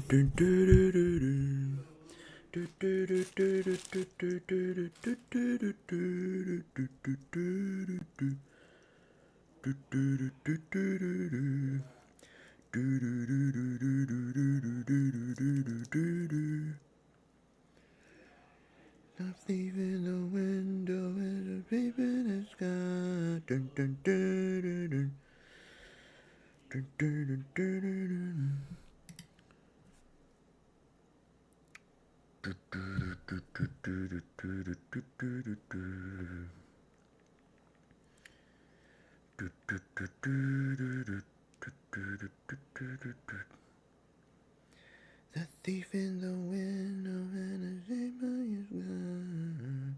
I'm leaving the window and the paper in the sky. Dun, dun, dun, dun, dun. Dun, dun, dun, dun, dun, the thief in the window and the paper is gone.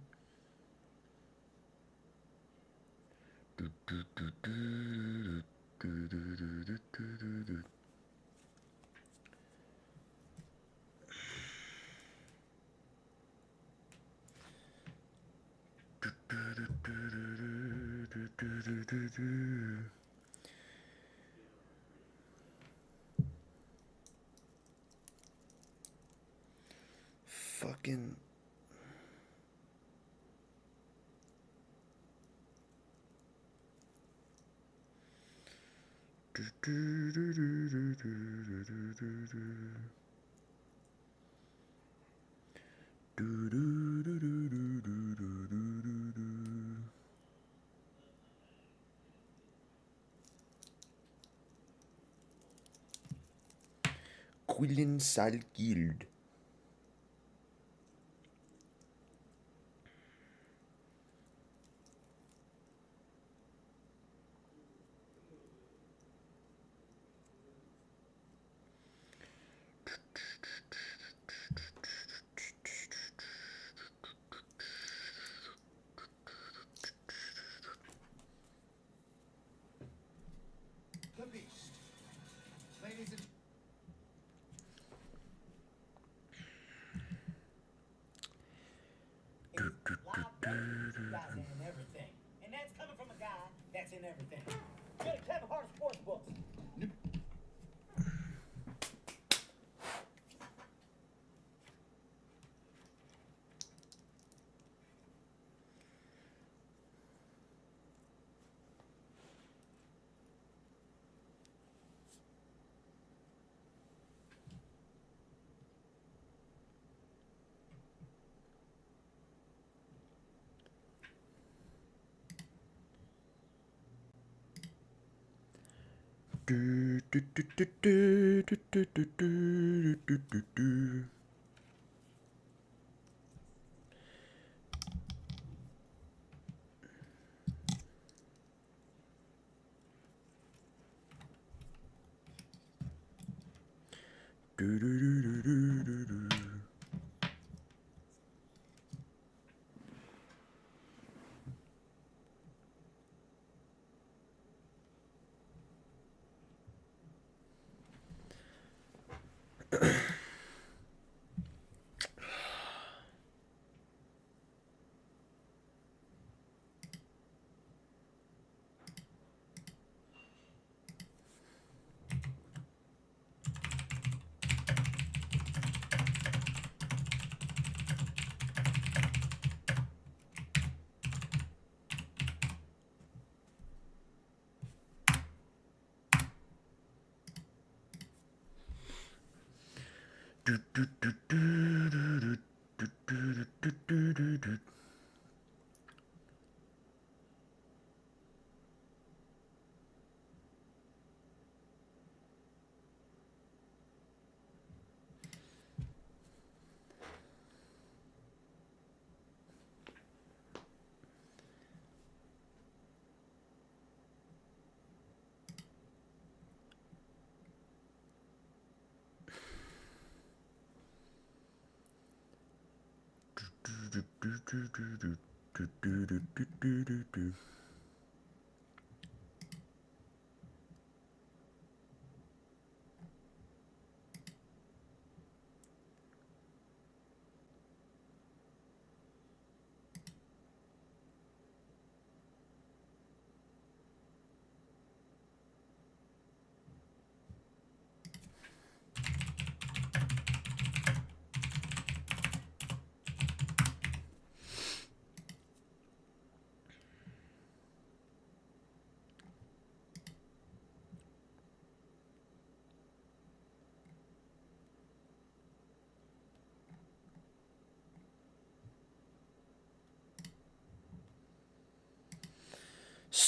Fucking. Quillen Sal Guild. The Beast. Ladies and guys in everything. And that's coming from a guy that's in everything. Get a Kevin Hart sports books.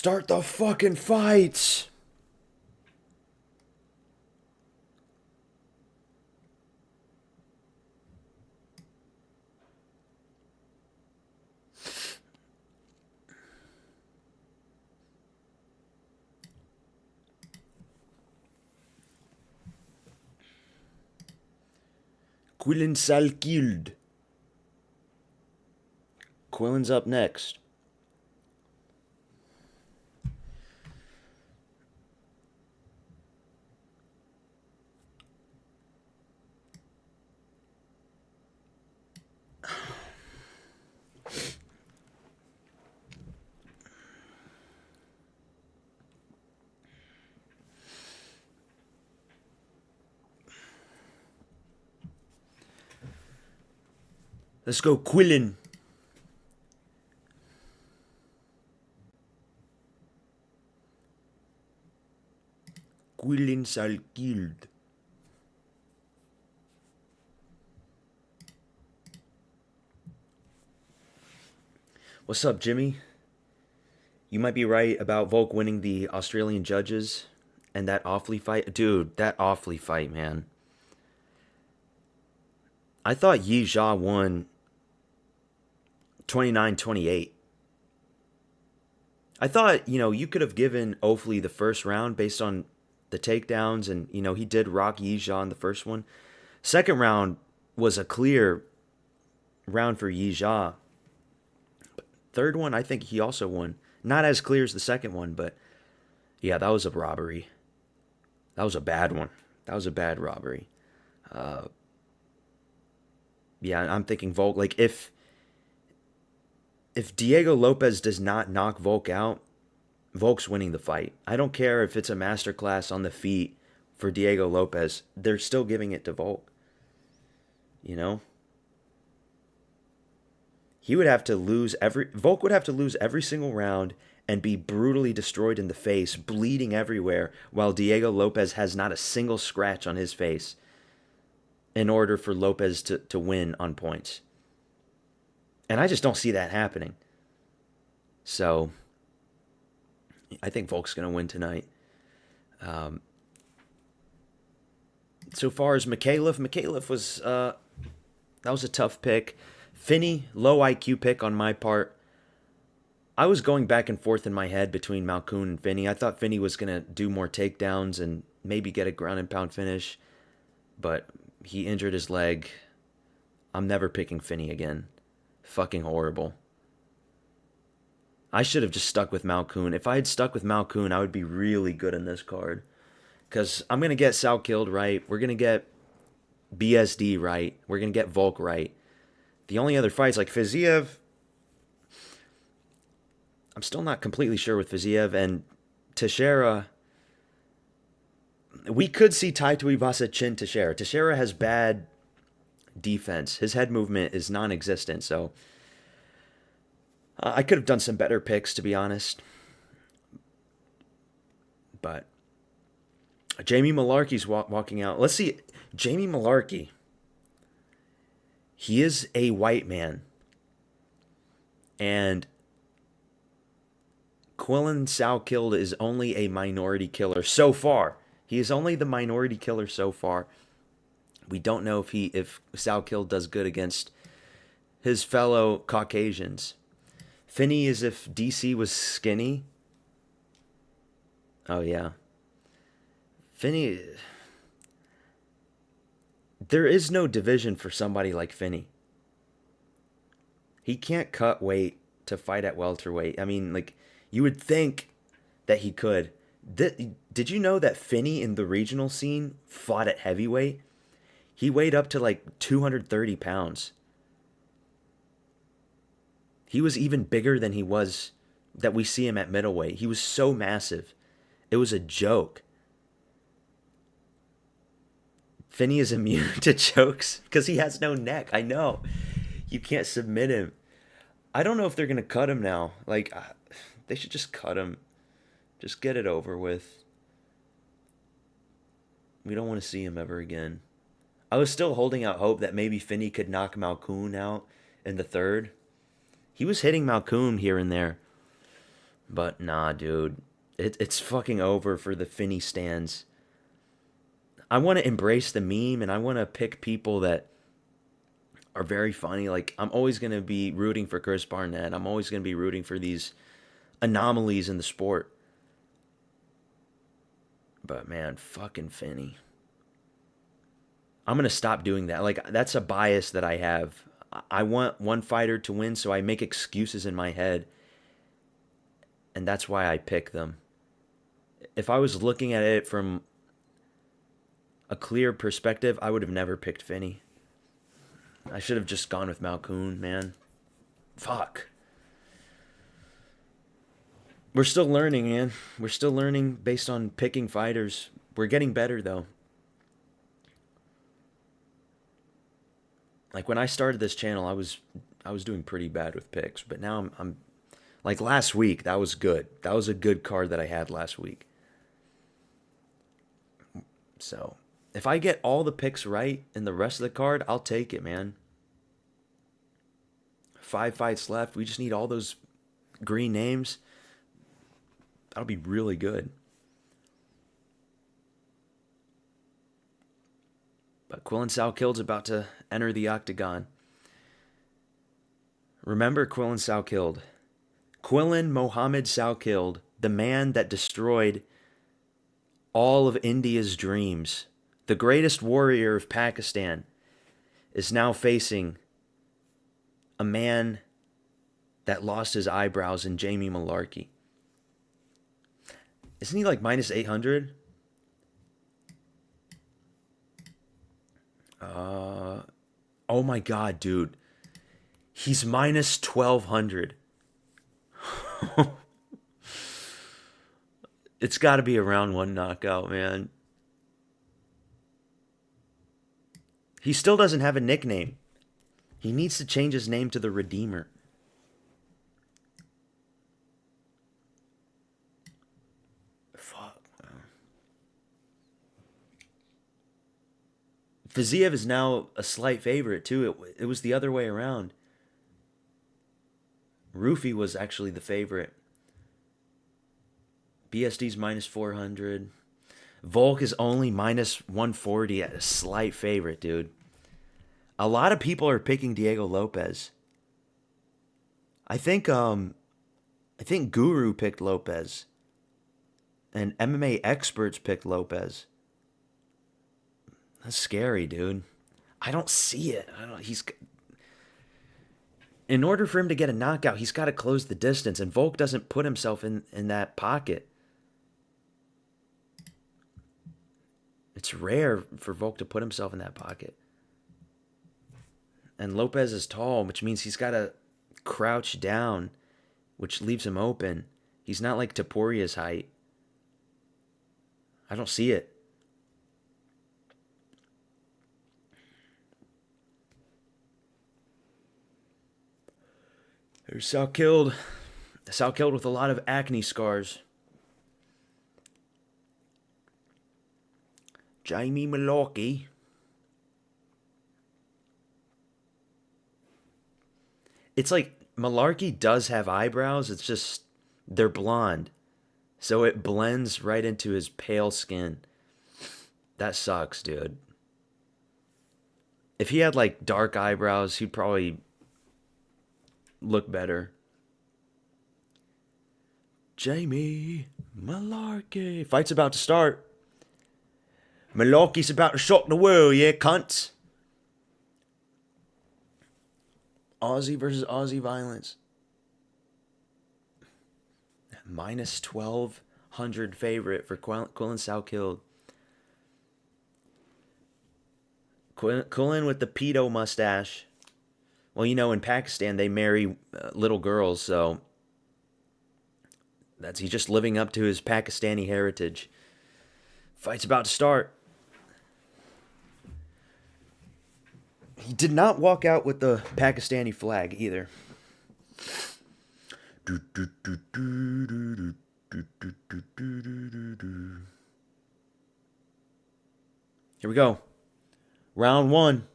Start the fucking fights! Quillen Salkild. Quillen's up next. Let's go, Quillen. Quillen Salkild. What's up, Jimmy? You might be right about Volk winning the Australian judges and that Awfully fight. Dude, that Awfully fight, man. I thought Yi Jia won 29-28. I thought, you could have given Ofley the first round based on the takedowns, and, he did rock Yi Jia in the first one. Second round was a clear round for Yi Jia. Third one, I think he also won. Not as clear as the second one, but yeah, that was a robbery. That was a bad one. That was a bad robbery. Yeah, I'm thinking Volk, like, if Diego Lopes does not knock Volk out, Volk's winning the fight. I don't care if it's a masterclass on the feet for Diego Lopes. They're still giving it to Volk. He would have to lose Volk would have to lose every single round and be brutally destroyed in the face, bleeding everywhere, while Diego Lopes has not a single scratch on his face in order for Lopes to win on points. And I just don't see that happening. So I think Volk's going to win tonight. So far as Mikhailov was that was a tough pick. Finney, low IQ pick on my part. I was going back and forth in my head between Malkoun and Finney. I thought Finney was going to do more takedowns and maybe get a ground and pound finish, but he injured his leg. I'm never picking Finney again. Fucking horrible. I should have just stuck with Malkoun. If I had stuck with Malkoun, I would be really good in this card. Because I'm going to get Salkild right. We're going to get BSD right. We're going to get Volk right. The only other fights, like Fiziev, I'm still not completely sure with Fiziev. And Teixeira, we could see Tai Tuivasa chin Teixeira. Teixeira has bad defense. His head movement is non-existent, so I could have done some better picks, to be honest. But Jamie Malarkey's walking out. Let's see. Jamie Malarkey. He is a white man. And Quillen Salkild is only a minority killer so far. He is only the minority killer so far. We don't know if Salkild does good against his fellow Caucasians. Finney is if DC was skinny. Oh, yeah. Finney... There is no division for somebody like Finney. He can't cut weight to fight at welterweight. I mean, like, you would think that he could. Did you know that Finney in the regional scene fought at heavyweight? He weighed up to like 230 pounds. He was even bigger than he was that we see him at middleweight. He was so massive. It was a joke. Finney is immune to chokes because he has no neck. I know. You can't submit him. I don't know if they're going to cut him now. Like, they should just cut him. Just get it over with. We don't want to see him ever again. I was still holding out hope that maybe Finney could knock Malkoun out in the third. He was hitting Malkoun here and there. But nah, dude. It's fucking over for the Finney stands. I want to embrace the meme and I want to pick people that are very funny. Like, I'm always going to be rooting for Chris Barnett. I'm always going to be rooting for these anomalies in the sport. But man, fucking Finney. I'm going to stop doing that. Like, that's a bias that I have. I want one fighter to win, so I make excuses in my head. And that's why I pick them. If I was looking at it from a clear perspective, I would have never picked Finney. I should have just gone with Malkoun, man. Fuck. We're still learning, man. We're still learning based on picking fighters. We're getting better, though. Like, when I started this channel, I was doing pretty bad with picks, but now I'm like, last week, that was good. That was a good card that I had last week. So, if I get all the picks right in the rest of the card, I'll take it, man. 5 fights left. We just need all those green names. That'll be really good. But Quillen Salkild's about to enter the octagon. Remember Quillen Salkild. Quillen Mohammed Salkild, the man that destroyed all of India's dreams, the greatest warrior of Pakistan, is now facing a man that lost his eyebrows in Jamie Malarkey. Isn't he like minus 800? Oh my god, dude. He's minus 1200. It's got to be a round one knockout, man. He still doesn't have a nickname. He needs to change his name to the Redeemer. Fuck. Fiziev is now a slight favorite, too. It was the other way around. Roofy was actually the favorite. BSD's minus 400. Volk is only minus 140 at a slight favorite, dude. A lot of people are picking Diego Lopes. I think Guru picked Lopes. And MMA experts picked Lopes. That's scary, dude. I don't see it. In order for him to get a knockout, he's got to close the distance, and Volk doesn't put himself in that pocket. It's rare for Volk to put himself in that pocket. And Lopes is tall, which means he's got to crouch down, which leaves him open. He's not like Topuria's height. I don't see it. There's Salkild. Salkild with a lot of acne scars. Jamie Malarkey. It's like Malarkey does have eyebrows. It's just they're blonde. So it blends right into his pale skin. That sucks, dude. If he had like dark eyebrows, he'd probably look better. Jamie Malarkey. Fight's about to start. Malarkey's about to shock the world, yeah, cunts. Aussie versus Aussie violence. Minus 1200 favorite for Quillen Salkild. Quillen with the pedo mustache. Well, you know, in Pakistan, they marry little girls, so he's just living up to his Pakistani heritage. Fight's about to start. He did not walk out with the Pakistani flag either. Here we go. Round one.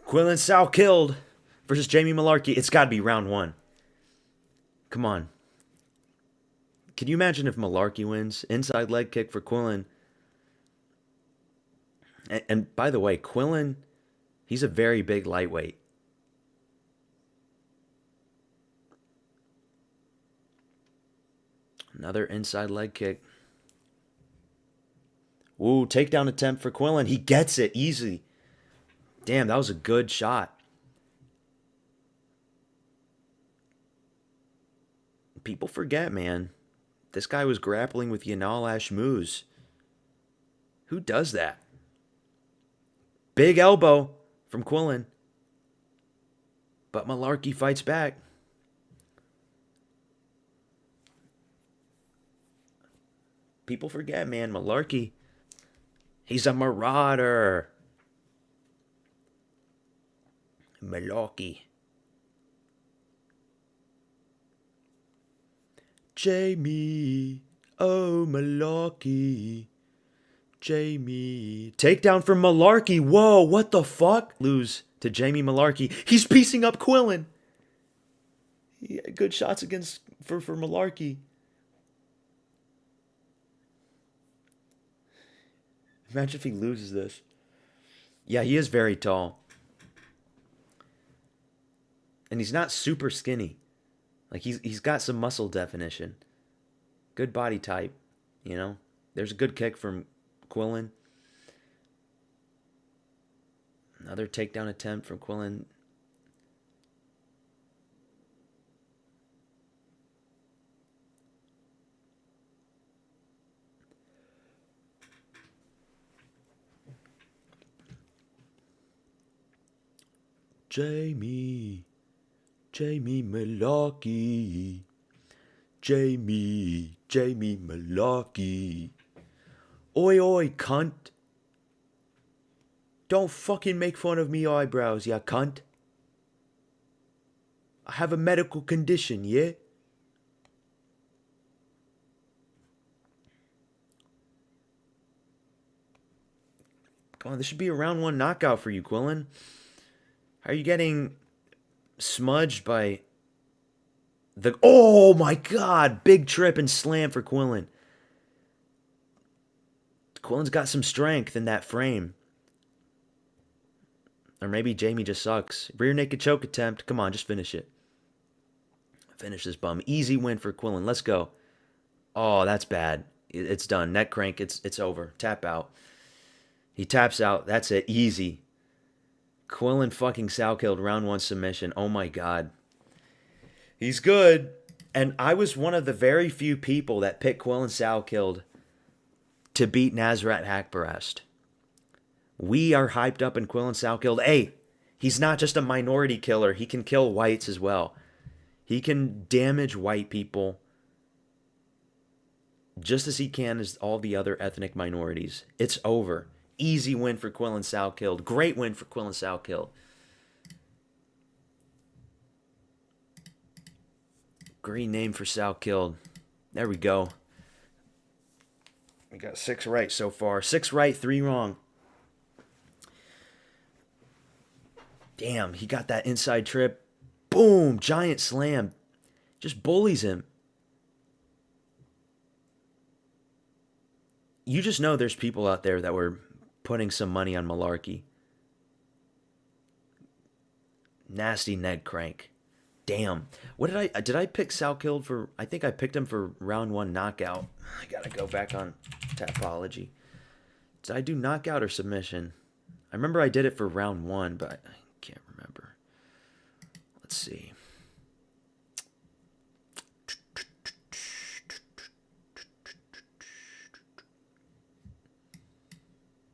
Quillen Salkild versus Jamie Malarkey. It's got to be round one. Come on. Can you imagine if Malarkey wins? Inside leg kick for Quillen. And by the way, Quillen, he's a very big lightweight. Another inside leg kick. Ooh, takedown attempt for Quillen. He gets it easy. Damn, that was a good shot. People forget, man. This guy was grappling with Yanal Ashmuz. Who does that? Big elbow from Quillen. But Malarkey fights back. People forget, man. Malarkey, he's a marauder. Malarkey. Jamie. Oh, Malarkey. Jamie. Takedown from Malarkey. Whoa, what the fuck? Lose to Jamie Malarkey. He's piecing up Quillen. He had good shots against for Malarkey. Imagine if he loses this. Yeah, he is very tall. And he's not super skinny. Like, he's got some muscle definition. Good body type, you know? There's a good kick from Quillen. Another takedown attempt from Quillen. Jamie Malarkey. Jamie Malarkey. Oi, oi, cunt. Don't fucking make fun of me eyebrows, ya cunt. I have a medical condition, yeah? Come on, this should be a round one knockout for you, Quillen. How are you getting smudged by the... Oh my god! Big trip and slam for Quillen. Quillen's got some strength in that frame. Or maybe Jamie just sucks. Rear naked choke attempt. Come on, just finish it. Finish this bum. Easy win for Quillen. Let's go. Oh, that's bad. It's done. Neck crank. It's over. Tap out. He taps out. That's it. Easy. Quillen fucking Sow-killed round one submission. Oh my god. He's good. And I was one of the very few people that picked Quillen Sow-killed to beat Nasrat Haqparast. We are hyped up in Quillen Sow-killed. Hey, he's not just a minority killer. He can kill whites as well. He can damage white people just as he can as all the other ethnic minorities. It's over. Easy win for Quillen Sow-killed. Great win for Quillen Sow-killed. Great name for Sow-killed. There we go. We got 6 right so far. 6 right, 3 wrong. Damn, he got that inside trip. Boom, giant slam. Just bullies him. You just know there's people out there that were putting some money on Malarkey. Nasty neck crank. Damn. What did I pick Sow-killed for? I think I picked him for round 1 knockout. I gotta go back on Tapology. Did I do knockout or submission? I remember I did it for round 1, but I can't remember. Let's see.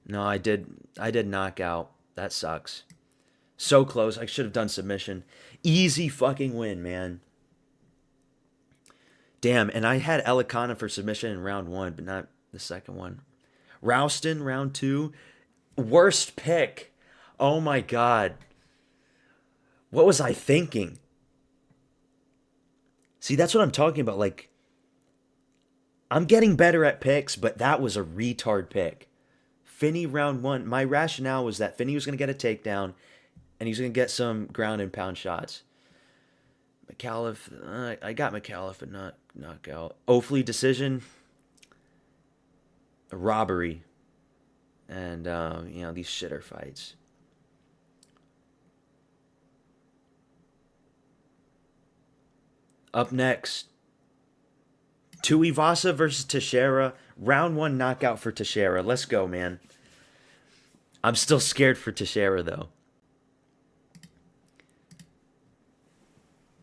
No, I did knockout. That sucks. So close. I should have done submission. Easy fucking win, man. Damn, and I had Elikana for submission in round 1, but not the second one. Rouston, round 2. Worst pick. Oh my god. What was I thinking? See, that's what I'm talking about. Like, I'm getting better at picks, but that was a retard pick. Finney round 1. My rationale was that Finney was going to get a takedown and he was going to get some ground and pound shots. McAuliffe, I got McAuliffe, but not knockout. Ofley decision, a robbery, and these shitter fights. Up next, Tuivasa versus Teixeira. Round 1 knockout for Teixeira. Let's go, man. I'm still scared for Teixeira, though.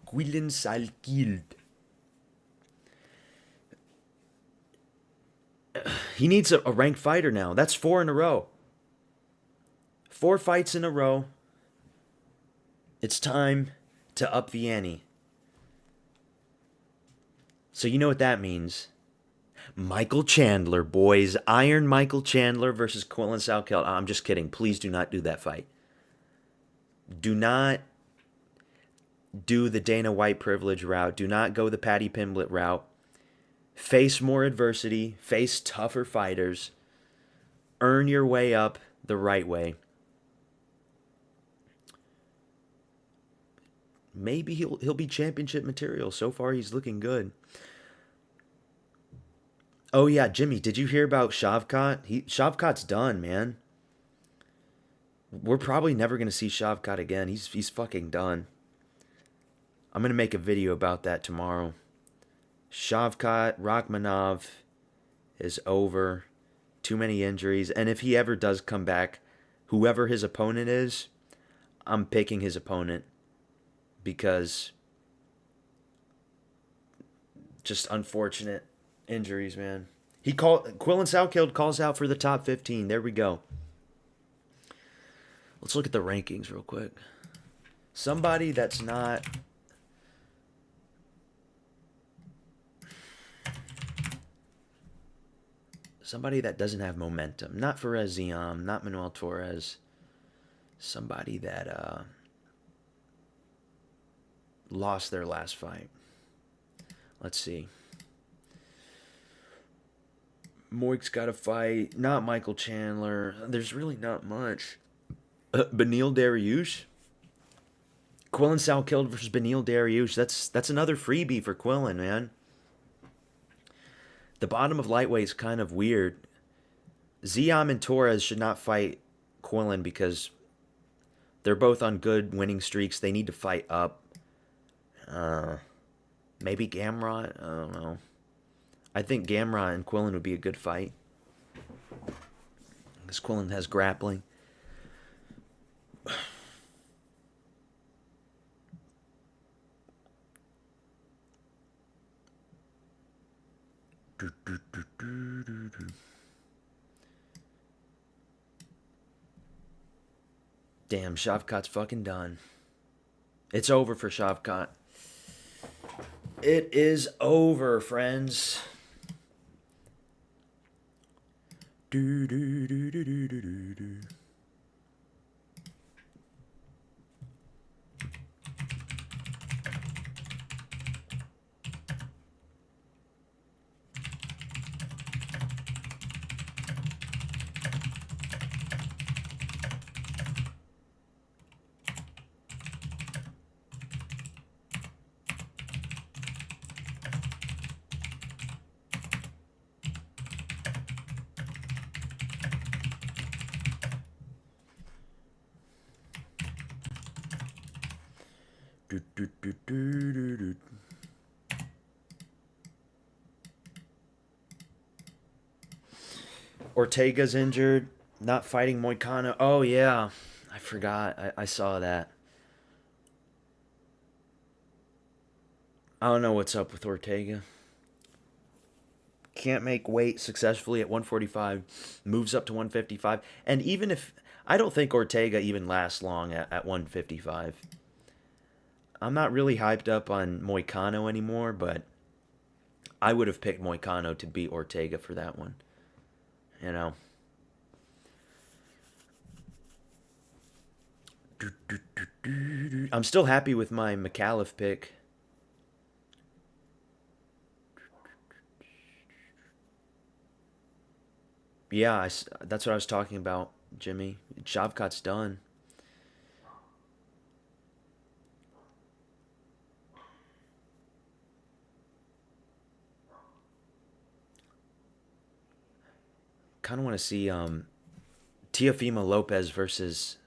Guilin Salkild. He needs a ranked fighter now. That's 4 in a row. 4 fights in a row. It's time to up the ante. So you know what that means. Michael Chandler, boys. Iron Michael Chandler versus Quillen Salkeld. I'm just kidding. Please do not do that fight. Do not do the Dana White privilege route. Do not go the Paddy Pimblett route. Face more adversity. Face tougher fighters. Earn your way up the right way. Maybe he'll be championship material. So far, he's looking good. Oh yeah, Jimmy, did you hear about Shavkat? Shavkat's done, man. We're probably never gonna see Shavkat again. He's fucking done. I'm gonna make a video about that tomorrow. Shavkat Rachmanov is over. Too many injuries, and if he ever does come back, whoever his opponent is, I'm picking his opponent because just unfortunate injuries, man. Quillen Salkeld calls out for the top 15. There we go. Let's look at the rankings real quick. Somebody that's not somebody that doesn't have momentum. Not Fares Ziam, not Manuel Torres. Somebody that lost their last fight. Let's see. Moik's got a fight. Not Michael Chandler. There's really not much. Beneil Dariush. Quillen Salkeld versus Beneil Dariush. That's another freebie for Quillen, man. The bottom of lightweight is kind of weird. Ziam and Torres should not fight Quillen because they're both on good winning streaks. They need to fight up. Maybe Gamrot. I don't know. I think Gamrot and Quillen would be a good fight. Because Quillen has grappling. Damn, Shavkat's fucking done. It's over for Shavkat. It is over, friends. Do do do do do do do do. Do, do, do, do, do, do. Ortega's injured, not fighting Moicano. Oh, yeah. I forgot. I saw that. I don't know what's up with Ortega. Can't make weight successfully at 145. Moves up to 155. And even if... I don't think Ortega even lasts long at 155. I'm not really hyped up on Moicano anymore, but I would have picked Moicano to beat Ortega for that one. You know. I'm still happy with my McAuliffe pick. Yeah, that's what I was talking about, Jimmy. Shavkat's done. kind of want to see Teofimo Lopez versus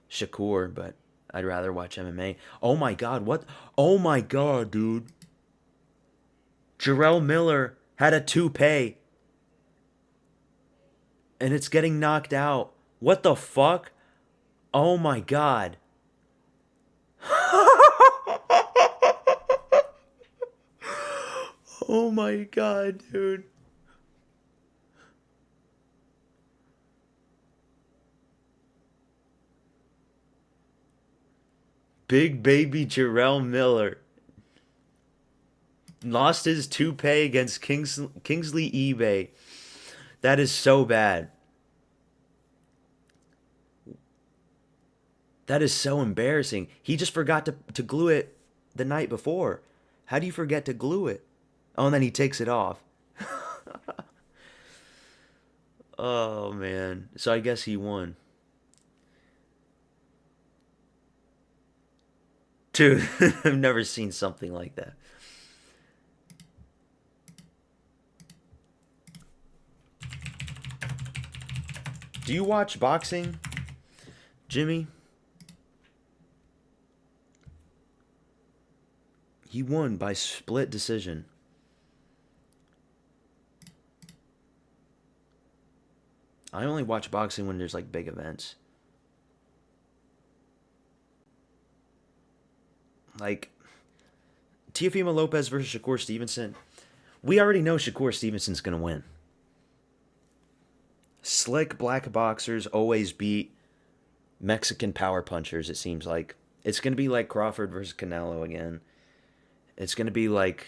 Shakur, but I'd rather watch MMA. Oh my god, what? Oh my god, dude. Jarrell Miller had a toupee and it's getting knocked out. What the fuck? Oh my god. Oh my god, dude. Big baby Jarrell Miller lost his toupee against Kingsley eBay. That is so bad. That is so embarrassing. He just forgot to glue it the night before. How do you forget to glue it? Oh, and then he takes it off. Oh, man. So I guess he won. Dude, I've never seen something like that. Do you watch boxing, Jimmy? He won by split decision. I only watch boxing when there's like big events. Like Teofimo Lopez versus Shakur Stevenson. We already know Shakur Stevenson's going to win. Slick black boxers always beat Mexican power punchers, it seems like. It's going to be like Crawford versus Canelo again. It's going to be like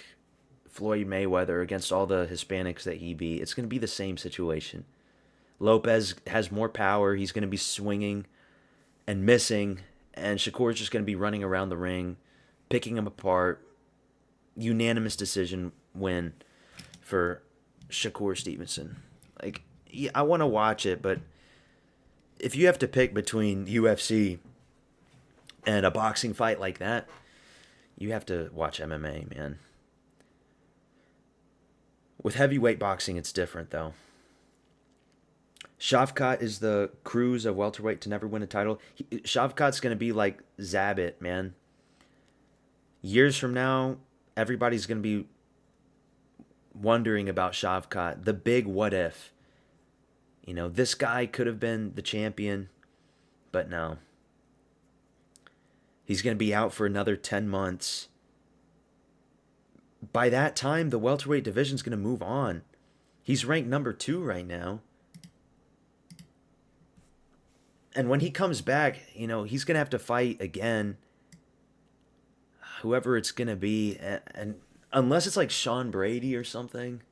Floyd Mayweather against all the Hispanics that he beat. It's going to be the same situation. Lopez has more power. He's going to be swinging and missing. And Shakur's just going to be running around the ring, picking him apart. Unanimous decision win for Shakur Stevenson. Like, yeah, I want to watch it, but if you have to pick between UFC and a boxing fight like that, you have to watch MMA, man. With heavyweight boxing, it's different, though. Shavkat is the cruise of welterweight to never win a title. Shavkat's going to be like Zabit, man. Years from now, everybody's going to be wondering about Shavkat. The big what if. You know, this guy could have been the champion, but no. He's going to be out for another 10 months. By that time, the welterweight division's going to move on. He's ranked number 2 right now. And when he comes back, you know, he's going to have to fight again. Whoever it's going to be. And unless it's like Sean Brady or something.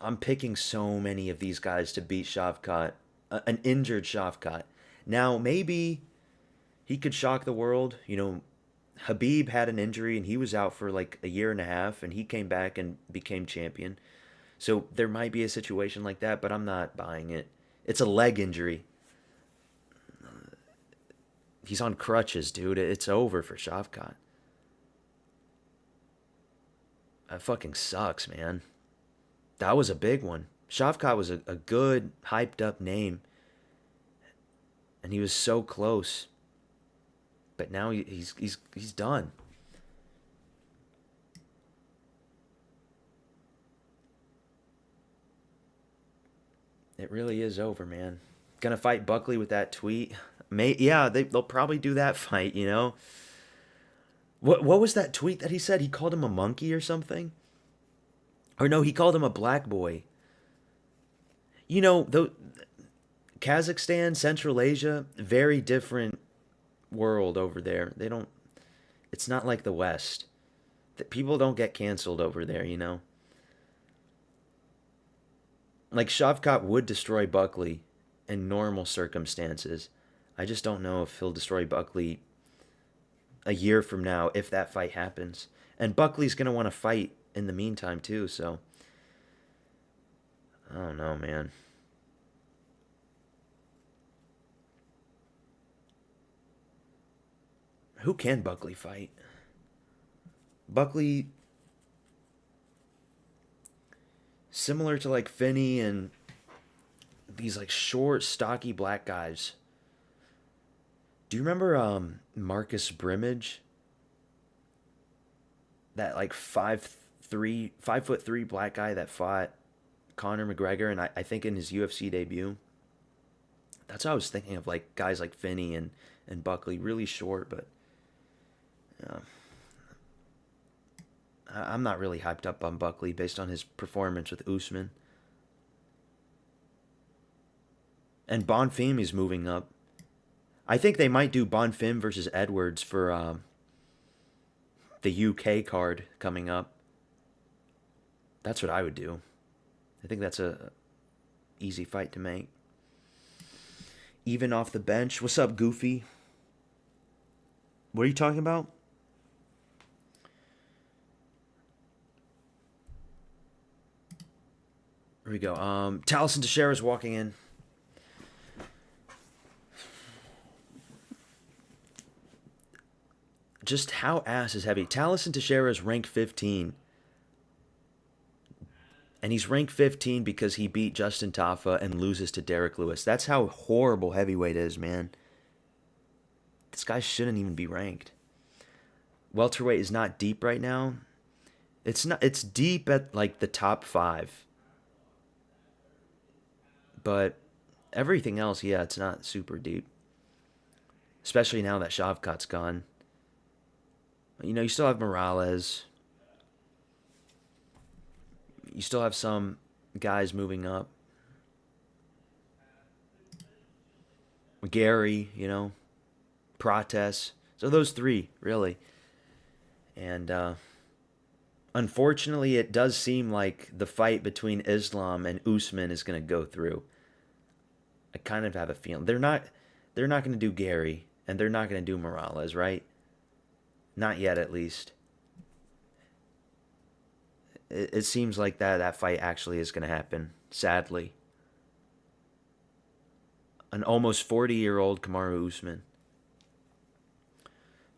I'm picking so many of these guys to beat Shavkat. An injured Shavkat. Now, maybe he could shock the world. You know, Habib had an injury and he was out for like a year and a half. And he came back and became champion. So there might be a situation like that, but I'm not buying it. It's a leg injury. He's on crutches, dude. It's over for Shavkat. That fucking sucks, man. That was a big one. Shavkat was a good, hyped up name. And he was so close. But now he's done. It really is over, man. Gonna fight Buckley with that tweet. They'll probably do that fight, you know. What was that tweet that he said? He called him a monkey or something? Or no, he called him a black boy. You know, Kazakhstan, Central Asia, very different world over there. It's not like the West. People don't get canceled over there, you know. Like Shavkat would destroy Buckley in normal circumstances. I just don't know if he'll destroy Buckley a year from now if that fight happens. And Buckley's going to want to fight in the meantime too, so I don't know, man. Who can Buckley fight? Buckley similar to like Finney and these like short, stocky black guys. Do you remember Marcus Brimage? That like 5'3" black guy that fought Conor McGregor, and I think in his UFC debut. That's what I was thinking of, like guys like Finney and Buckley, really short, but uh, I'm not really hyped up on Buckley based on his performance with Usman. And Bonfim is moving up. I think they might do Bonfim versus Edwards for the UK card coming up. That's what I would do. I think that's a easy fight to make. Even off the bench. What's up, Goofy? What are you talking about? Here we go. Taliesin Teixeira's walking in. Just how ass is heavy. Taliesin Teixeira is ranked 15. And he's ranked 15 because he beat Justin Tafa and loses to Derek Lewis. That's how horrible heavyweight is, man. This guy shouldn't even be ranked. Welterweight is not deep right now. It's not. It's deep at like the top 5. But everything else, yeah, it's not super deep. Especially now that Shavkat's gone. You know, you still have Morales. You still have some guys moving up. Gary, you know, Prates. So those 3, really. And unfortunately, it does seem like the fight between Islam and Usman is going to go through. I kind of have a feeling they're not going to do Gary, and they're not going to do Morales, right? Not yet, at least. It seems like that fight actually is going to happen, sadly. An almost 40-year-old Kamaru Usman.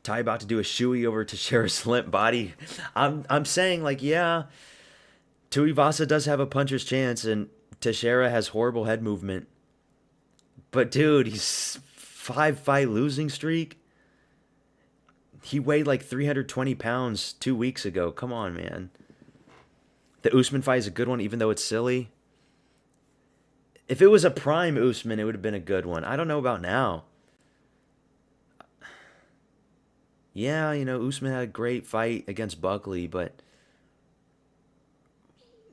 Ty about to do a shoey over Teixeira's limp body. I'm saying, like, yeah, Tuivasa does have a puncher's chance, and Teixeira has horrible head movement. But, dude, he's 5-fight losing streak. He weighed like 320 pounds 2 weeks ago. Come on, man. The Usman fight is a good one, even though it's silly. If it was a prime Usman, it would have been a good one. I don't know about now. Yeah, you know, Usman had a great fight against Buckley, but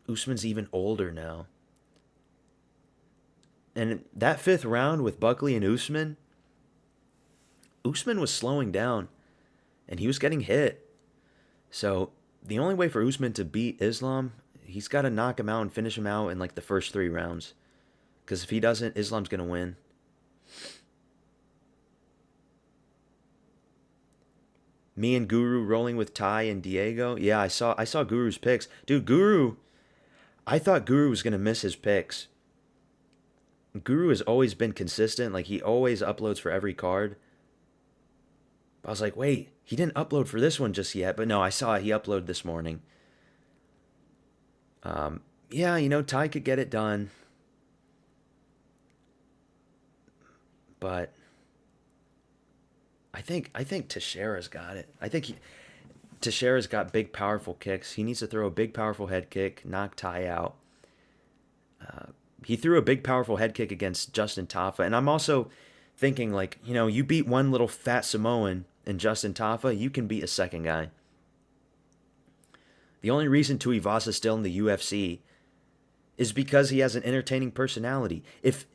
Usman's even older now. And that 5th round with Buckley and Usman was slowing down, and he was getting hit. So the only way for Usman to beat Islam, he's got to knock him out and finish him out in like the first 3 rounds. Because if he doesn't, Islam's going to win. Me and Guru rolling with Ty and Diego. Yeah, I saw Guru's picks. Dude, Guru, I thought Guru was going to miss his picks. Guru has always been consistent. Like, he always uploads for every card. But I was like, wait, he didn't upload for this one just yet. But no, I saw it. He uploaded this morning. Yeah, you know, Ty could get it done. But I think Teixeira's got it. I think Teixeira's got big, powerful kicks. He needs to throw a big, powerful head kick, knock Ty out. He threw a big, powerful head kick against Justin Tafa. And I'm also thinking, like, you know, you beat one little fat Samoan in Justin Tafa, you can beat a second guy. The only reason Tuivasa's still in the UFC is because he has an entertaining personality. If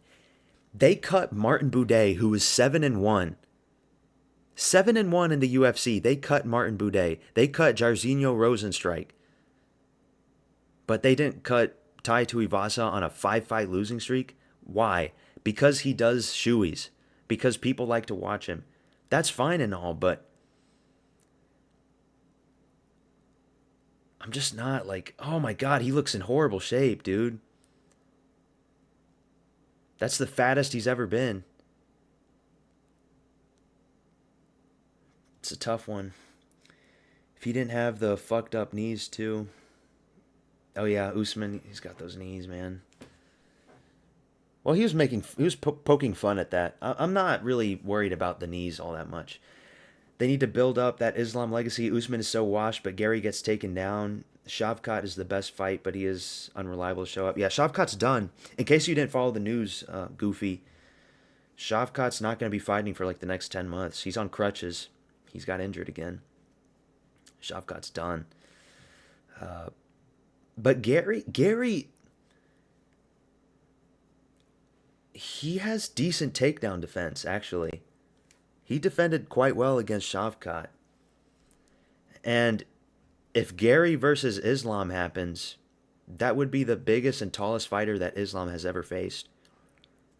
they cut Martin Buday, who was 7-1, 7-1 in the UFC, they cut Martin Buday. They cut Jairzinho Rosenstrike. But they didn't cut Tai Tuivasa on a 5-fight losing streak. Why? Because he does shoeys. Because people like to watch him. That's fine and all, but I'm just not like, oh my God, he looks in horrible shape, dude. That's the fattest he's ever been. It's a tough one. If he didn't have the fucked up knees too. Oh yeah, Usman, he's got those knees, man. Well, he was poking fun at that. I'm not really worried about the knees all that much. They need to build up that Islam legacy. Usman is so washed, but Gary gets taken down. Shavkat is the best fight, but he is unreliable to show up. Yeah, Shavkat's done. In case you didn't follow the news, Goofy, Shavkat's not going to be fighting for like the next 10 months. He's on crutches. He's got injured again. Shavkat's done. But Gary, he has decent takedown defense, actually. He defended quite well against Shavkat. And if Gary versus Islam happens, that would be the biggest and tallest fighter that Islam has ever faced.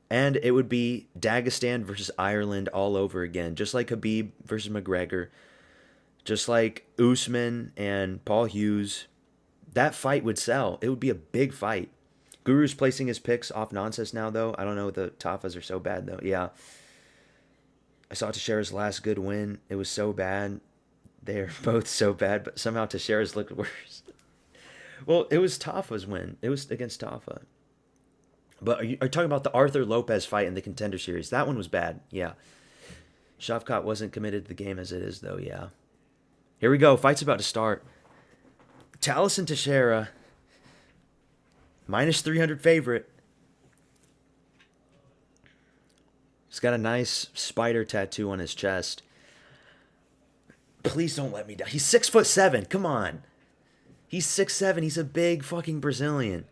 And it would be Dagestan versus Ireland all over again, just like Khabib versus McGregor, just like Usman and Paul Hughes. That fight would sell. It would be a big fight. Guru's placing his picks off nonsense now, though. I don't know. The Tafas are so bad, though. Yeah. I saw Teixeira's last good win. It was so bad. They're both so bad, but somehow Teixeira's looked worse. Well, it was Tafa's win. It was against Tafa. But are you talking about the Arthur Lopes fight in the Contender Series? That one was bad. Yeah. Shavkat wasn't committed to the game as it is, though. Yeah. Here we go. Fight's about to start. Taliesin Teixeira, minus 300 favorite. He's got a nice spider tattoo on his chest. Please don't let me down. He's 6'7". Come on. He's 6'7". He's a big fucking Brazilian.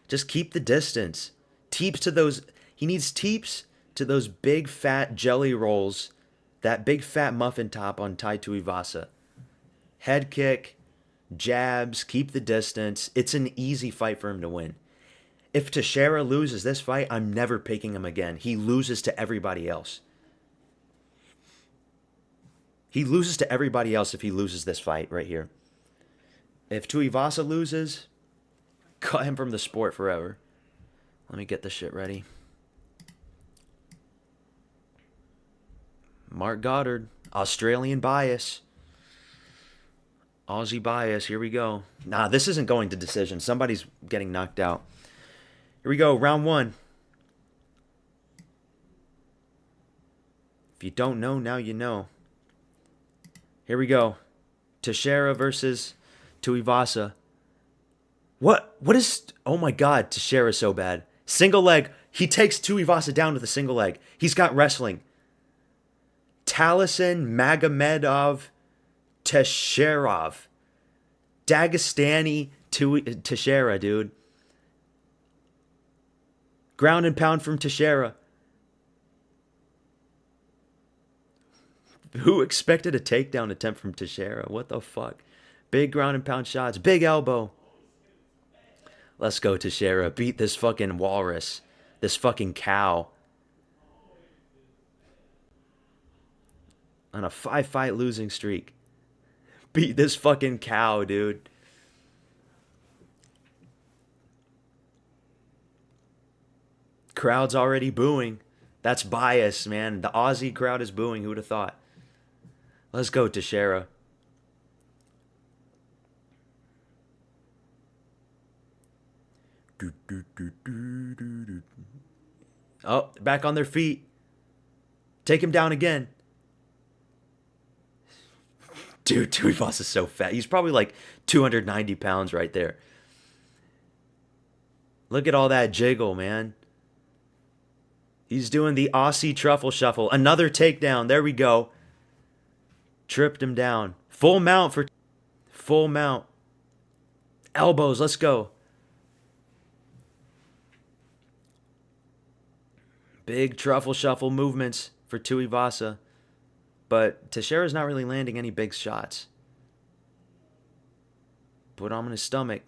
Just keep the distance. Teeps to those. He needs teeps to those big fat jelly rolls. That big fat muffin top on Tai Tuivasa. Head kick, jabs, keep the distance. It's an easy fight for him to win. If Teixeira loses this fight, I'm never picking him again. He loses to everybody else. He loses to everybody else if he loses this fight right here. If Tuivasa loses, cut him from the sport forever. Let me get this shit ready. Mark Goddard, Australian bias. Aussie bias, here we go. Nah, this isn't going to decision. Somebody's getting knocked out. Here we go, round one. If you don't know, now you know. Here we go. Teixeira versus Tuivasa. What is... Oh my god, Teixeira's so bad. Single leg. He takes Tuivasa down with a single leg. He's got wrestling. Taliesin Magomedov Teixeirov. Dagestani Teixeira, dude. Ground and pound from Teixeira. Who expected a takedown attempt from Teixeira? What the fuck? Big ground and pound shots. Big elbow. Let's go, Teixeira. Beat this fucking walrus. This fucking cow. On a 5-fight losing streak. Beat this fucking cow, dude. Crowd's already booing. That's bias, man. The Aussie crowd is booing. Who would have thought? Let's go, Teixeira. Oh, back on their feet. Take him down again. Dude, Tuivasa is so fat. He's probably like 290 pounds right there. Look at all that jiggle, man. He's doing the Aussie truffle shuffle. Another takedown. There we go. Tripped him down. Full mount for... Full mount. Elbows. Let's go. Big truffle shuffle movements for Tuivasa. But Teixeira's not really landing any big shots. Put him on his stomach.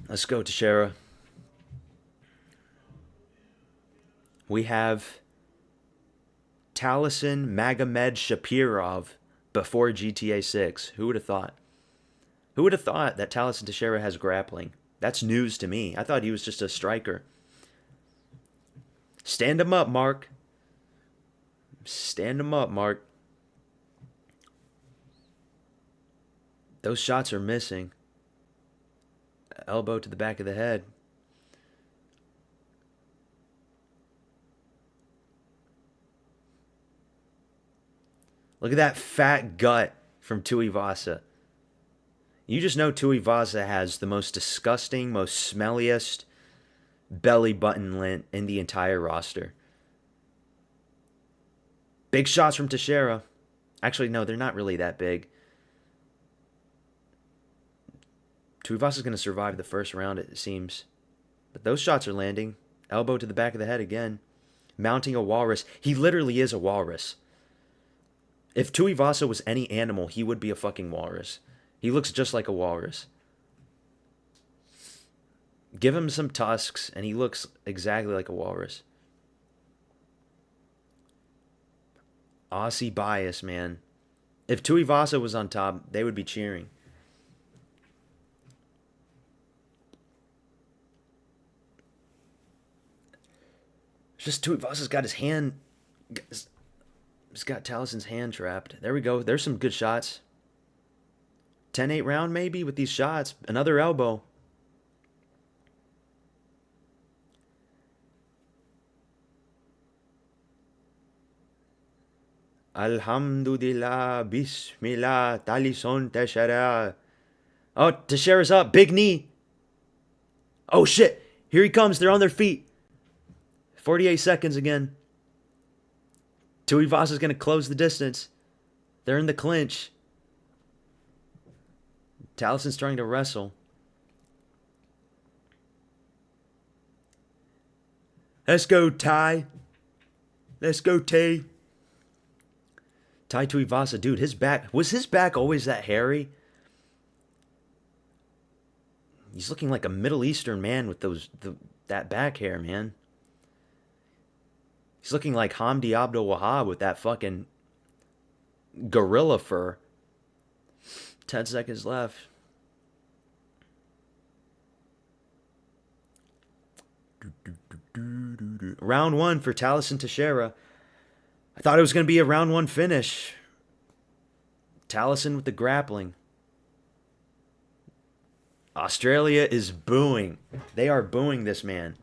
Let's go, Teixeira. We have Taliesin Magomed Shapirov, before GTA 6. Who would have thought? Who would have thought that Taliesin Teixeira has grappling? That's news to me. I thought he was just a striker. Stand him up, Mark. Stand him up, Mark. Those shots are missing. Elbow to the back of the head. Look at that fat gut from Tuivasa. You just know Tuivasa has the most disgusting, most smelliest belly button lint in the entire roster. Big shots from Teixeira. Actually, no, they're not really that big. Tuivasa's going to survive the first round, it seems. But those shots are landing. Elbow to the back of the head again. Mounting a walrus. He literally is a walrus. If Tuivasa was any animal, he would be a fucking walrus. He looks just like a walrus. Give him some tusks, and he looks exactly like a walrus. Aussie bias, man. If Tuivasa was on top, they would be cheering. Just Tuivasa's got his hand... He's got Talison's hand trapped. There we go. There's some good shots. 10-8 round maybe with these shots. Another elbow. Alhamdulillah, Bismillah, Taliesin Teixeira. Oh, Teixeira's up. Big knee. Oh, shit. Here he comes. They're on their feet. 48 seconds again. Tuivasa's going to close the distance. They're in the clinch. Talison's trying to wrestle. Let's go, Ty. Let's go, Tay. Tai Tuivasa, dude, his back... Was his back always that hairy? He's looking like a Middle Eastern man with that back hair, man. He's looking like Hamdi Abdul Wahab with that fucking gorilla fur. 10 seconds left. Round 1 for Taliesin Teixeira. I thought it was going to be a round 1 finish. Taliesin with the grappling. Australia is booing. They are booing this man.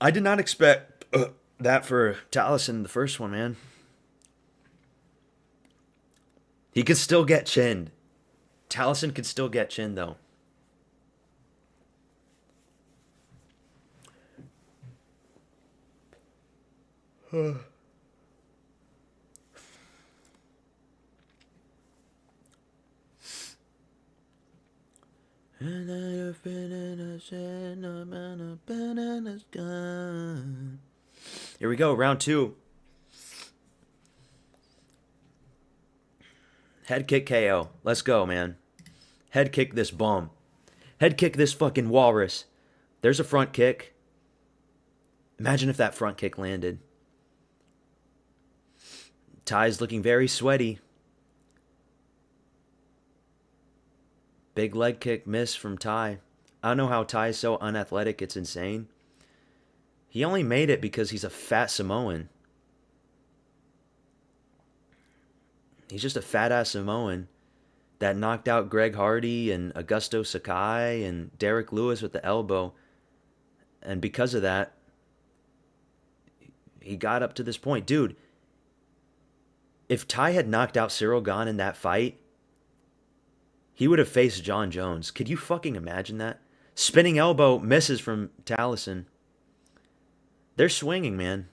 I did not expect that for Taliesin, the first one, man. He could still get chinned. Taliesin could still get chinned, though. And I've been in a shed, no amount of bananas gone. Here we go, round 2. Head kick KO. Let's go, man. Head kick this bum. Head kick this fucking walrus. There's a front kick. Imagine if that front kick landed. Ty's looking very sweaty. Big leg kick miss from Ty. I don't know how Ty is so unathletic, it's insane. He only made it because he's a fat Samoan. He's just a fat-ass Samoan that knocked out Greg Hardy and Augusto Sakai and Derek Lewis with the elbow. And because of that, he got up to this point. Dude, if Ty had knocked out Cyril Gane in that fight, he would have faced John Jones. Could you fucking imagine that? Spinning elbow misses from Taliesin. They're swinging, man.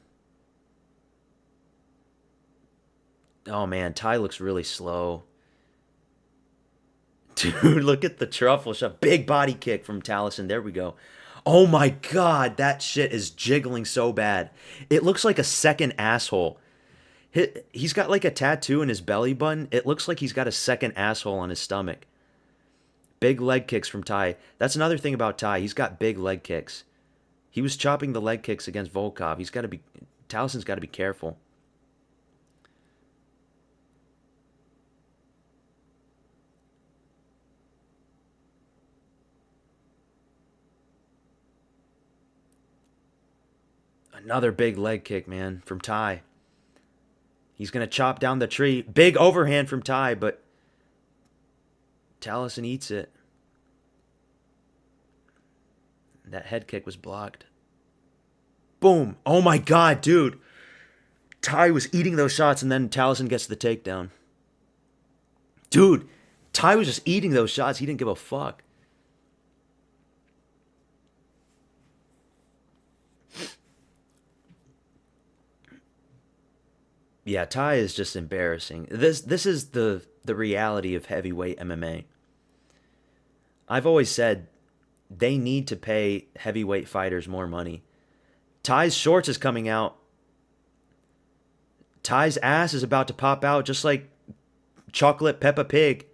Oh, man. Ty looks really slow. Dude, look at the truffle shot. Big body kick from Taliesin. There we go. Oh, my God. That shit is jiggling so bad. It looks like a second asshole. He's got like a tattoo in his belly button. It looks like he's got a second asshole on his stomach. Big leg kicks from Ty. That's another thing about Ty. He's got big leg kicks. He was chopping the leg kicks against Volkov. Talison's got to be careful. Another big leg kick, man, from Ty. He's going to chop down the tree. Big overhand from Ty, but Talison eats it. That head kick was blocked. Boom. Oh my god, dude. Ty was eating those shots and then Talison gets the takedown. Dude, Ty was just eating those shots. He didn't give a fuck. Yeah, Ty is just embarrassing. This is the reality of heavyweight MMA. I've always said they need to pay heavyweight fighters more money. Ty's shorts is coming out. Ty's ass is about to pop out just like chocolate Peppa Pig.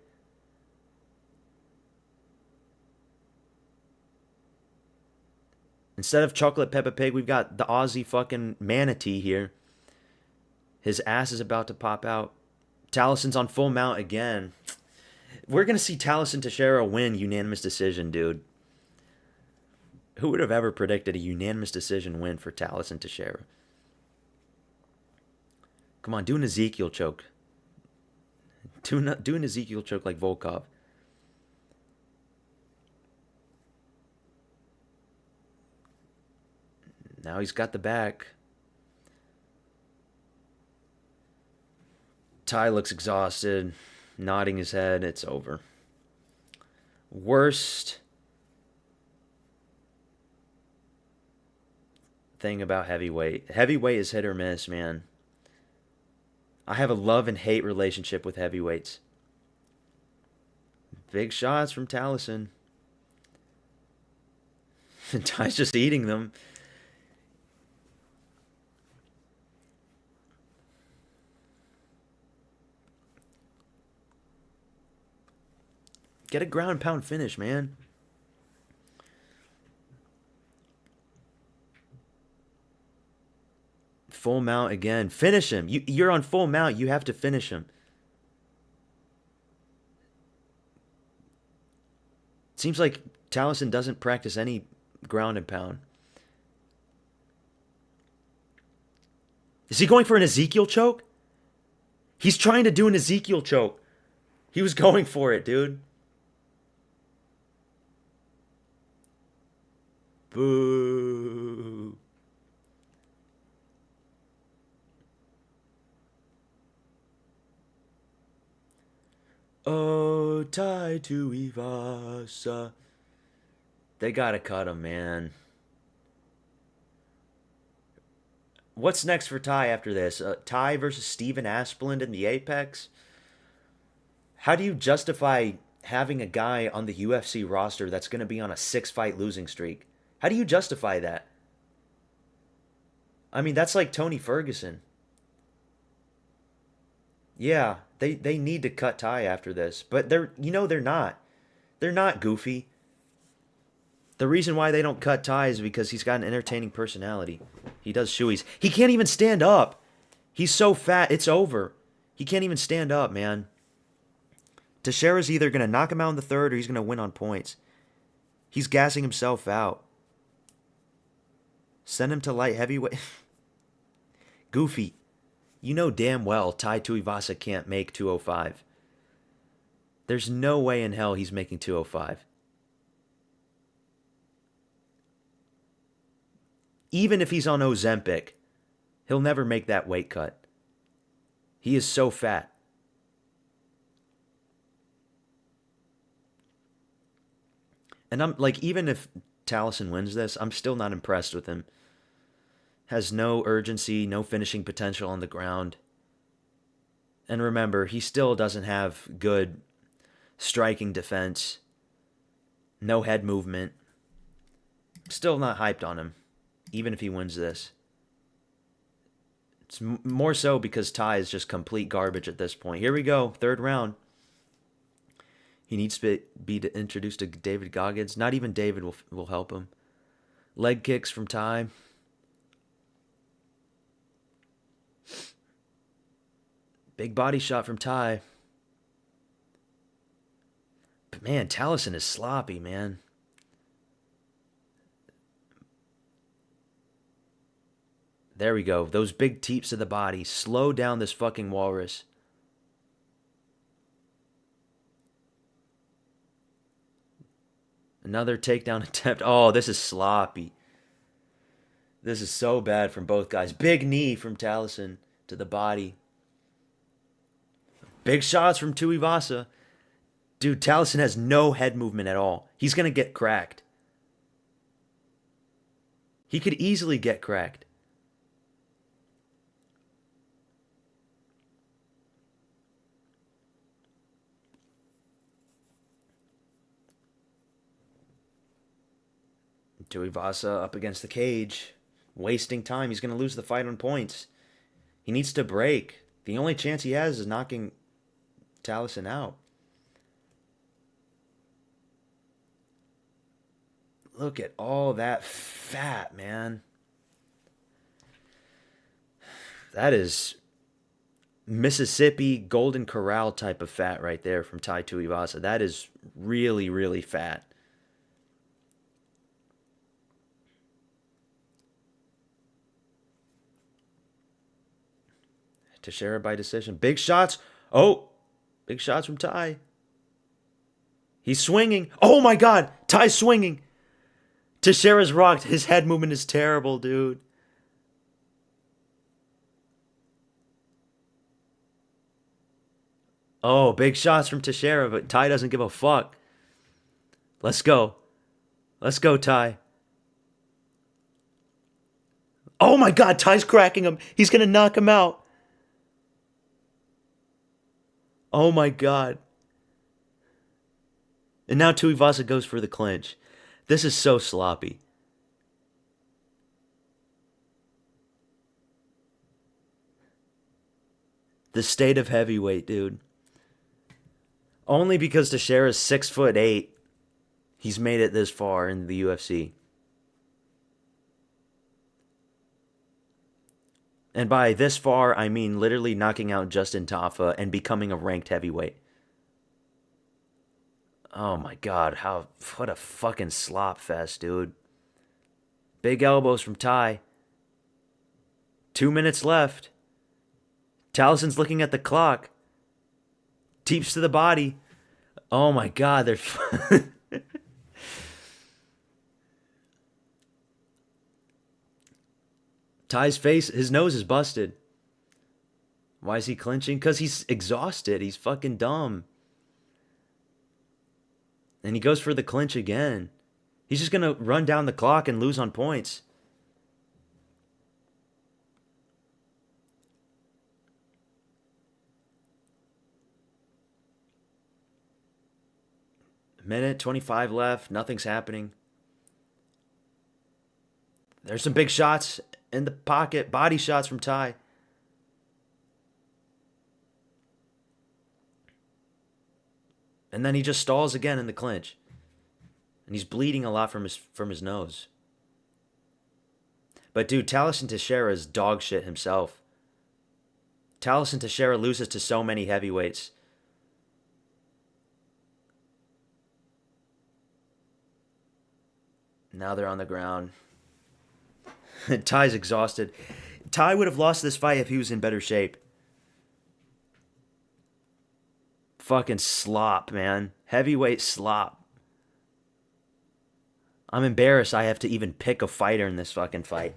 Instead of chocolate Peppa Pig, we've got the Aussie fucking manatee here. His ass is about to pop out. Talison's on full mount again. We're going to see Talison Teixeira win unanimous decision, dude. Who would have ever predicted a unanimous decision win for Talison Teixeira? Come on, do an Ezekiel choke. Do an Ezekiel choke like Volkov. Now he's got the back. Ty looks exhausted, nodding his head. It's over. Worst thing about heavyweight. Heavyweight is hit or miss, man. I have a love and hate relationship with heavyweights. Big shots from Talison. And Ty's just eating them. Get a ground and pound finish, man. Full mount again. Finish him. You're on full mount. You have to finish him. Seems like Talison doesn't practice any ground and pound. Is he going for an Ezekiel choke? He's trying to do an Ezekiel choke. He was going for it, dude. Boo. Oh, Tai Tuivasa. They gotta cut him, man. What's next for Ty after this? Ty versus Steven Asplund in the Apex? How do you justify having a guy on the UFC roster that's going to be on a 6-fight losing streak? How do you justify that? I mean, that's like Tony Ferguson. Yeah, they need to cut Ty after this, but they're not. They're not, Goofy. The reason why they don't cut Ty is because he's got an entertaining personality. He does shoeies. He can't even stand up. He's so fat, it's over. He can't even stand up, man. Teixeira's either going to knock him out in the third or he's going to win on points. He's gassing himself out. Send him to light heavyweight. Goofy, you know damn well Tai Tuivasa can't make 205. There's no way in hell he's making 205. Even if he's on Ozempic, he'll never make that weight cut. He is so fat. And I'm like, even if Talison wins this, I'm still not impressed with him. Has no urgency, no finishing potential on the ground. And remember, he still doesn't have good striking defense. No head movement. Still not hyped on him, even if he wins this. It's more so because Tai is just complete garbage at this point. Here we go, third round. He needs to be introduced to David Goggins. Not even David will help him. Leg kicks from Tai. Big body shot from Tai. But man, Taliesin is sloppy, man. There we go. Those big teeps to the body. Slow down this fucking walrus. Another takedown attempt. Oh, this is sloppy. This is so bad from both guys. Big knee from Taliesin to the body. Big shots from Tuivasa. Dude, Taliesin has no head movement at all. He's going to get cracked. He could easily get cracked. Tuivasa up against the cage. Wasting time. He's going to lose the fight on points. He needs to break. The only chance he has is knocking Taliesin out. Look at all that fat, man. That is Mississippi Golden Corral type of fat right there from Tai Tuivasa. That is really, really fat. Teixeira by decision. Big shots. Oh, big shots from Tai. He's swinging. Oh my God, Tai's swinging. Teixeira's rocked. His head movement is terrible, dude. Oh, big shots from Teixeira, but Tai doesn't give a fuck. Let's go. Let's go, Tai. Oh my God, Tai's cracking him. He's going to knock him out. Oh my God. And now Tuivasa goes for the clinch. This is so sloppy. The state of heavyweight, dude. Only because Teixeira's 6'8", he's made it this far in the UFC. And by this far, I mean literally knocking out Justin Tafa and becoming a ranked heavyweight. Oh my God, what a fucking slop fest, dude. Big elbows from Tai. 2 minutes left. Taliesin's looking at the clock. Teeps to the body. Oh my God, they're... Tai's face, his nose is busted. Why is he clinching? Because he's exhausted. He's fucking dumb. And he goes for the clinch again. He's just going to run down the clock and lose on points. Minute 25 left. Nothing's happening. There's some big shots in the pocket. Body shots from Tai. And then he just stalls again in the clinch. And he's bleeding a lot from his nose. But dude, Taliesin Teixeira is dog shit himself. Taliesin Teixeira loses to so many heavyweights. Now they're on the ground. Tai's exhausted. Tai would have lost this fight if he was in better shape. Fucking slop, man. Heavyweight slop. I'm embarrassed I have to even pick a fighter in this fucking fight.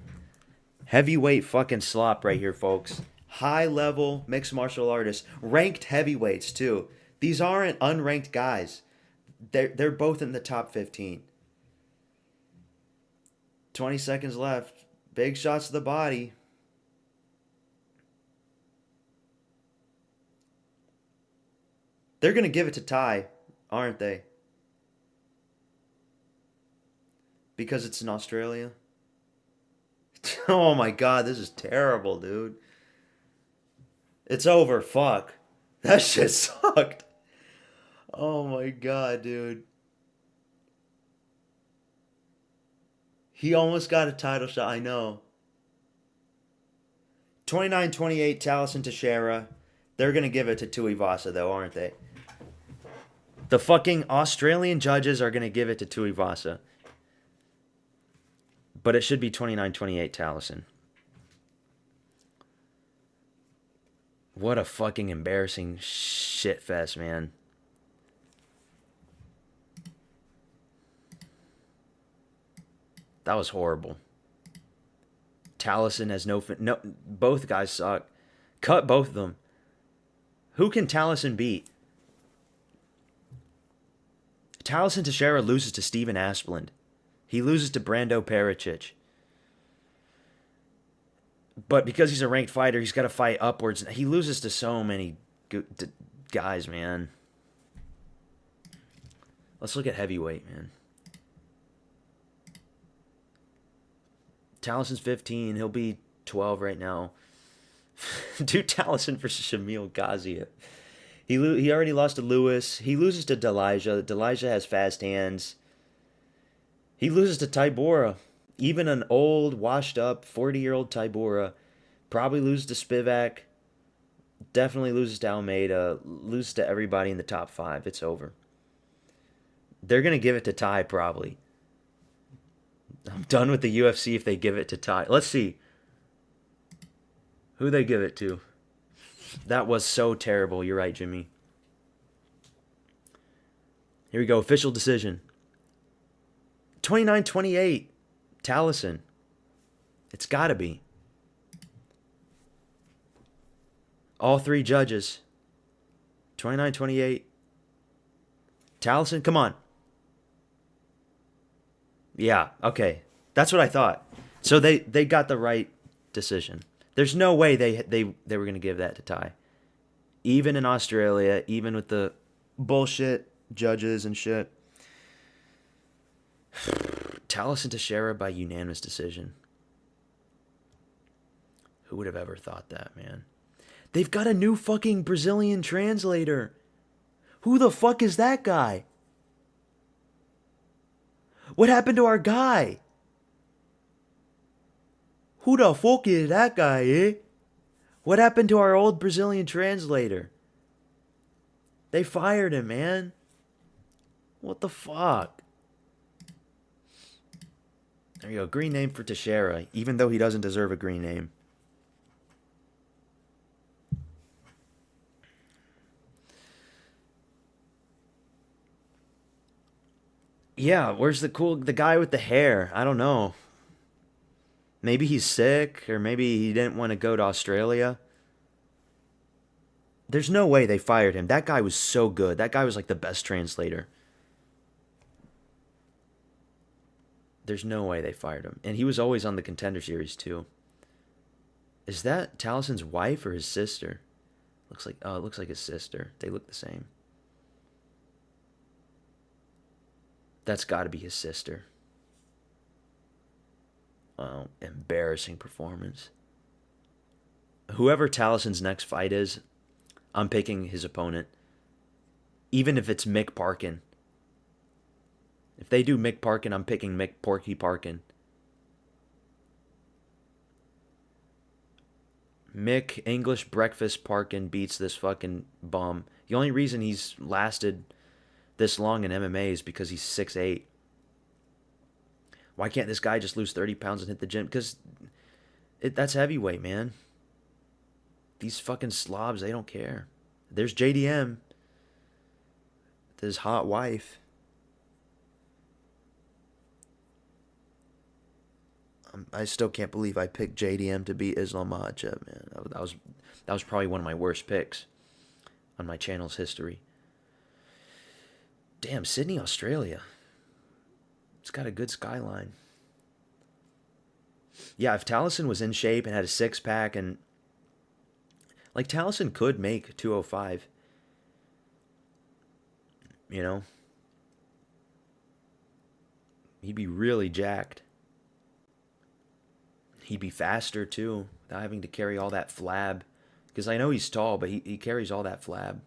Heavyweight fucking slop right here, folks. High level mixed martial artists. Ranked heavyweights, too. These aren't unranked guys. They're both in the top 15. 20 seconds left. Big shots to the body. They're going to give it to Tai, aren't they? Because it's in Australia? Oh my God, this is terrible, dude. It's over. Fuck. That shit sucked. Oh my god, dude. He almost got a title shot. I know. 29-28, Taliesin Teixeira. They're going to give it to Tuivasa, though, aren't they? The fucking Australian judges are going to give it to Tuivasa. But it should be 29-28, Taliesin. What a fucking embarrassing shit fest, man. That was horrible. Taliesin has no. Both guys suck. Cut both of them. Who can Taliesin beat? Taliesin Teixeira loses to Steven Asplund. He loses to Brando Pericic. But because he's a ranked fighter, he's got to fight upwards. He loses to so many guys, man. Let's look at heavyweight, man. Talison's 15. He'll be 12 right now. Dude, Taliesin versus Shamil Gaziev. He already lost to Lewis. He loses to Delija. Delija has fast hands. He loses to Tybura. Even an old, washed-up, 40-year-old Tybura probably loses to Spivak. Definitely loses to Almeida. Loses to everybody in the top 5. It's over. They're going to give it to Ty, probably. I'm done with the UFC if they give it to Ty. Let's see. Who they give it to. That was so terrible. You're right, Jimmy. Here we go. Official decision. 29-28. Taliesin. It's got to be. All 3 judges. 29-28. Taliesin, come on. Yeah, okay. That's what I thought. So they got the right decision. There's no way they were going to give that to Ty. Even in Australia, even with the bullshit judges and shit. Taliesin Teixeira by unanimous decision. Who would have ever thought that, man? They've got a new fucking Brazilian translator. Who the fuck is that guy? What happened to our guy? Who the fuck is that guy, eh? What happened to our old Brazilian translator? They fired him, man. What the fuck? There you go. Green name for Teixeira, even though he doesn't deserve a green name. Yeah, where's the guy with the hair? I don't know. Maybe he's sick, or maybe he didn't want to go to Australia. There's no way they fired him. That guy was so good. That guy was like the best translator. There's no way they fired him. And he was always on the Contender Series too. Is that Talison's wife or his sister? It looks like his sister. They look the same. That's got to be his sister. Oh, embarrassing performance. Whoever Talison's next fight is, I'm picking his opponent. Even if it's Mick Parkin. If they do Mick Parkin, I'm picking Mick Porky Parkin. Mick English Breakfast Parkin beats this fucking bum. The only reason he's lasted this long in MMA is because he's 6'8". Why can't this guy just lose 30 pounds and hit the gym? Because that's heavyweight, man. These fucking slobs, they don't care. There's JDM. His hot wife. I still can't believe I picked JDM to beat Islam Makhachev, man. That was probably one of my worst picks on my channel's history. Damn, Sydney, Australia. It's got a good skyline. Yeah, if Taliesin was in shape and had a six-pack and... Like, Taliesin could make 205. You know? He'd be really jacked. He'd be faster, too, without having to carry all that flab Because I know he's tall, but he carries all that flab.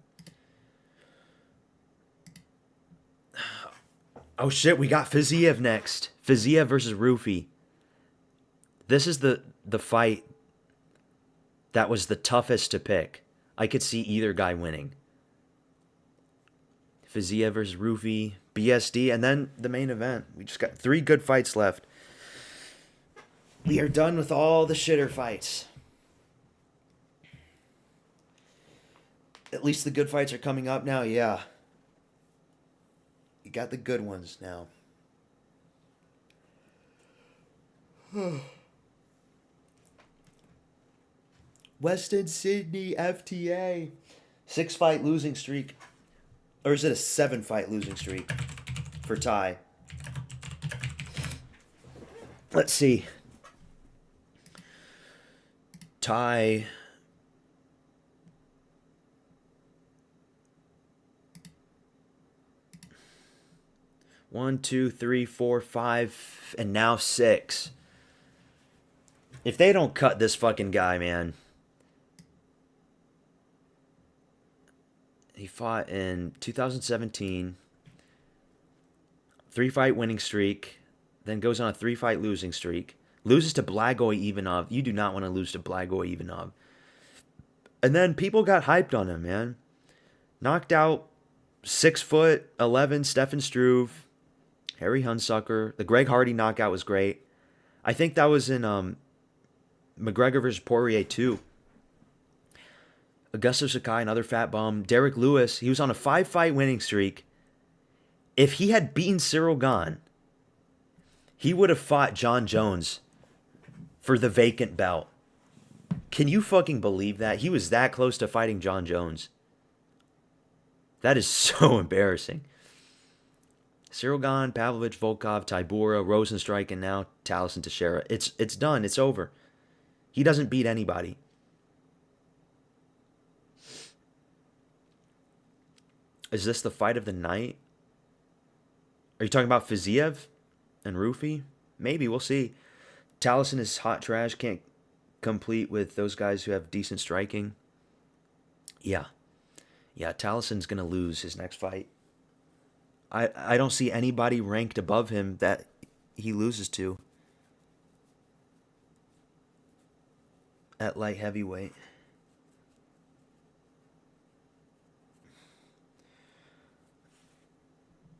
Oh shit, we got Fiziev next. Fiziev versus Rufy. This is the fight that was the toughest to pick. I could see either guy winning. Fiziev versus Rufy, BSD, and then the main event. We just got 3 good fights left. We are done with all the shitter fights. At least the good fights are coming up now, yeah. You got the good ones now. Weston Sydney FTA. 6-fight losing streak. Or is it a 7-fight losing streak for Ty? Let's see. Ty. One, 2, 3, 4, 5, and now 6. If they don't cut this fucking guy, man. He fought in 2017. 3-fight winning streak. Then goes on a 3-fight losing streak. Loses to Blagoy Ivanov. You do not want to lose to Blagoy Ivanov. And then people got hyped on him, man. Knocked out 6'11" Stefan Struve. Harry Hunsucker. The Greg Hardy knockout was great. I think that was in McGregor versus Poirier 2. Augusto Sakai, another fat bum. Derek Lewis, he was on a 5-fight winning streak. If he had beaten Cyril Gane, he would have fought John Jones for the vacant belt. Can you fucking believe that? He was that close to fighting John Jones. That is so embarrassing. Cyril Gane, Pavlovich, Volkov, Tybura, Rosenstrike, and now Taliesin Teixeira. It's done. It's over. He doesn't beat anybody. Is this the fight of the night? Are you talking about Fiziev and Rufy? Maybe. We'll see. Taliesin is hot trash. Can't compete with those guys who have decent striking. Yeah. Yeah, Taliesin's going to lose his next fight. I don't see anybody ranked above him that he loses to at light heavyweight.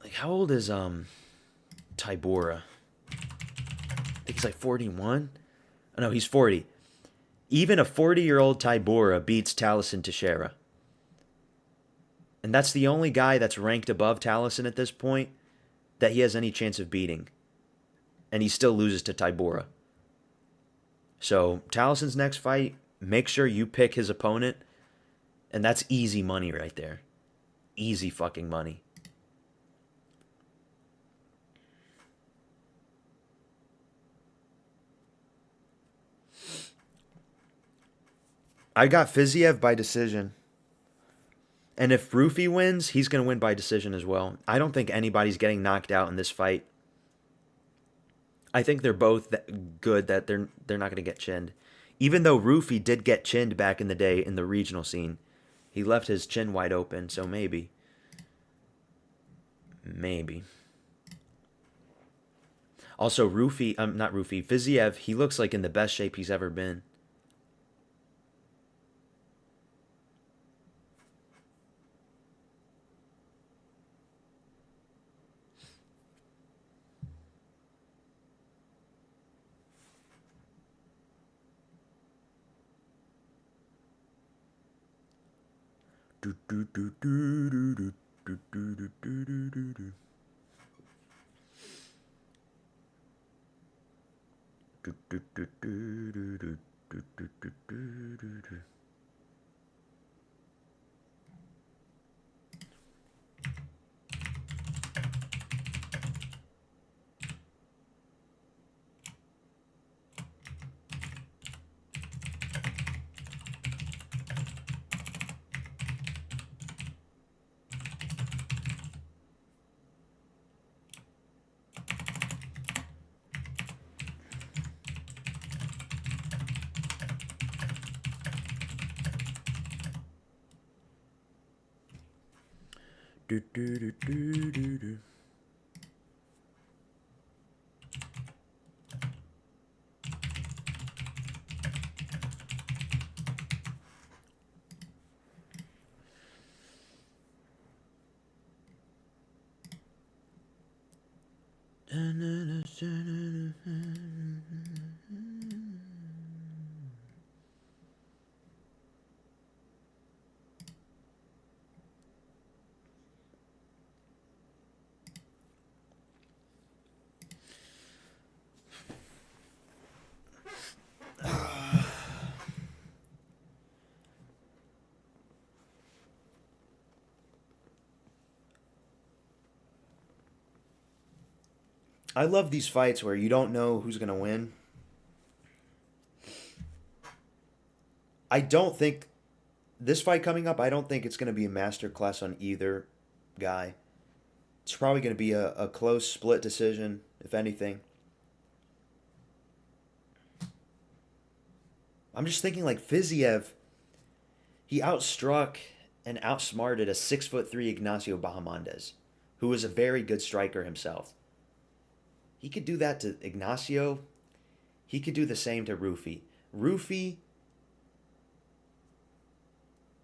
Like, how old is Tybura? I think he's like 41. Oh, no, he's 40. Even a 40-year-old Tybura beats Taliesin Teixeira. And that's the only guy that's ranked above Taliesin at this point that he has any chance of beating. And he still loses to Tybura. So, Taliesin's next fight, make sure you pick his opponent. And that's easy money right there. Easy fucking money. I got Fiziev by decision. And if Rufy wins, he's going to win by decision as well. I don't think anybody's getting knocked out in this fight. I think they're both good that they're not going to get chinned. Even though Rufy did get chinned back in the day in the regional scene. He left his chin wide open, so maybe. Maybe. Also, Fiziev, he looks like in the best shape he's ever been. I love these fights where you don't know who's going to win. I don't think this fight coming up, I don't think it's going to be a masterclass on either guy. It's probably going to be a close split decision, if anything. I'm just thinking like Fiziev, he outstruck and outsmarted a 6'3" Ignacio Bahamondes, who was a very good striker himself. He could do that to Ignacio. He could do the same to Rufy. Rufy,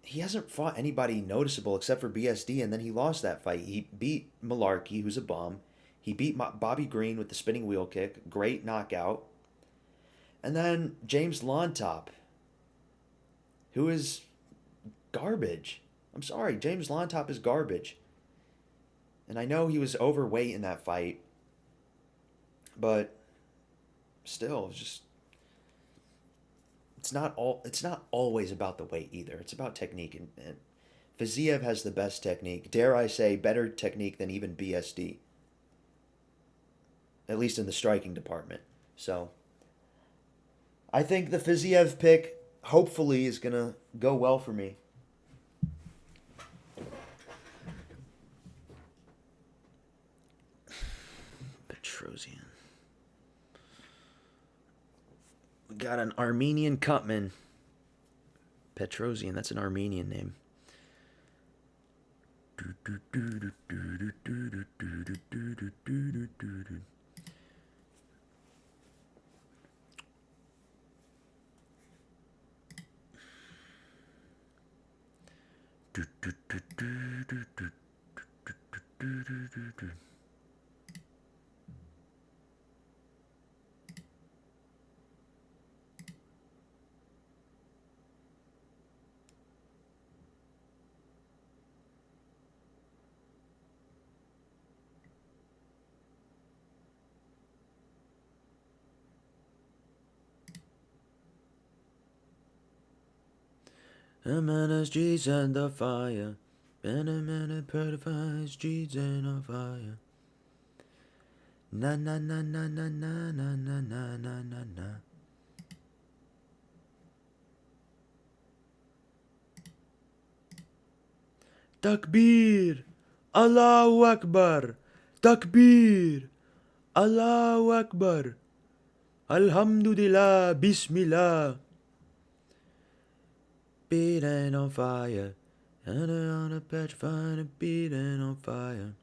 he hasn't fought anybody noticeable except for BSD, and then he lost that fight. He beat Malarkey, who's a bum. He beat Bobby Green with the spinning wheel kick. Great knockout. And then James Lontop, who is garbage. I'm sorry, James Lontop is garbage. And I know he was overweight in that fight, but still, it's not always about the weight either. It's about technique, and Fiziev has the best technique. Dare I say, better technique than even BSD. At least in the striking department. So I think the Fiziev pick hopefully is gonna go well for me. Petrosian. We got an Armenian cutman. Petrosian, that's an Armenian name. I'm on the streets under fire. Been a minute, purified streets ain't on fire. Na na na na na na na na na na na na. Takbir! Allahu Akbar! Takbir! Allahu Akbar! Alhamdulillah! Bismillah! Beat ain't on fire. And on a petrified and beat ain't on fire.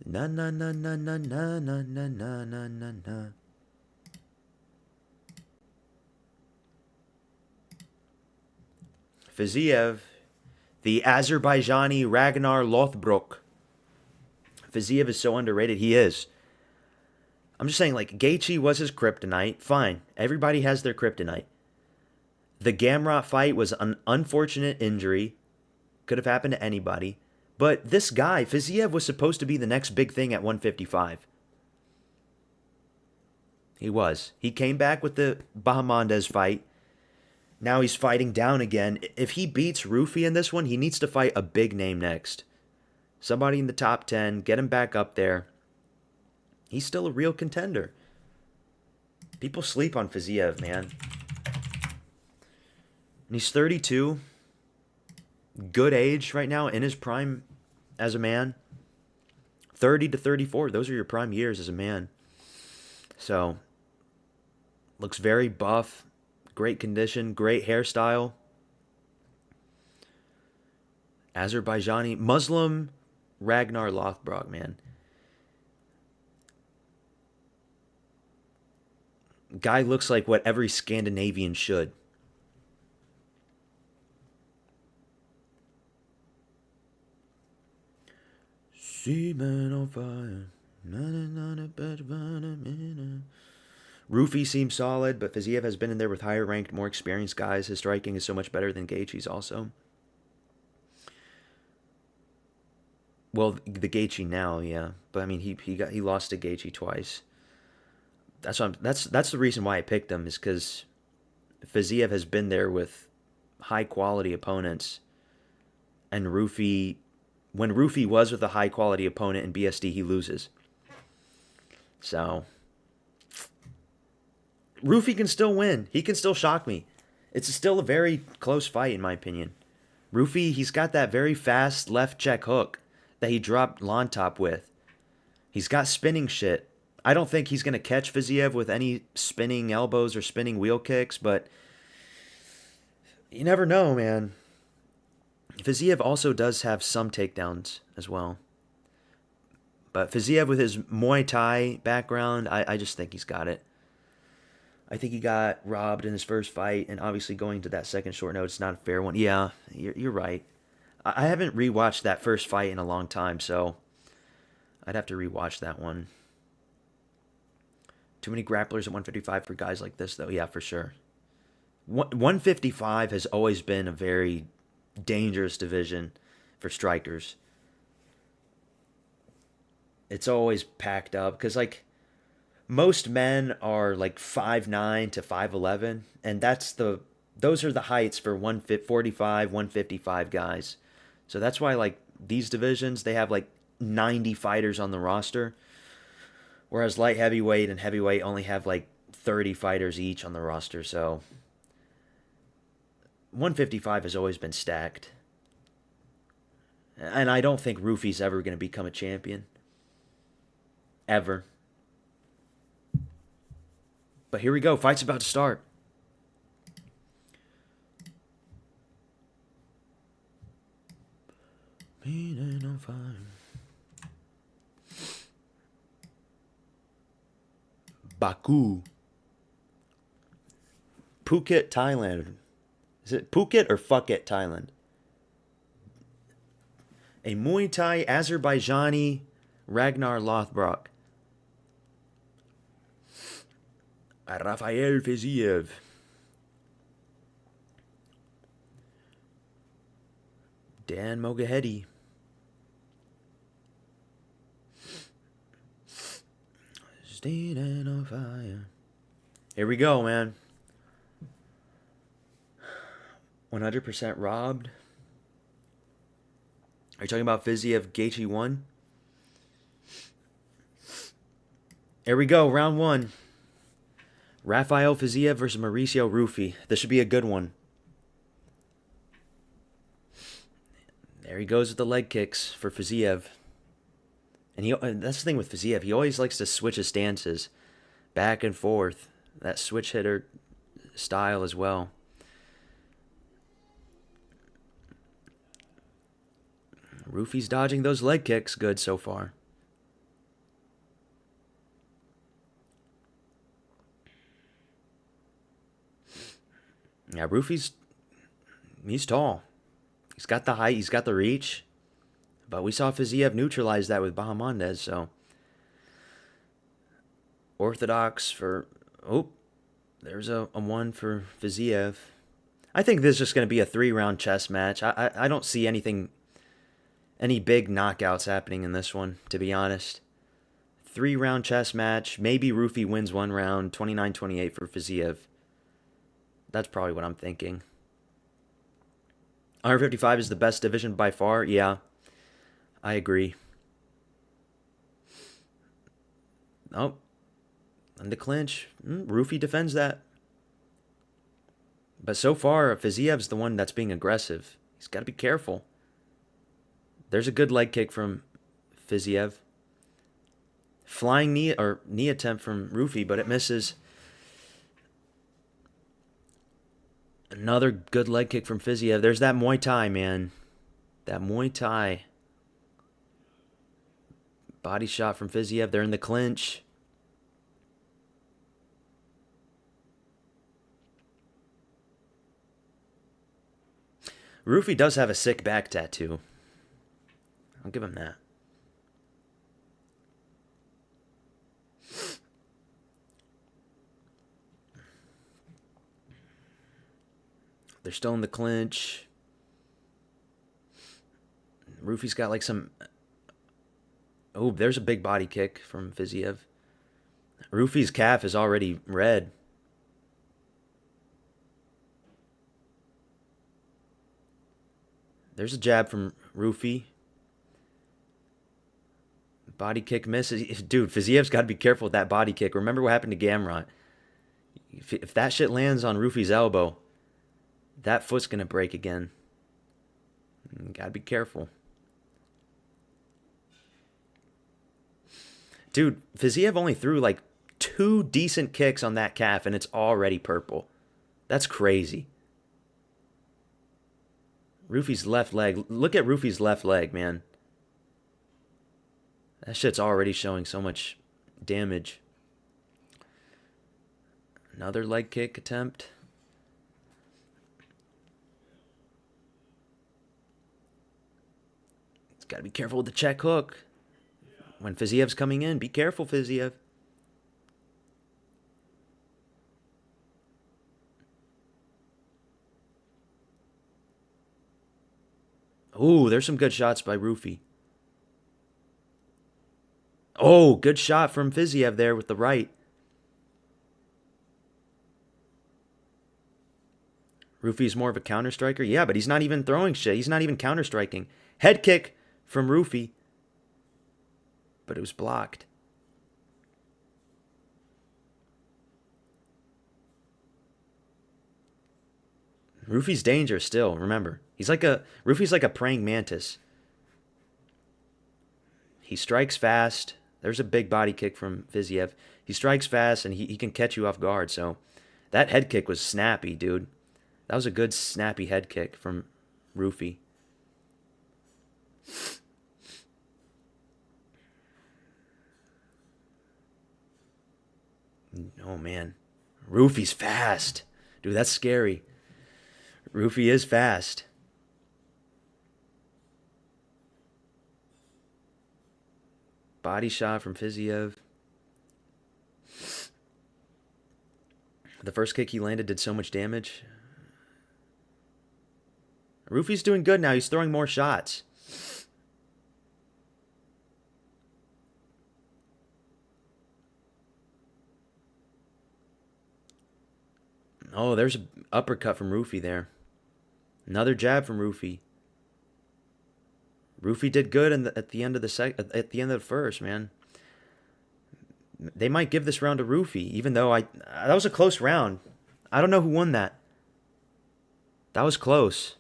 Na na na na na na na na na na na na. Fiziev, the Azerbaijani Ragnar Lothbrok. Fiziev is so underrated. He is. I'm just saying, like, Gaethje was his kryptonite. Fine. Everybody has their kryptonite. The Gamrot fight was an unfortunate injury. Could have happened to anybody. But this guy, Fiziev, was supposed to be the next big thing at 155. He was. He came back with the Bahamondes fight. Now he's fighting down again. If he beats Rufy in this one, he needs to fight a big name next. Somebody in the top 10. Get him back up there. He's still a real contender. People sleep on Fiziev, man. And he's 32. Good age right now, in his prime as a man. 30 to 34, those are your prime years as a man. So, looks very buff. Great condition, great hairstyle. Azerbaijani, Muslim Ragnar Lothbrok, man. Guy looks like what every Scandinavian should. Seaman on fire. Rufy seems solid, but Fiziev has been in there with higher ranked, more experienced guys. His striking is so much better than Gaethje's also. Well, the Gaethje now, yeah, but I mean he lost to Gaethje twice. That's the reason why I picked him, is because Fiziev has been there with high quality opponents, and when Rufy was with a high quality opponent in BSD, he loses. So Rufy can still win. He can still shock me. It's still a very close fight in my opinion. Rufy, he's got that very fast left check hook that he dropped Lontop with. He's got spinning shit. I don't think he's going to catch Fiziev with any spinning elbows or spinning wheel kicks, but you never know, man. Fiziev also does have some takedowns as well. But Fiziev with his Muay Thai background, I just think he's got it. I think he got robbed in his first fight, and obviously going to that second short note, it's not a fair one. Yeah, you're right. I haven't rewatched that first fight in a long time, so I'd have to rewatch that one. Too many grapplers at 155 for guys like this, though. Yeah, for sure. 155 has always been a very dangerous division for strikers. It's always packed up because, like, most men are like 5'9" to 5'11", and those are the heights for 145, 155 guys. So that's why, like, these divisions, they have like 90 fighters on the roster, whereas light heavyweight and heavyweight only have like 30 fighters each on the roster. So 155 has always been stacked. And I don't think Rufy's ever going to become a champion. Ever. But here we go. Fight's about to start. On fire. Baku. Phuket, Thailand. Is it Phuket or Phuket, Thailand? A Muay Thai Azerbaijani Ragnar Lothbrok. Rafael Fiziev. Dan Mogahedi. Standing on fire. Here we go, man. 100% robbed. Are you talking about Fiziev Gaethje 1? Here we go, round 1. Rafael Fiziev versus Mauricio Rufy. This should be a good one. There he goes with the leg kicks for Fiziev. And that's the thing with Fiziev. He always likes to switch his stances back and forth. That switch hitter style as well. Rufy's dodging those leg kicks good so far. Yeah, he's tall. He's got the height, he's got the reach. But we saw Fiziev neutralize that with Bahamondes, so. Orthodox for... Oh, there's a one for Fiziev. I think this is just going to be a 3-round chess match. I don't see any big knockouts happening in this one, to be honest. 3-round chess match. Maybe Rufy wins 1 round, 29-28 for Fiziev. That's probably what I'm thinking. 155 is the best division by far. Yeah, I agree. Oh, and the clinch. Rufy defends that. But so far, Fiziev's the one that's being aggressive. He's got to be careful. There's a good leg kick from Fiziev. Flying knee attempt from Rufy, but it misses. Another good leg kick from Fiziev. There's that Muay Thai, man. That Muay Thai. Body shot from Fiziev. They're in the clinch. Rufy does have a sick back tattoo. I'll give him that. They're still in the clinch. Rufy's got like some... Oh, there's a big body kick from Fiziev. Rufy's calf is already red. There's a jab from Rufy. Body kick misses. Dude, Fiziev's got to be careful with that body kick. Remember what happened to Gamrot. If that shit lands on Rufy's elbow, that foot's going to break again. You got to be careful. Dude, Fiziev only threw like 2 decent kicks on that calf, and it's already purple. That's crazy. Rufy's left leg. Look at Rufy's left leg, man. That shit's already showing so much damage. Another leg kick attempt. It's got to be careful with the check hook. When Fiziev's coming in, be careful, Fiziev. Ooh, there's some good shots by Rufy. Oh, good shot from Fiziev there with the right. Rufy's more of a counter striker. Yeah, but he's not even throwing shit. He's not even counter striking. Head kick from Rufy. But it was blocked. Rufy's dangerous still, remember. Rufy's like a praying mantis. He strikes fast. There's a big body kick from Fiziev. He strikes fast and he can catch you off guard. So that head kick was snappy, dude. That was a good snappy head kick from Rufy. Oh, man. Rufy's fast. Dude, that's scary. Rufy is fast. Body shot from Fiziev. The first kick he landed did so much damage. Rufy's doing good now. He's throwing more shots. Oh, there's an uppercut from Rufy there. Another jab from Rufy. Rufy did good at the end of the first, man. They might give this round to Rufy, even though that was a close round. I don't know who won that. That was close.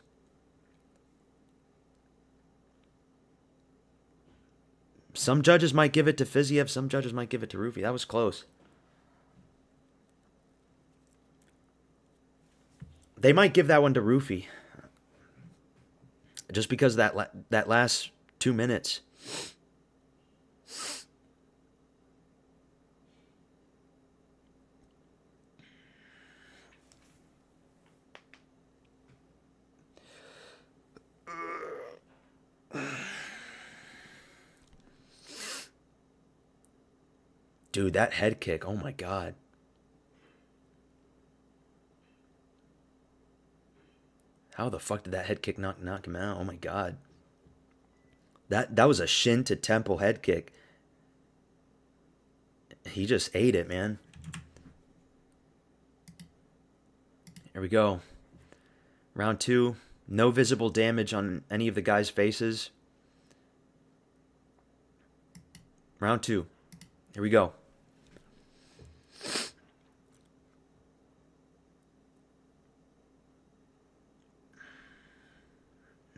Some judges might give it to Fiziev, some judges might give it to Rufy. That was close. They might give that one to Rufy. Just because that last 2 minutes. Dude, that head kick, oh my God. How the fuck did that head kick knock him out? Oh my God. That was a shin to temple head kick. He just ate it, man. Here we go. Round 2. No visible damage on any of the guys' faces. Round 2. Here we go.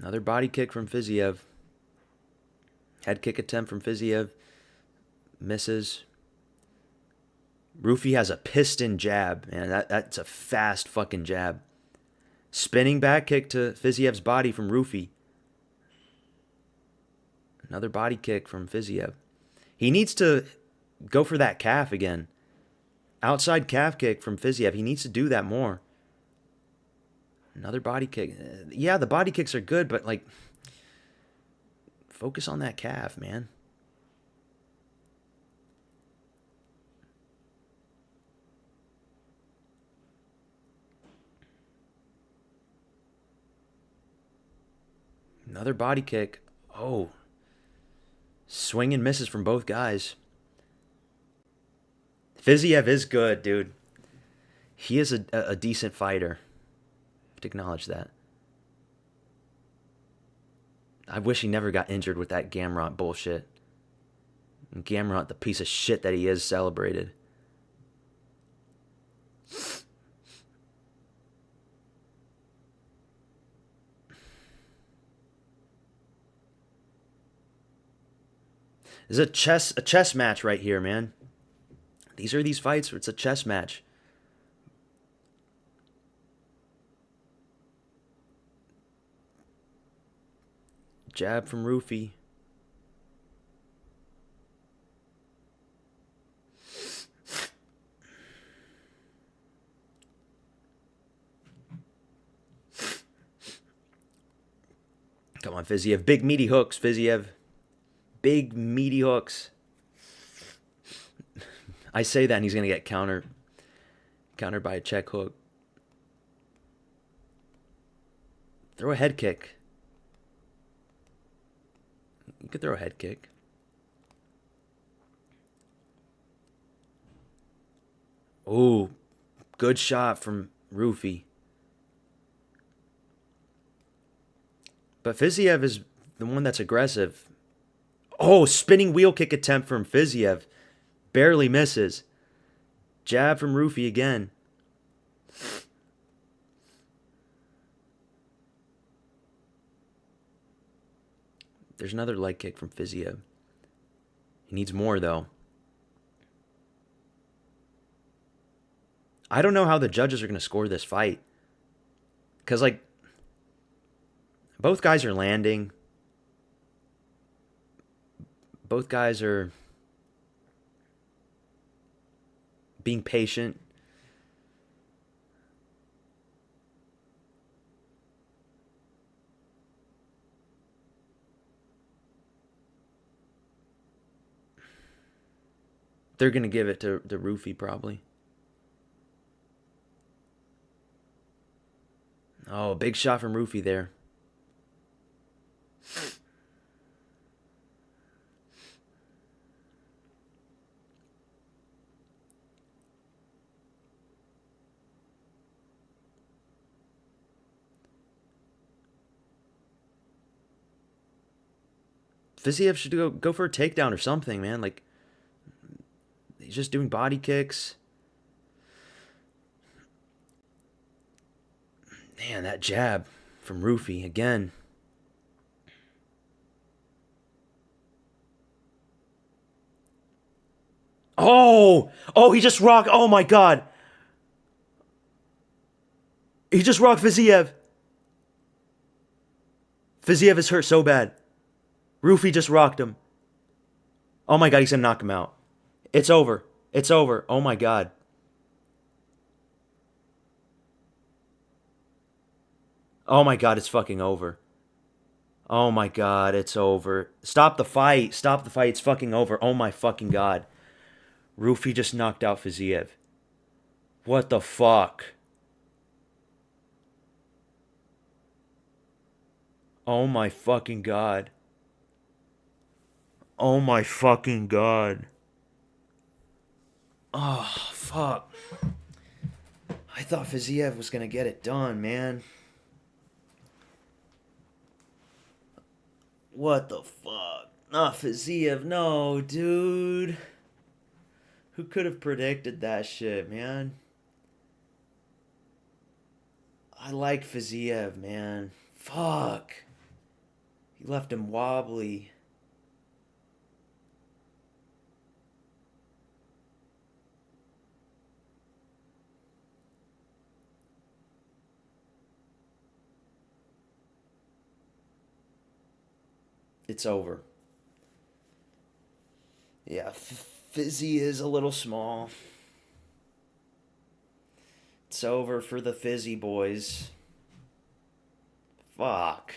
Another body kick from Fiziev. Head kick attempt from Fiziev. Misses. Rufy has a piston jab, man. That's a fast fucking jab. Spinning back kick to Fiziev's body from Rufy. Another body kick from Fiziev. He needs to go for that calf again. Outside calf kick from Fiziev. He needs to do that more. Another body kick. Yeah, the body kicks are good, but like, focus on that calf, man. Another body kick. Oh. Swing and misses from both guys. Fiziev is good, dude. He is a decent fighter. I have to acknowledge that. I wish he never got injured with that Gamrot bullshit. And Gamrot, the piece of shit that he is, celebrated. This is a chess match right here, man. These are these fights where it's a chess match. Jab from Rufy. Come on, Fiziev. Big meaty hooks, Fiziev. Big meaty hooks. I say that and he's going to get countered by a check hook. Throw a head kick. You could throw a head kick. Oh, good shot from Rufy. But Fiziev is the one that's aggressive. Oh, spinning wheel kick attempt from Fiziev. Barely misses. Jab from Rufy again. There's another leg kick from Fiziev. He needs more, though. I don't know how the judges are going to score this fight. Because, like, both guys are landing. Both guys are being patient. They're going to give it to Rufy, probably. Oh, big shot from Rufy there. Fiziev should go for a takedown or something, man. Like, he's just doing body kicks. Man, that jab from Rufy again. Oh! Oh, he just rocked. Oh, my God. He just rocked Fiziev. Fiziev is hurt so bad. Rufy just rocked him. Oh, my God, he's going to knock him out. It's over. It's over. Oh, my God. Oh, my God, it's fucking over. Oh, my God, it's over. Stop the fight. Stop the fight. It's fucking over. Oh, my fucking God. Rufy just knocked out Fiziev. What the fuck? Oh my fucking God. Oh my fucking God. Oh, fuck. I thought Fiziev was gonna get it done, man. What the fuck? Not Fiziev, no, dude. Who could have predicted that shit, man? I like Fiziev, man. Fuck. He left him wobbly. It's over. Yeah, Fizzy is a little small. It's over for the Fizzy boys. Fuck.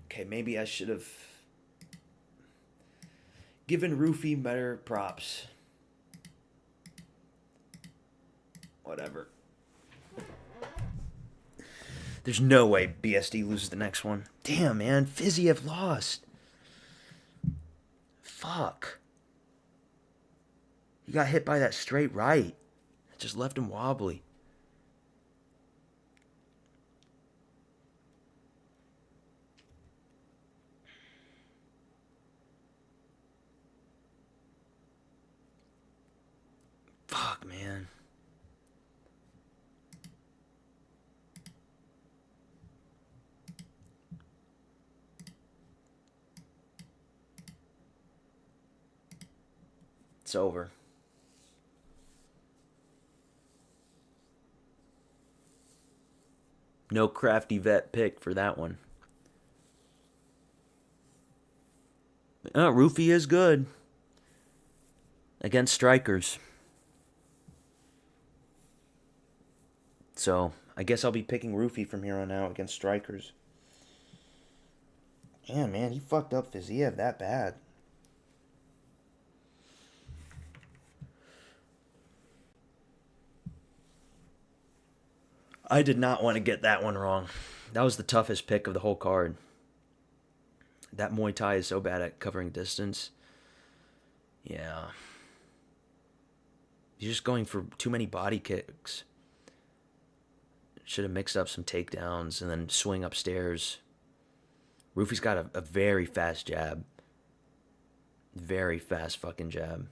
Okay, maybe I should have given Roofy better props. Whatever. There's no way BSD loses the next one. Damn, man. Fizzy have lost. Fuck. He got hit by that straight right. It just left him wobbly. Fuck, man. It's over. No crafty vet pick for that one. Roofy is good against strikers. So, I guess I'll be picking Roofy from here on out against strikers. Yeah, man, he fucked up Fiziev that bad. I did not want to get that one wrong. That was the toughest pick of the whole card. That Muay Thai is so bad at covering distance. Yeah. He's just going for too many body kicks. Should have mixed up some takedowns and then swing upstairs. Roofy's got a very fast jab. Very fast fucking jab.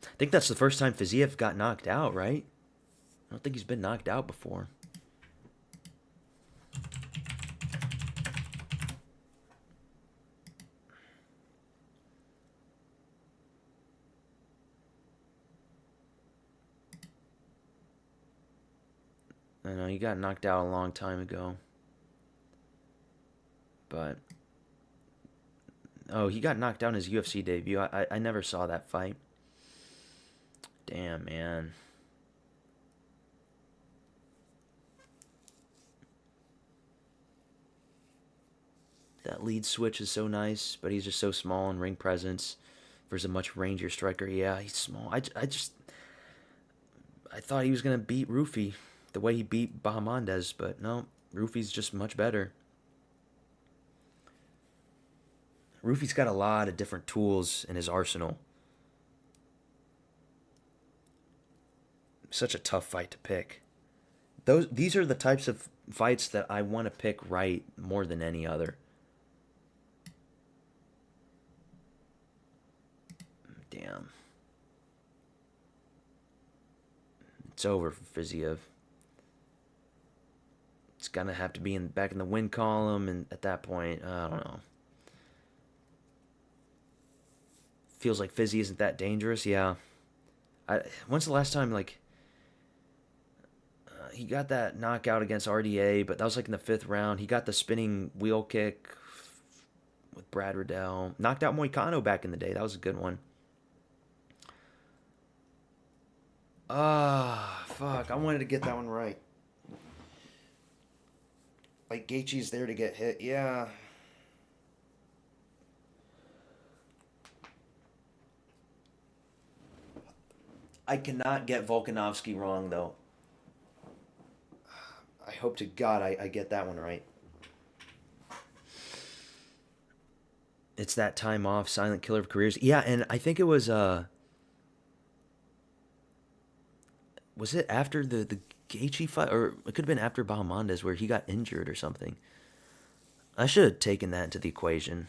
I think that's the first time Fiziev got knocked out, right? I don't think he's been knocked out before. I know he got knocked out a long time ago. But oh, he got knocked out in his UFC debut. I never saw that fight. Damn, man. That lead switch is so nice, but he's just so small in ring presence versus a much rangier striker. Yeah, he's small. I thought he was going to beat Roofy the way he beat Bahamondes, but no, Roofy's just much better. Roofy's got a lot of different tools in his arsenal. Such a tough fight to pick. These are the types of fights that I want to pick right more than any other. Damn. It's over for Fiziev. It's gonna have to be back in the win column, and at that point, I don't know. Feels like Fizzy isn't that dangerous. Yeah. When's the last time he got that knockout against RDA, but that was like in the 5th round. He got the spinning wheel kick with Brad Riddell. Knocked out Moicano back in the day. That was a good one. Fuck. I wanted to get that one right. Like, Gaethje's there to get hit. Yeah. I cannot get Volkanovski wrong, though. I hope to God I get that one right. It's that time off, silent killer of careers. Yeah, and I think it was it after the Gaethje fight, or it could have been after Bahamondes where he got injured or something. I should have taken that into the equation.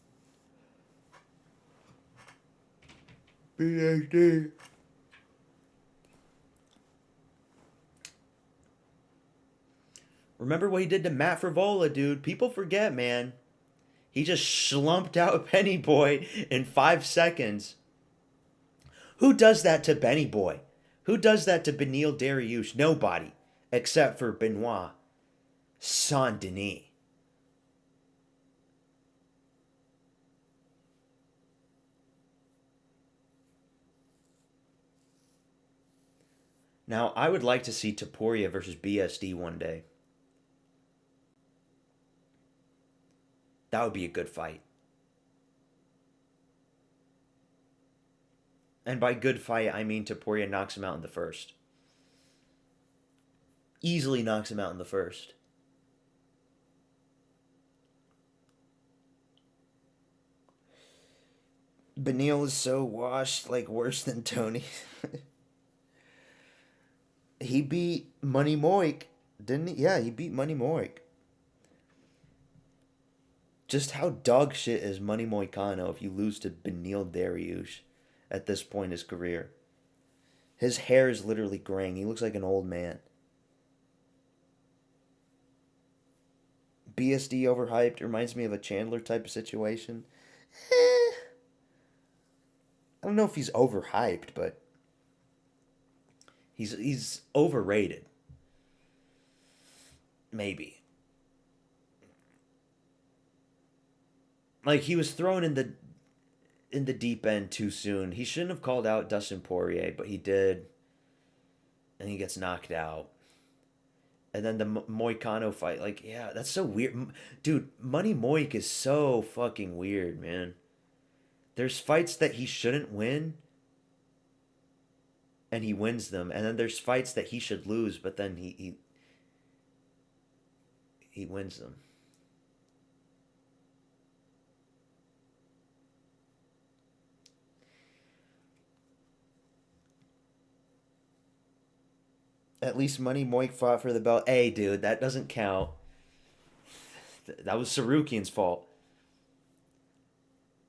PhD. Remember what he did to Matt Frivola, dude? People forget, man. He just slumped out Benny Boy in 5 seconds. Who does that to Benny Boy? Who does that to Benil Dariush? Nobody, except for Benoit Saint Denis. Now, I would like to see Topuria versus BSD one day. That would be a good fight. And by good fight, I mean Topuria knocks him out in the first. Easily knocks him out in the first. Benil is so washed, like worse than Tony. He beat Money Moik, didn't he? Yeah, he beat Money Moik. Just how dog shit is Money Moicano if you lose to Benil Dariush at this point in his career? His hair is literally graying. He looks like an old man. BSD overhyped reminds me of a Chandler type of situation. I don't know if he's overhyped, but he's overrated. Maybe. Like he was thrown in the deep end too soon. He shouldn't have called out Dustin Poirier, but he did. And he gets knocked out. And then the Moicano fight, like, yeah, that's so weird. Dude, Money Moik is so fucking weird, man. There's fights that he shouldn't win, and he wins them. And then there's fights that he should lose, but then he wins them. At least Money Moik fought for the belt. Hey, dude, that doesn't count. That was Sarukian's fault.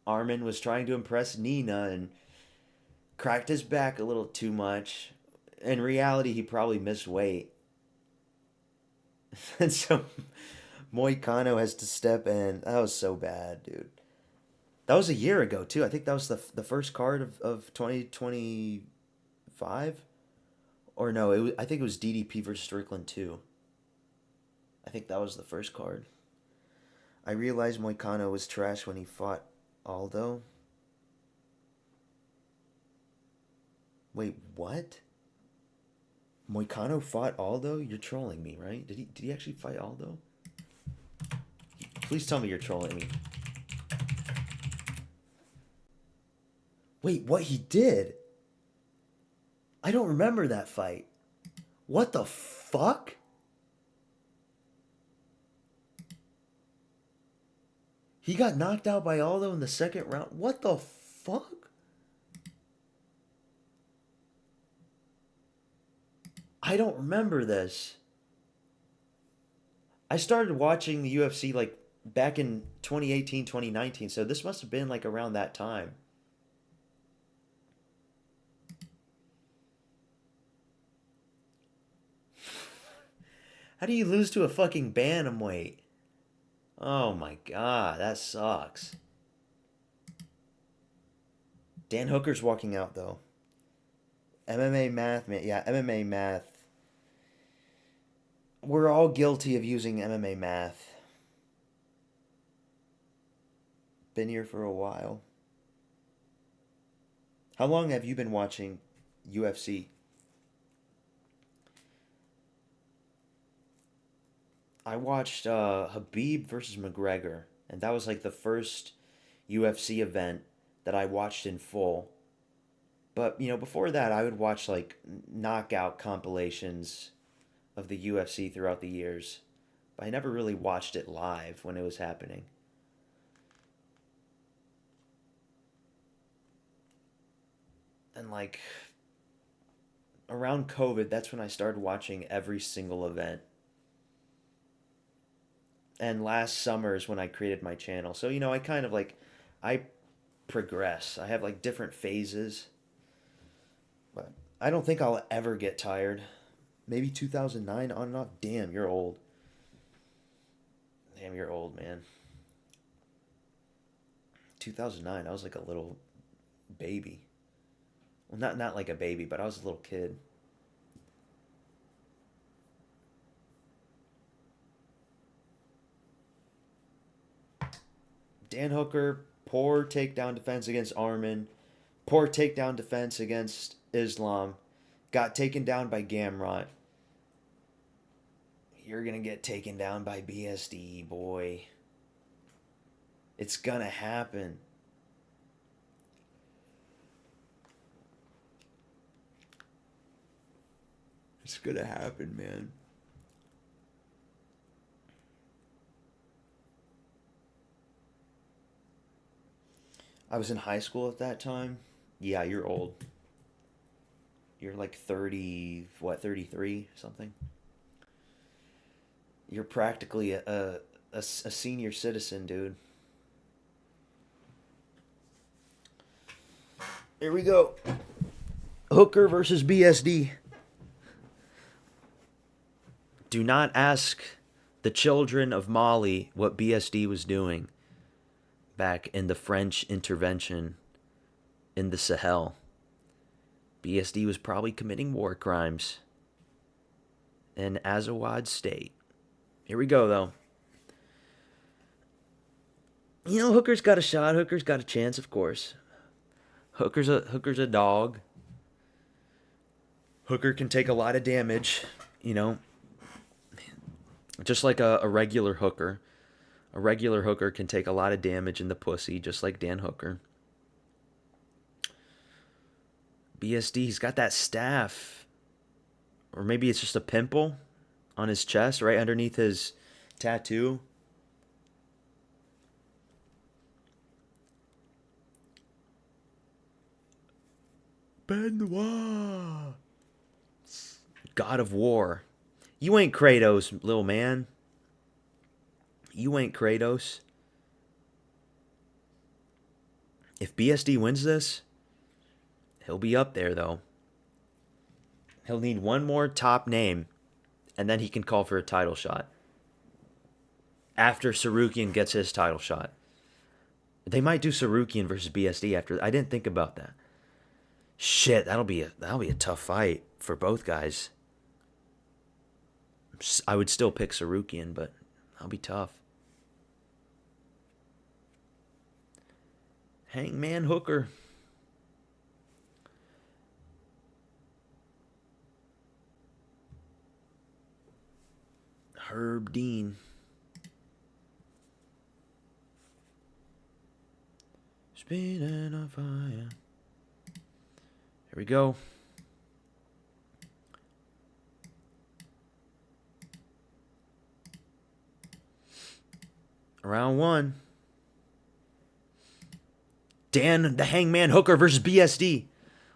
Armin was trying to impress Nina and cracked his back a little too much. In reality, he probably missed weight. And so Moicano has to step in. That was so bad, dude. That was a year ago, too. I think that was the first card of 2025. Or no, I think it was DDP versus Strickland too. I think that was the first card. I realized Moicano was trash when he fought Aldo. Wait, what? Moicano fought Aldo? You're trolling me, right? Did he actually fight Aldo? Please tell me you're trolling me. Wait, what he did? I don't remember that fight. What the fuck? He got knocked out by Aldo in the second round. What the fuck? I don't remember this. I started watching the UFC like back in 2018, 2019, so this must have been like around that time. How do you lose to a fucking bantamweight? Oh my god, that sucks. Dan Hooker's walking out though. MMA math, man. Yeah, MMA math. We're all guilty of using MMA math. Been here for a while. How long have you been watching UFC? I watched Habib versus McGregor, and that was like the first UFC event that I watched in full. But, before that, I would watch like knockout compilations of the UFC throughout the years. But I never really watched it live when it was happening. And like around COVID, that's when I started watching every single event. And last summer is when I created my channel. So, I kind of like I progress. I have like different phases. I don't think I'll ever get tired. Maybe 2009 on and off. Damn, you're old. Damn, you're old, man. 2009, I was like a little baby. Well, not like a baby, but I was a little kid. Dan Hooker, poor takedown defense against Armin. Poor takedown defense against Islam. Got taken down by Gamrot. You're going to get taken down by BSD, boy. It's going to happen. It's going to happen, man. I was in high school at that time. Yeah, you're old. You're like 30, what, 33, something? You're practically a senior citizen, dude. Here we go. Hooker versus BSD. Do not ask the children of Mali what BSD was doing back in the French intervention in the Sahel. BSD was probably committing war crimes in Azawad State. Here we go, though. You know, Hooker's got a shot. Hooker's got a chance, of course. Hooker's a dog. Hooker can take a lot of damage, you know. Just like a regular hooker. A regular hooker can take a lot of damage in the pussy, just like Dan Hooker. BSD, he's got that staff. Or maybe it's just a pimple on his chest, right underneath his tattoo. Benoit. God of War. You ain't Kratos, little man. You ain't Kratos. If BSD wins this, he'll be up there, though. He'll need one more top name, and then he can call for a title shot. After Sarukian gets his title shot. They might do Sarukian versus BSD after. I didn't think about that. Shit, that'll be a tough fight for both guys. I would still pick Sarukian, but that'll be tough. Hangman Hooker. Herb Dean. Spinning on fire. Here we go. Round one. Dan the Hangman Hooker versus BSD.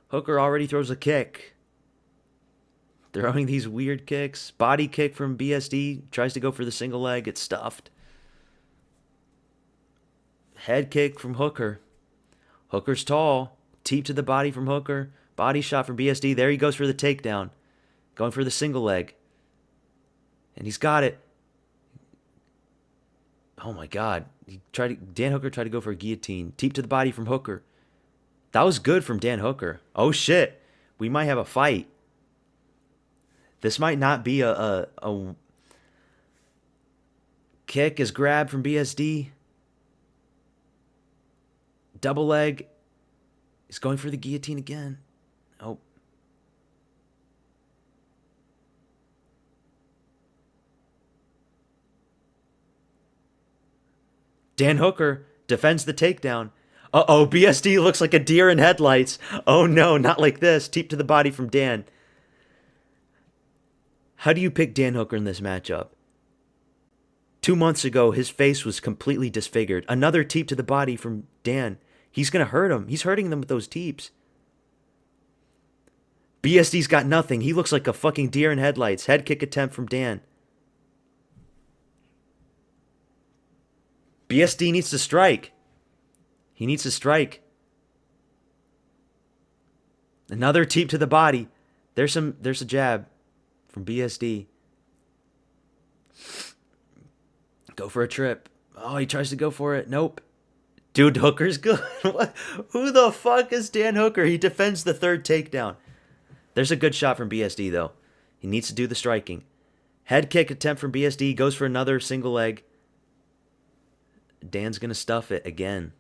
Hooker already throws a kick. Throwing these weird kicks. Body kick from BSD. Tries to go for the single leg. Gets stuffed. Head kick from Hooker. Hooker's tall. Teep to the body from Hooker. Body shot from BSD. There he goes for the takedown. Going for the single leg. And he's got it. Oh my God. Dan Hooker tried to go for a guillotine. Teep to the body from Hooker. That was good from Dan Hooker. Oh shit. We might have a fight. This might not be a kick is grabbed from BSD. Double leg. He's going for the guillotine again. Oh. Dan Hooker defends the takedown. Uh-oh, BSD looks like a deer in headlights. Oh no, not like this. Teep to the body from Dan. How do you pick Dan Hooker in this matchup? 2 months ago, his face was completely disfigured. Another teep to the body from Dan. He's going to hurt him. He's hurting them with those teeps. BSD's got nothing. He looks like a fucking deer in headlights. Head kick attempt from Dan. BSD needs to strike. He needs to strike. Another teep to the body. There's a jab from BSD. Go for a trip. Oh, he tries to go for it. Nope. Dude, Hooker's good. Who the fuck is Dan Hooker? He defends the third takedown. There's a good shot from BSD, though. He needs to do the striking. Head kick attempt from BSD. Goes for another single leg. Dan's going to stuff it again.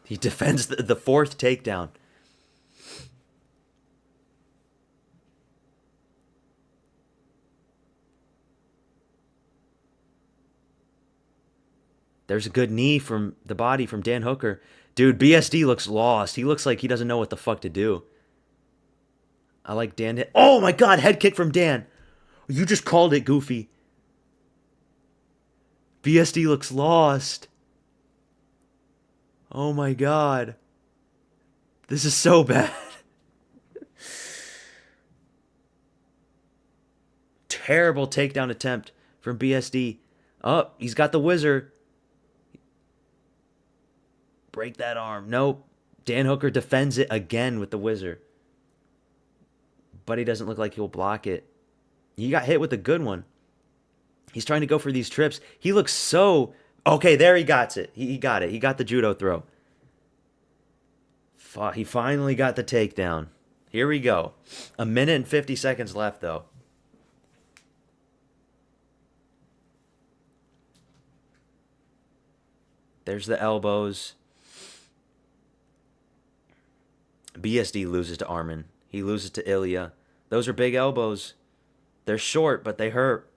He defends the fourth takedown. There's a good knee from the body from Dan Hooker. Dude, BSD looks lost. He looks like he doesn't know what the fuck to do. I like Dan. Oh my god, head kick from Dan. You just called it, Goofy. BSD looks lost. Oh my god. This is so bad. Terrible takedown attempt from BSD. Oh, he's got the whizzer. Break that arm. Nope. Dan Hooker defends it again with the whizzer. But he doesn't look like he'll block it. He got hit with a good one. He's trying to go for these trips. He looks so... Okay, there he got it. He got it. He got the judo throw. He finally got the takedown. Here we go. 1 minute and 50 seconds left, though. There's the elbows. BSD loses to Armin. He loses to Ilya. Those are big elbows. They're short, but they hurt.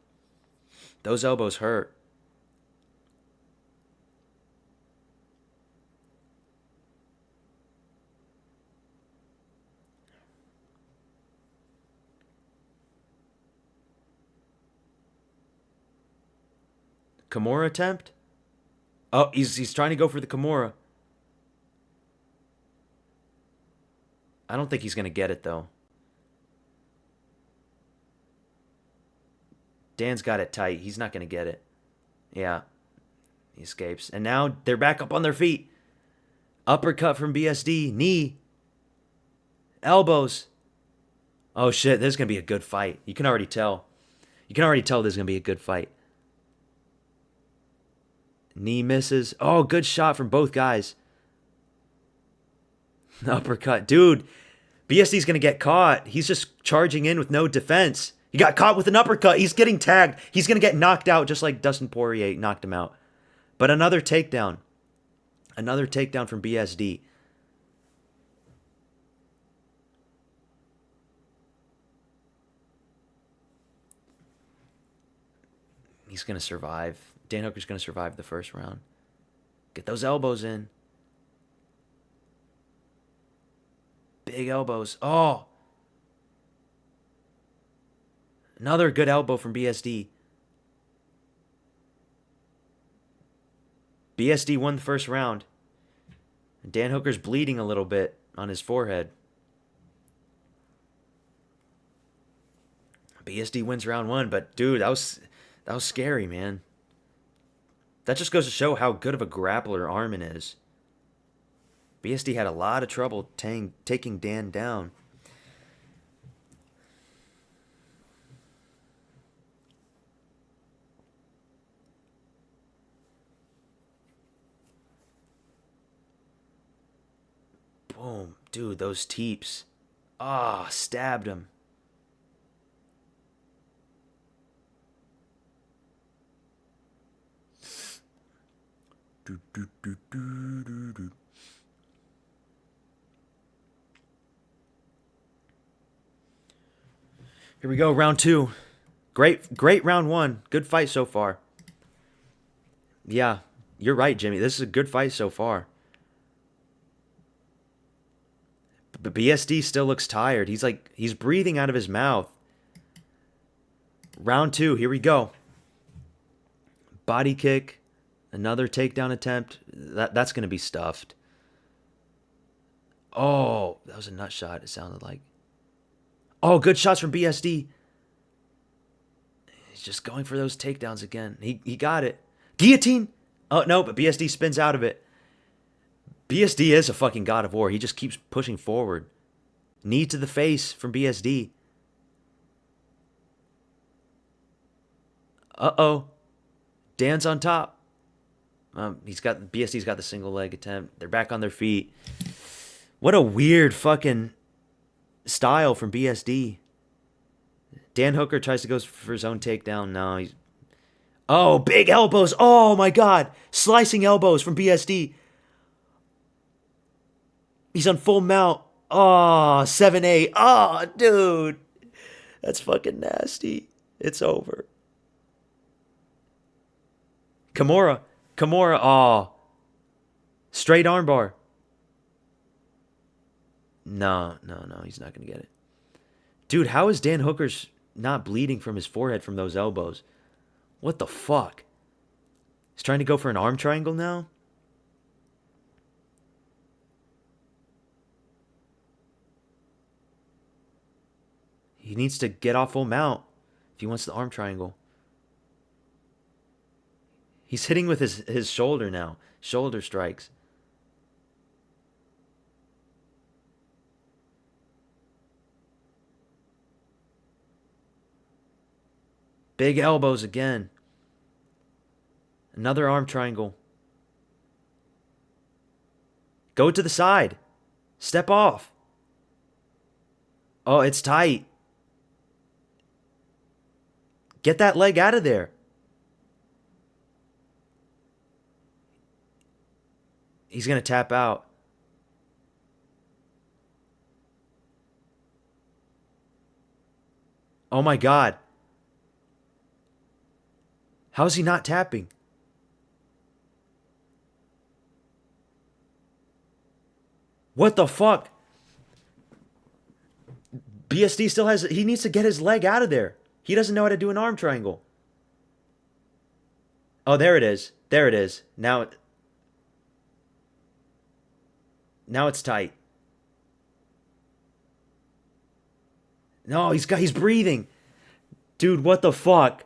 Those elbows hurt. Kimura attempt? Oh, he's trying to go for the Kimura. I don't think he's going to get it, though. Dan's got it tight. He's not going to get it. Yeah. He escapes. And now they're back up on their feet. Uppercut from BSD. Knee. Elbows. Oh, shit. This is going to be a good fight. You can already tell. You can already tell this is going to be a good fight. Knee misses. Oh, good shot from both guys. Uppercut. Dude, BSD's going to get caught. He's just charging in with no defense. He got caught with an uppercut. He's getting tagged. He's going to get knocked out just like Dustin Poirier knocked him out. But another takedown. Another takedown from BSD. He's going to survive. Dan Hooker's going to survive the first round. Get those elbows in. Big elbows. Oh. Another good elbow from BSD. BSD won the first round. Dan Hooker's bleeding a little bit on his forehead. BSD wins round 1, but dude, that was scary, man. That just goes to show how good of a grappler Armin is. BSD had a lot of trouble taking Dan down. Boom. Dude, those teeps. Ah, stabbed him. Here we go, round 2. Great round 1. Good fight so far. Yeah, you're right, Jimmy. This is a good fight so far. But BSD still looks tired. He's breathing out of his mouth. Round 2, here we go. Body kick. Another takedown attempt. That's going to be stuffed. Oh, that was a nut shot, it sounded like. Oh, good shots from BSD. He's just going for those takedowns again. He got it. Guillotine. Oh, no, but BSD spins out of it. BSD is a fucking god of war. He just keeps pushing forward. Knee to the face from BSD. Uh-oh. Dan's on top. BSD's got the single leg attempt. They're back on their feet. What a weird fucking style from BSD. Dan Hooker tries to go for his own takedown. No, he's... Oh, big elbows. Oh, my God. Slicing elbows from BSD. He's on full mount. Oh, 7-8. Oh, dude. That's fucking nasty. It's over. Kimura. Oh. Straight armbar. No. He's not going to get it. Dude, how is Dan Hooker's not bleeding from his forehead from those elbows? What the fuck? He's trying to go for an arm triangle now? He needs to get off full mount if he wants the arm triangle. He's hitting with his shoulder now. Shoulder strikes. Big elbows again. Another arm triangle. Go to the side. Step off. Oh, it's tight. Get that leg out of there. He's going to tap out. Oh my God. How is he not tapping? What the fuck? BSD still has... He needs to get his leg out of there. He doesn't know how to do an arm triangle. Oh, there it is. There it is. Now it's tight. No, he's breathing. Dude, what the fuck?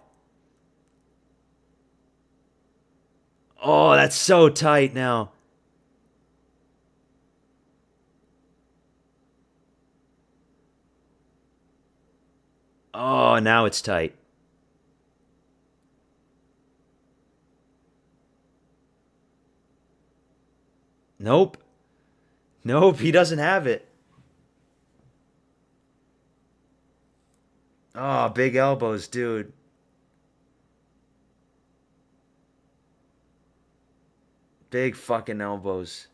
Oh, that's so tight now. Oh, now it's tight. Nope. Nope, he doesn't have it. Oh, big elbows, dude. Big fucking elbows.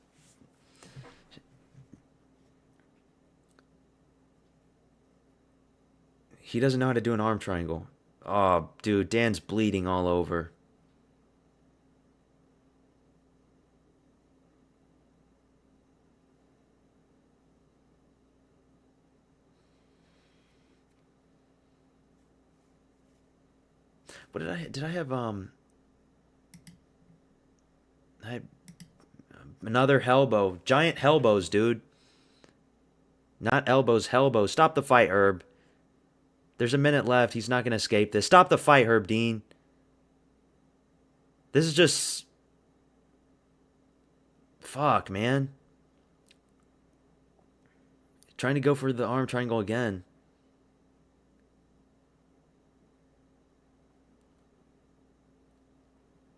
He doesn't know how to do an arm triangle. Oh, dude, Dan's bleeding all over. What did I have I had another Hellbow. Giant Hellbows, dude. Not elbows, Hellbows. Stop the fight, Herb. There's a minute left. He's not going to escape this. Stop the fight, Herb Dean. This is just... Fuck, man. Trying to go for the arm triangle again.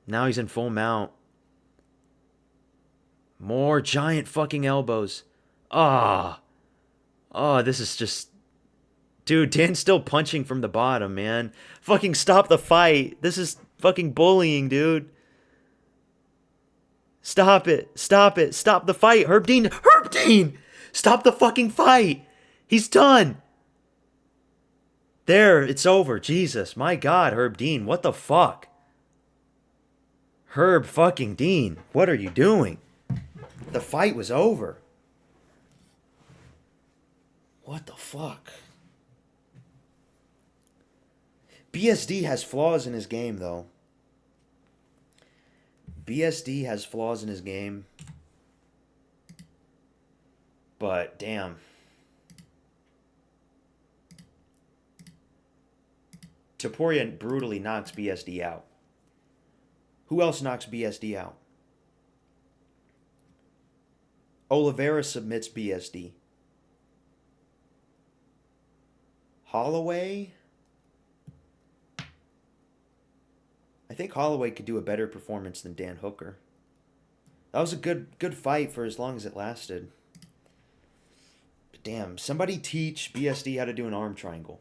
Now he's in full mount. More giant fucking elbows. Ah. Oh, this is just... Dude, Dan's still punching from the bottom, man. Fucking stop the fight. This is fucking bullying, dude. Stop it. Stop it. Stop the fight. Herb Dean. Herb Dean! Stop the fucking fight. He's done. There, it's over. Jesus, my God, Herb Dean. What the fuck? Herb fucking Dean. What are you doing? The fight was over. What the fuck? BSD has flaws in his game, though. BSD has flaws in his game. But, damn. Topuria brutally knocks BSD out. Who else knocks BSD out? Oliveira submits BSD. Holloway. I think Holloway could do a better performance than Dan Hooker. That was a good fight for as long as it lasted. But damn, somebody teach BSD how to do an arm triangle.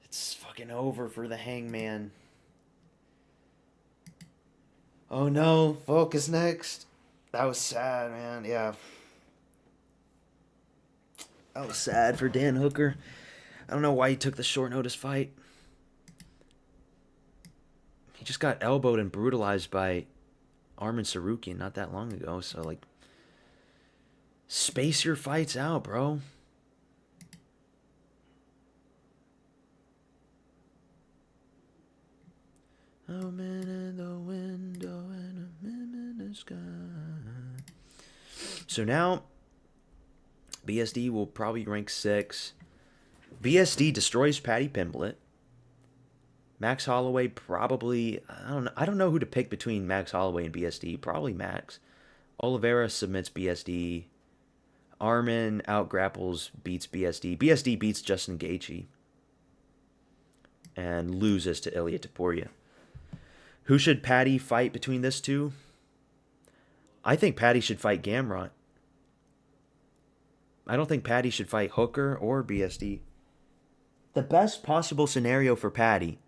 It's fucking over for the Hangman. Oh no, Volk is next. That was sad, man. Yeah. That was sad for Dan Hooker. I don't know why he took the short notice fight. He just got elbowed and brutalized by Armin Sarukian not that long ago. So, like, space your fights out, bro. Oh, man in the window and a man in the sky. So now, BSD will probably rank 6. BSD destroys Paddy Pimblett. Max Holloway probably, I don't know who to pick between Max Holloway and BSD. Probably Max. Oliveira submits BSD. Armin outgrapples, beats BSD. BSD beats Justin Gaethje and loses to Ilia Topuria. Who should Paddy fight between this two? I think Paddy should fight Gamrot. I don't think Paddy should fight Hooker or BSD. The best possible scenario for Paddy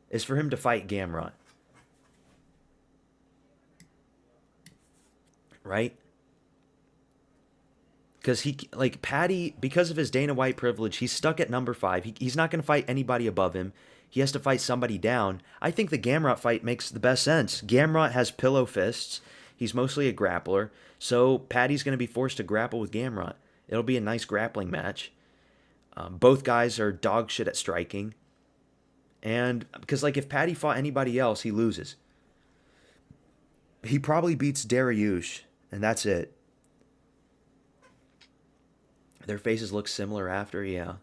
is for him to fight Gamrot. Right? Because Paddy, because of his Dana White privilege, he's stuck at number 5. He's not going to fight anybody above him. He has to fight somebody down. I think the Gamrot fight makes the best sense. Gamrot has pillow fists. He's mostly a grappler. So Paddy's going to be forced to grapple with Gamrot. It'll be a nice grappling match. Both guys are dog shit at striking. And because, like, if Paddy fought anybody else, he loses. He probably beats Dariush, and that's it. Their faces look similar after, yeah.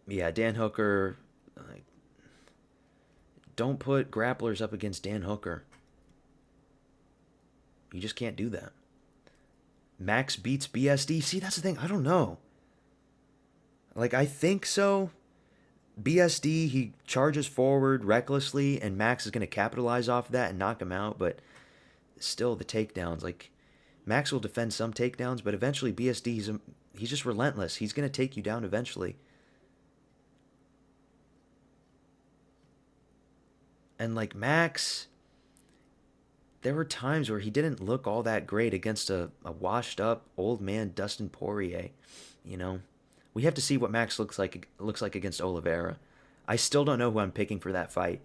Yeah, Dan Hooker. Like, don't put grapplers up against Dan Hooker. You just can't do that. Max beats BSD. See, that's the thing. I don't know. Like, I think so. BSD, he charges forward recklessly, and Max is going to capitalize off that and knock him out. But still, the takedowns. Like, Max will defend some takedowns, but eventually BSD, he's just relentless. He's going to take you down eventually. And, like, Max, there were times where he didn't look all that great against a washed up old man Dustin Poirier. You know, we have to see what Max looks like against Oliveira. I still don't know who I'm picking for that fight.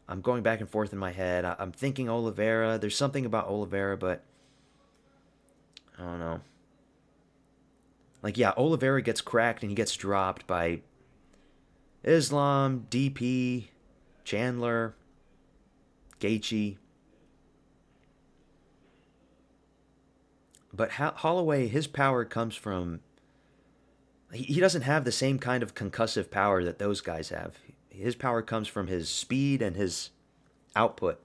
I'm going back and forth in my head. I'm thinking Oliveira. There's something about Oliveira, but I don't know. Like, yeah, Oliveira gets cracked and he gets dropped by Islam, DP, Chandler, Gaethje. But Holloway, his power comes from... He doesn't have the same kind of concussive power that those guys have. His power comes from his speed and his output.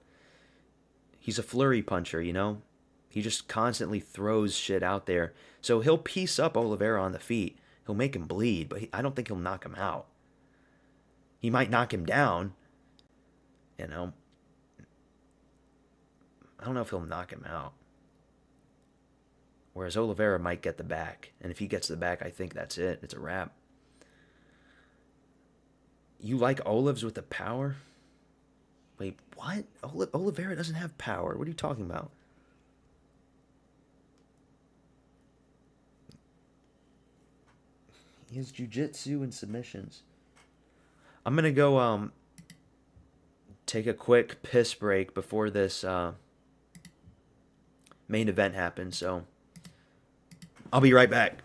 He's a flurry puncher, you know? He just constantly throws shit out there. So he'll piece up Oliveira on the feet. He'll make him bleed, but I don't think he'll knock him out. He might knock him down, you know? I don't know if he'll knock him out. Whereas Oliveira might get the back. And if he gets the back, I think that's it. It's a wrap. You like Olives with the power? Wait, what? Oliveira doesn't have power. What are you talking about? He has jiu-jitsu and submissions. I'm going to go take a quick piss break before this main event happens. So I'll be right back.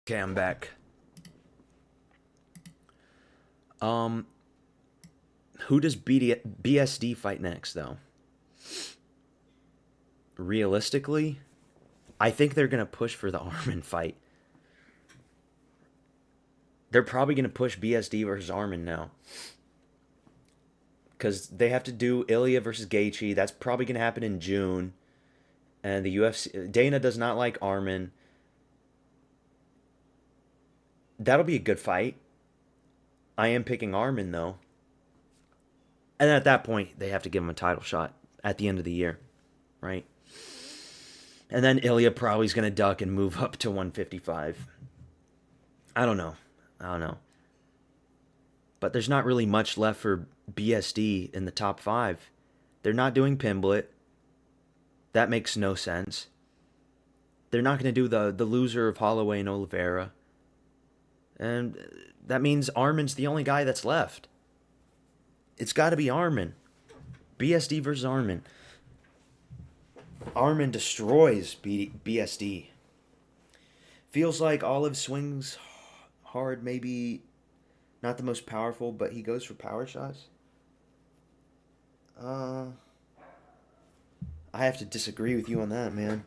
Okay, I'm back. Um, who does BSD fight next, though? Realistically, I think they're gonna push for the Armin fight. They're probably gonna push BSD versus Armin now, because they have to do Ilya versus Gaethje. That's probably gonna happen in June, and the UFC Dana does not like Armin. That'll be a good fight. I am picking Armin though, and at that point they have to give him a title shot at the end of the year, right? And then Ilya probably is gonna duck and move up to 155. I don't know. I don't know. But there's not really much left for BSD in the top five. They're not doing Pimblet. That makes no sense. They're not going to do the loser of Holloway and Oliveira. And that means Armin's the only guy that's left. It's got to be Armin. BSD versus Armin. Armin destroys BSD. Feels like Olive swings hard, maybe not the most powerful, but he goes for power shots. I have to disagree with you on that, man.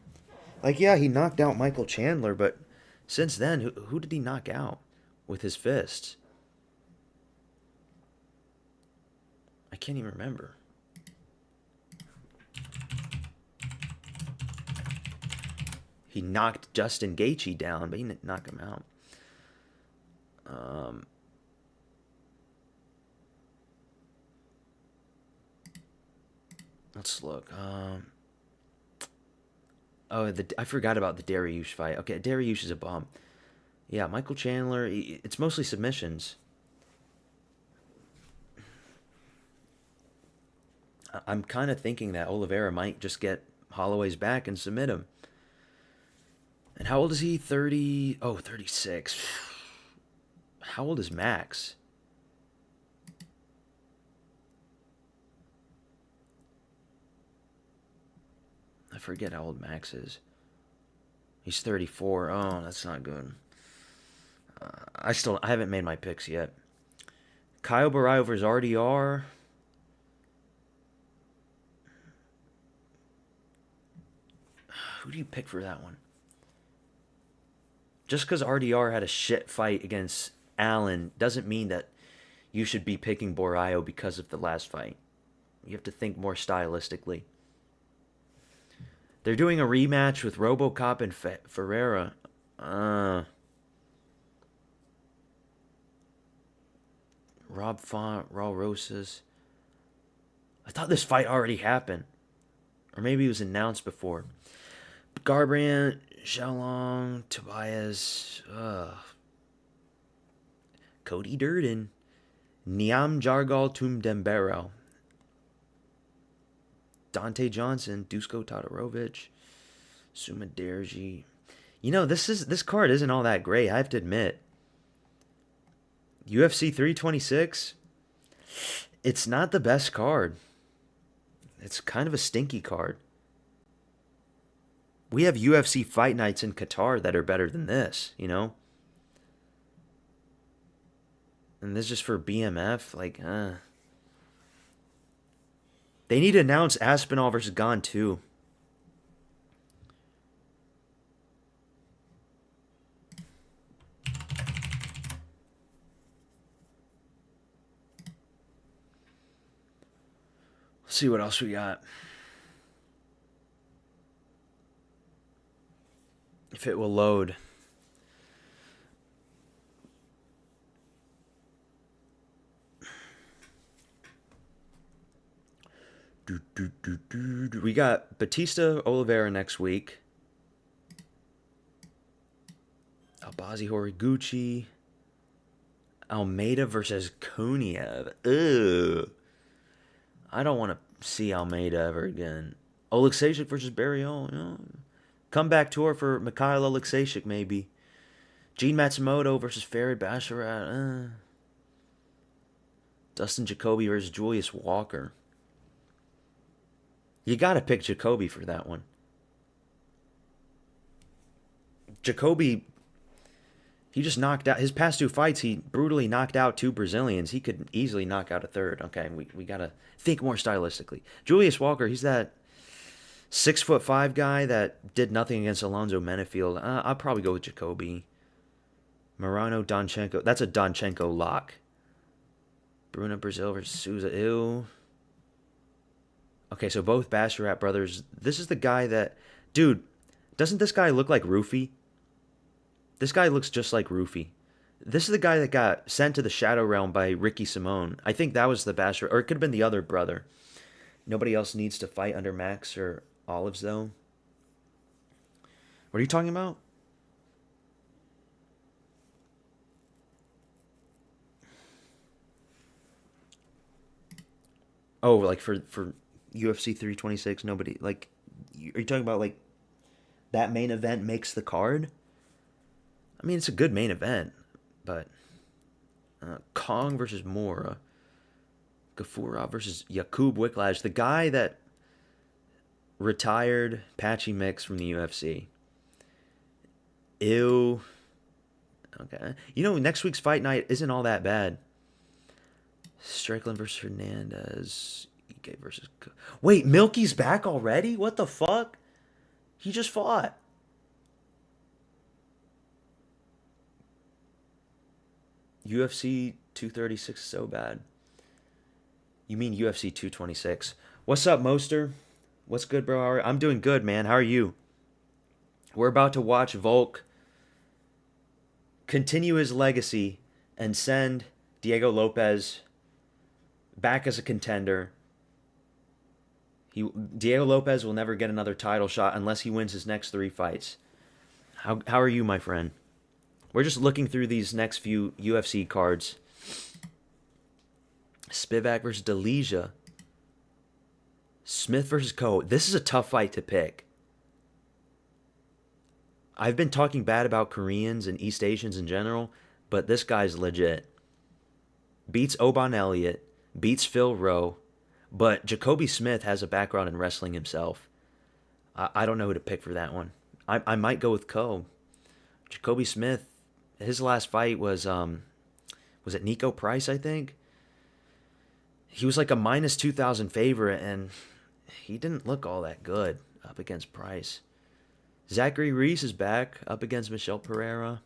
Like, yeah, he knocked out Michael Chandler, but since then, who did he knock out with his fists? I can't even remember. He knocked Justin Gaethje down, but he didn't knock him out. Let's look. I forgot about the Dariush fight. Okay, Dariush is a bum. Yeah, Michael Chandler. It's mostly submissions. I'm kind of thinking that Oliveira might just get Holloway's back and submit him. And how old is he? 30. Oh, 36. How old is Max? I forget how old Max is. He's 34. Oh, that's not good. I haven't made my picks yet. Kyle Barai versus RDR. Who do you pick for that one? Just because RDR had a shit fight against Allen doesn't mean that you should be picking Borayo because of the last fight. You have to think more stylistically. They're doing a rematch with RoboCop and Ferreira. Rob Font, Raul Rosas. I thought this fight already happened. Or maybe it was announced before. Garbrandt, Xiaolong, Tobias, Cody Durden, Niam Jargal Tumdembero, Dante Johnson, Dusko Todorovic, Suma Derji. You know, this card isn't all that great, I have to admit. UFC 326, it's not the best card. It's kind of a stinky card. We have UFC fight nights in Qatar that are better than this, you know? And this is just for BMF, They need to announce Aspinall versus Gane too. Let's see what else we got. If it will load. We got Batista Oliveira next week. Albazi Horiguchi. Almeida versus Koniev. Ugh. I don't want to see Almeida ever again. Oleksiejczuk versus Barriol. You know. Comeback tour for Mikhail Oleksiejczuk, maybe. Gene Matsumoto versus Farid Basharat. Dustin Jacoby versus Julius Walker. You gotta pick Jacoby for that one. Jacoby He just knocked out his past two fights. He brutally knocked out two Brazilians. He could easily knock out a third. Okay, we gotta think more stylistically. Julius Walker, he's that 6'5" guy that did nothing against Alonzo Menefield. I'll probably go with Jacoby. Morano Donchenko. That's a Donchenko lock. Bruno Brazil versus Souza. Ew. Okay, so both Basharat brothers. This is the guy that, dude. Doesn't this guy look like Rufy? This guy looks just like Rufy. This is the guy that got sent to the Shadow Realm by Ricky Simone. I think that was the Basharat, or it could have been the other brother. Nobody else needs to fight under Max or Olives, though. What are you talking about? Oh, like for UFC 326, nobody like. Are you talking about like that main event makes the card? I mean, it's a good main event, but Kong versus Mora, Gafurov versus Yakub Wiklash, the guy that retired Patchy Mix from the UFC. Ew. Okay. You know, next week's fight night isn't all that bad. Strickland versus Hernandez. Ike versus... Wait, Milky's back already? What the fuck? He just fought. UFC 236 is so bad. You mean UFC 226. What's up, Moster? What's good, bro? I'm doing good, man. How are you? We're about to watch Volk continue his legacy and send Diego Lopes back as a contender. Diego Lopes will never get another title shot unless he wins his next 3 fights. How are you, my friend? We're just looking through these next few UFC cards. Spivak versus Delija. Smith versus Ko. This is a tough fight to pick. I've been talking bad about Koreans and East Asians in general, but this guy's legit. Beats Oban Elliott, beats Phil Rowe, but Jacoby Smith has a background in wrestling himself. I don't know who to pick for that one. I might go with Ko. Jacoby Smith, his last fight was it Nico Price, I think? He was like a minus 2,000 favorite, and he didn't look all that good up against Price. Zachary Reese is back up against Michel Pereira.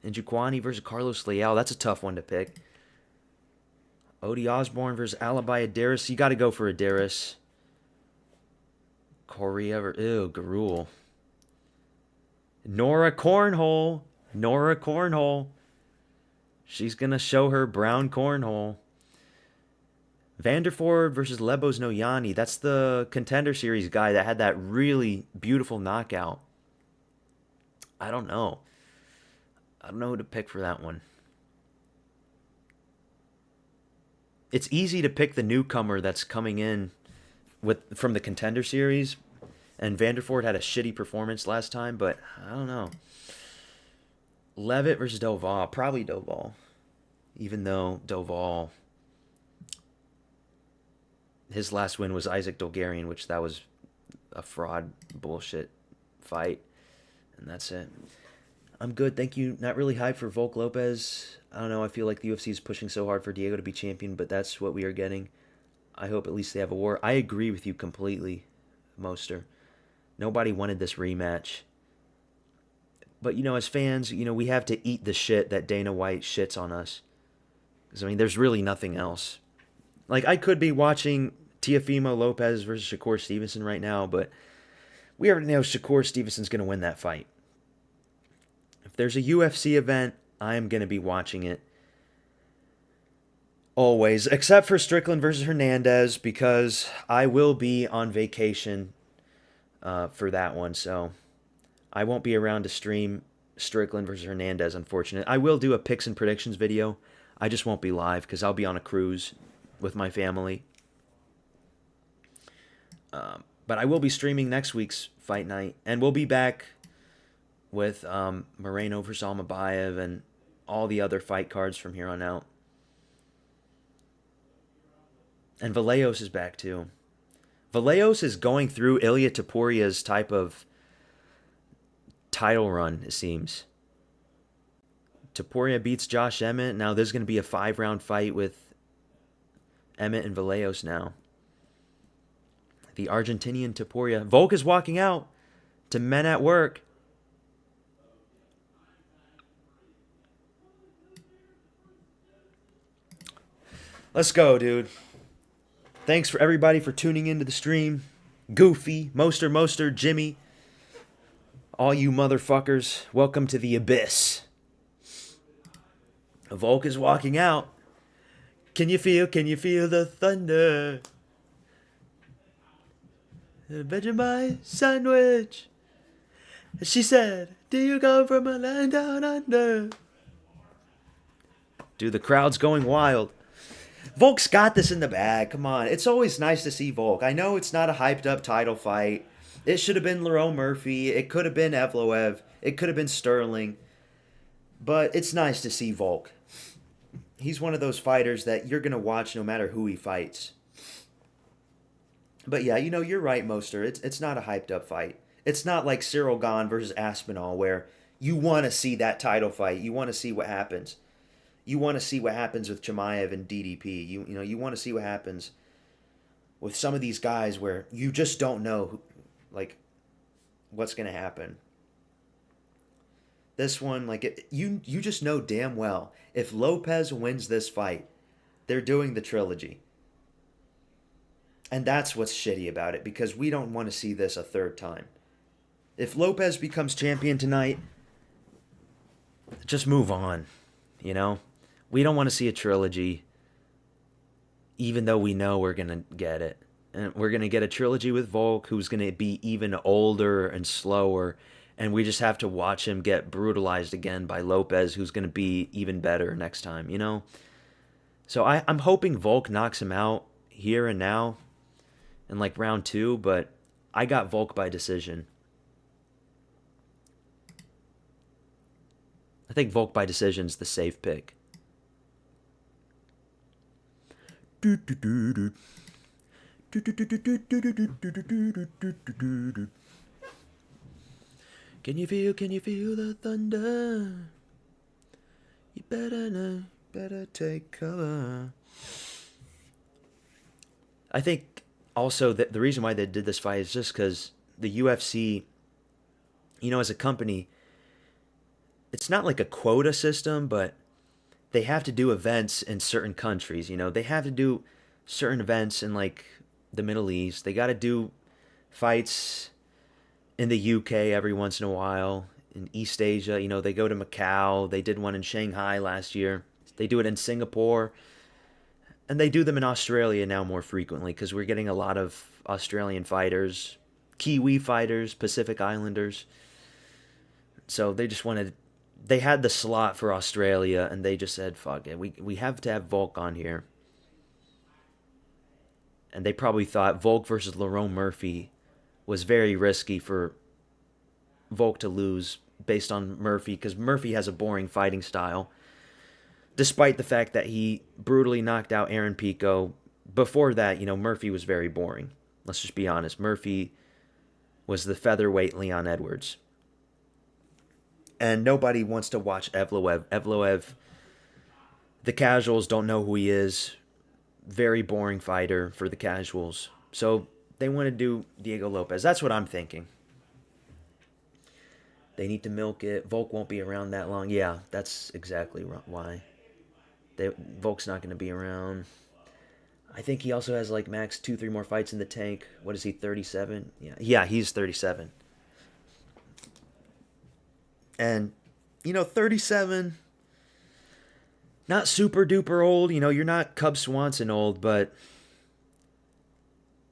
And Jukwani versus Carlos Leal. That's a tough one to pick. Odie Osborne versus Alibi Adaris. You got to go for Adaris. Correa versus... Ew, Garul. Nora Cornhole. Nora Cornhole. She's going to show her brown cornhole. Vanderford versus Lebos Noyani. That's the Contender Series guy that had that really beautiful knockout. I don't know. I don't know who to pick for that one. It's easy to pick the newcomer that's coming in from the Contender Series. And Vanderford had a shitty performance last time, but I don't know. Levitt versus Doval. Probably Doval. Even though Doval... His last win was Isaac Dolgarian, which that was a fraud bullshit fight. And that's it. I'm good, thank you. Not really hyped for Volk Lopez. I don't know, I feel like the UFC is pushing so hard for Diego to be champion, but that's what we are getting. I hope at least they have a war. I agree with you completely, Moster. Nobody wanted this rematch. But, as fans, we have to eat the shit that Dana White shits on us. Because, there's really nothing else. Like, I could be watching Teofimo Lopez versus Shakur Stevenson right now, but we already know Shakur Stevenson's going to win that fight. If there's a UFC event, I am going to be watching it. Always. Except for Strickland versus Hernandez, because I will be on vacation for that one, so I won't be around to stream Strickland versus Hernandez, unfortunately. I will do a picks and predictions video. I just won't be live, because I'll be on a cruise with my family. But I will be streaming next week's fight night, and we'll be back with Moreno versus Almabayev and all the other fight cards from here on out. And Vallejos is back too. Vallejos is going through Ilya Topuria's type of title run, it seems. Topuria beats Josh Emmett. Now there's going to be a 5-round fight with Emmett and Vallejos now. The Argentinian Topuria. Volk is walking out to Men at Work. Let's go, dude. Thanks for everybody for tuning into the stream. Goofy, Moster, Jimmy. All you motherfuckers, welcome to the abyss. Volk is walking out. Can you feel the thunder? Vegemite sandwich. She said, do you come from a land down under? Dude, the crowd's going wild. Volk's got this in the bag. Come on. It's always nice to see Volk. I know it's not a hyped up title fight. It should have been Lerone Murphy. It could have been Evloev. It could have been Sterling. But it's nice to see Volk. He's one of those fighters that you're going to watch no matter who he fights. But yeah, you're right, Moster. It's not a hyped up fight. It's not like Cyril Gane versus Aspinall where you want to see that title fight. You want to see what happens. You want to see what happens with Chimaev and DDP. You want to see what happens with some of these guys where you just don't know what's going to happen. This one, you just know damn well if Lopes wins this fight, they're doing the trilogy. And that's what's shitty about it, because we don't want to see this a third time. If Lopes becomes champion tonight, just move on, We don't want to see a trilogy, even though we know we're going to get it. And we're going to get a trilogy with Volk, who's going to be even older and slower, and we just have to watch him get brutalized again by Lopes, who's going to be even better next time, So I'm hoping Volk knocks him out here and now in round 2, but I got Volk by decision. I think Volk by decision's the safe pick. Can you feel the thunder? You better take cover. I think also that the reason why they did this fight is just because the UFC, as a company, it's not like a quota system, but they have to do events in certain countries. They have to do certain events in the Middle East. They got to do fights in the UK every once in a while. In East Asia, they go to Macau. They did one in Shanghai last year. They do it in Singapore. And they do them in Australia now more frequently because we're getting a lot of Australian fighters, Kiwi fighters, Pacific Islanders. So they had the slot for Australia, and they just said, fuck it, we have to have Volk on here. And they probably thought Volk versus Lerone Murphy was very risky for Volk to lose based on Murphy, because Murphy has a boring fighting style. Despite the fact that he brutally knocked out Aaron Pico. Before that, Murphy was very boring. Let's just be honest. Murphy was the featherweight Leon Edwards. And nobody wants to watch Evloev. Evloev, the casuals don't know who he is. Very boring fighter for the casuals. So they want to do Diego Lopes. That's what I'm thinking. They need to milk it. Volk won't be around that long. Yeah, that's exactly why. Volk's not going to be around. I think he also has max 2-3 more fights in the tank. What is he, 37? Yeah, he's 37. And, 37, not super duper old. You're not Cub Swanson old, but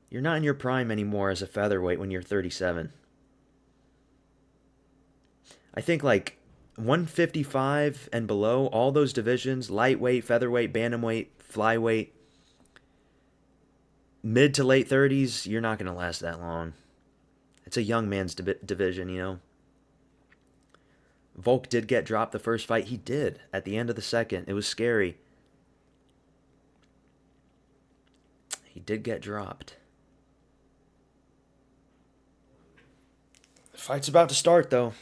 you're not in your prime anymore as a featherweight when you're 37. I think 155 and below, all those divisions, lightweight, featherweight, bantamweight, flyweight, mid to late 30s, you're not going to last that long. It's a young man's division, Volk did get dropped the first fight. He did at the end of the second. It was scary. He did get dropped. The fight's about to start, though.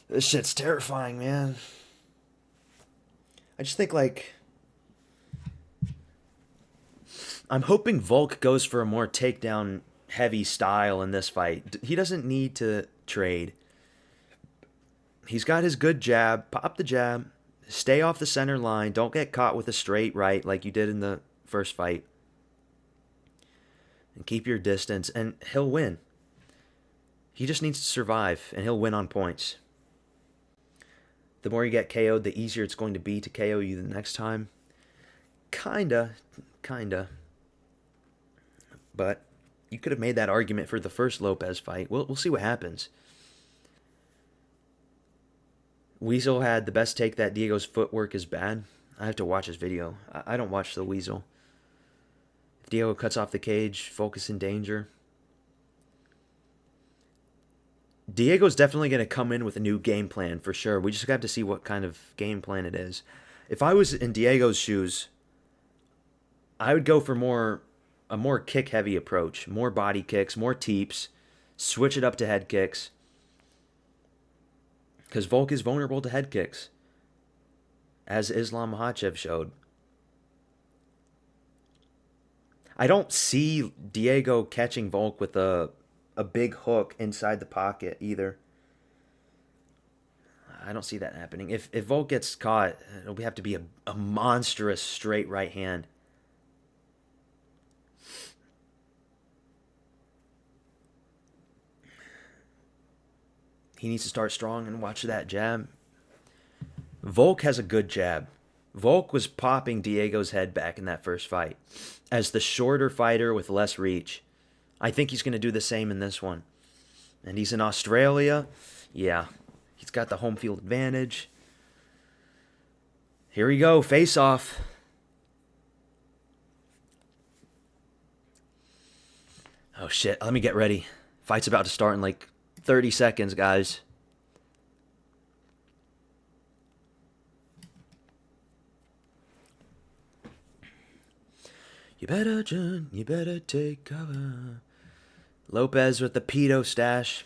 This shit's terrifying, man. I just think, like, I'm hoping Volk goes for a more takedown heavy style in this fight. He doesn't need to trade. He's got his good jab. Pop the jab. Stay off the center line. Don't get caught with a straight right like you did in the first fight. And keep your distance, and he'll win. He just needs to survive, and he'll win on points. The more you get KO'd, the easier it's going to be to KO you the next time. Kinda. But you could have made that argument for the first Lopes fight. We'll see what happens. Weasel had the best take that Diego's footwork is bad. I have to watch his video. I don't watch the Weasel. If Diego cuts off the cage, focus in danger. Diego's definitely going to come in with a new game plan for sure. We just have to see what kind of game plan it is. If I was in Diego's shoes, I would go for a more kick-heavy approach. More body kicks, more teeps. Switch it up to head kicks. Because Volk is vulnerable to head kicks, as Islam Makhachev showed. I don't see Diego catching Volk with a big hook inside the pocket either. I don't see that happening. If Volk gets caught, it'll have to be a monstrous straight right hand. He needs to start strong and watch that jab. Volk has a good jab. Volk was popping Diego's head back in that first fight. As the shorter fighter with less reach, I think he's going to do the same in this one. And he's in Australia. Yeah, he's got the home field advantage. Here we go, face off. Oh shit, let me get ready. Fight's about to start in like 30 seconds, guys. You better take cover. Lopes with the pedo stash.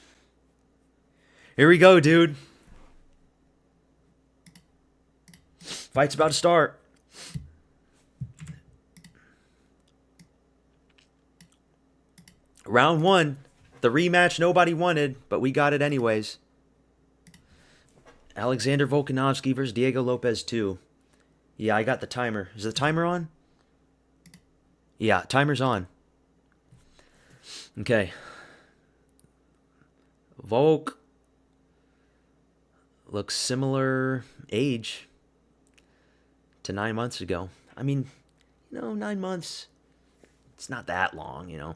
Here we go, dude. Fight's about to start. Round one. The rematch nobody wanted, but we got it anyways. Alexander Volkanovski versus Diego Lopes 2. Yeah, I got the timer. Is the timer on? Yeah, timer's on. Okay. Volk looks similar age to 9 months ago. I mean, 9 months, it's not that long,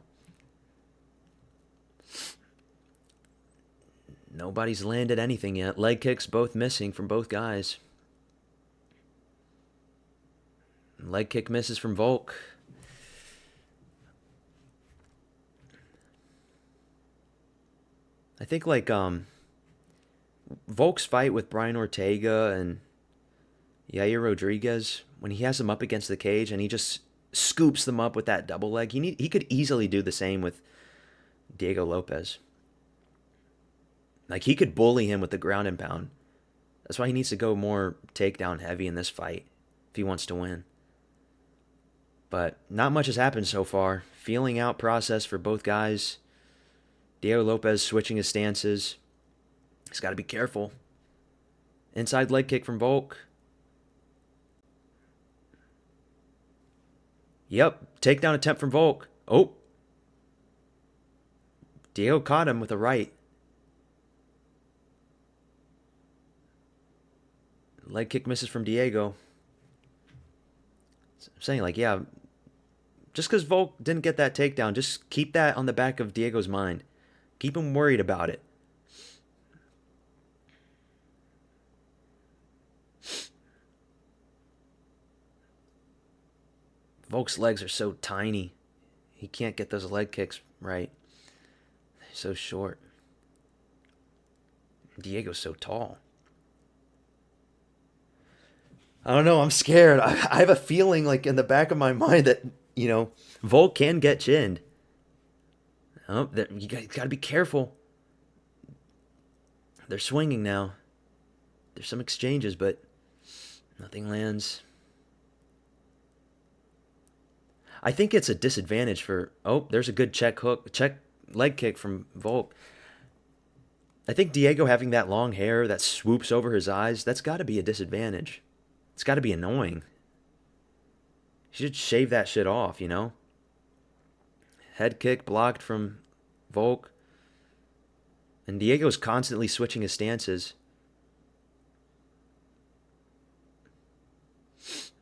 Nobody's landed anything yet. Leg kicks both missing from both guys. Leg kick misses from Volk. I think Volk's fight with Brian Ortega and Yair Rodriguez, when he has them up against the cage and he just scoops them up with that double leg, he could easily do the same with Diego Lopes. Like, he could bully him with the ground and pound. That's why he needs to go more takedown heavy in this fight if he wants to win. But not much has happened so far. Feeling out process for both guys. Diego Lopes switching his stances. He's got to be careful. Inside leg kick from Volk. Yep, takedown attempt from Volk. Oh. Diego caught him with a right. Leg kick misses from Diego. I'm saying, yeah, just because Volk didn't get that takedown, just keep that on the back of Diego's mind. Keep him worried about it. Volk's legs are so tiny. He can't get those leg kicks right. They're so short. Diego's so tall. I don't know. I'm scared. I have a feeling in the back of my mind that, Volk can get chinned. Oh, you got to be careful. They're swinging now. There's some exchanges, but Nothing lands. I think it's a disadvantage for... Oh, there's a good check leg kick from Volk. I think Diego having that long hair that swoops over his eyes, that's got to be a disadvantage. It's got to be annoying. He should shave that shit off, you know? Head kick blocked from Volk. And Diego's constantly switching his stances.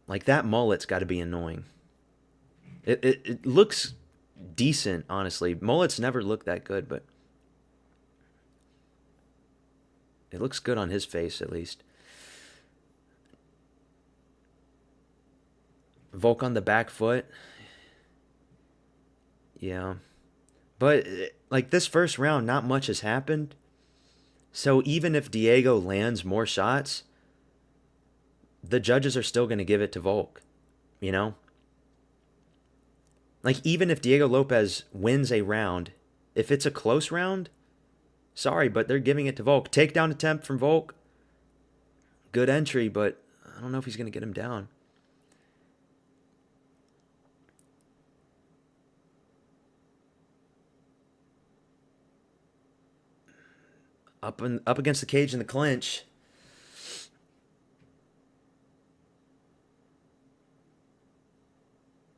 Like, that mullet's got to be annoying. It looks decent, honestly. Mullets never look that good, but it looks good on his face, at least. Volk on the back foot. Yeah. But, like, this first round, not much has happened. So even if Diego lands more shots, the judges are still going to give it to Volk, you know? Like, even if Diego Lopes wins a round, if it's a close round, sorry, but they're giving it to Volk. Takedown attempt from Volk. Good entry, but I don't know if he's going to get him down. Up against the cage in the clinch.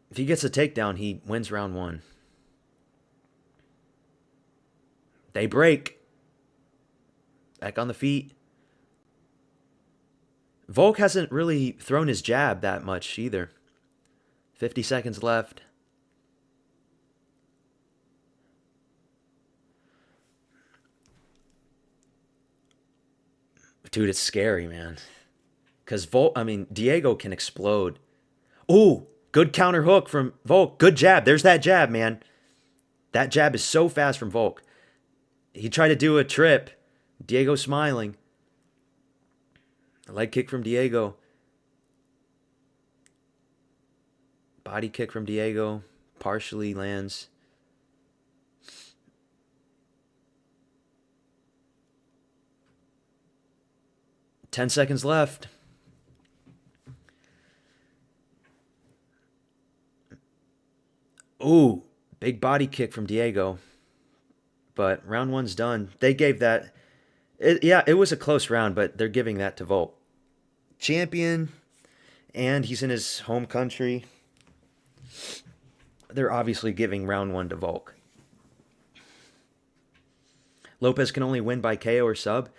If he gets a takedown, he wins round one. They break. Back on the feet. Volk hasn't really thrown his jab that much either. 50 seconds left. Dude, it's scary, man. Because Diego can explode. Ooh, good counter hook from Volk. Good jab. There's that jab, man. That jab is so fast from Volk. He tried to do a trip. Diego smiling. A leg kick from Diego. Body kick from Diego. Partially lands. Ten seconds left. Ooh, big body kick from Diego. But round one's done. They gave that... It was a close round, but they're giving that to Volk. Champion, and he's in his home country. They're obviously giving round one to Volk. Lopes can only win by KO or sub.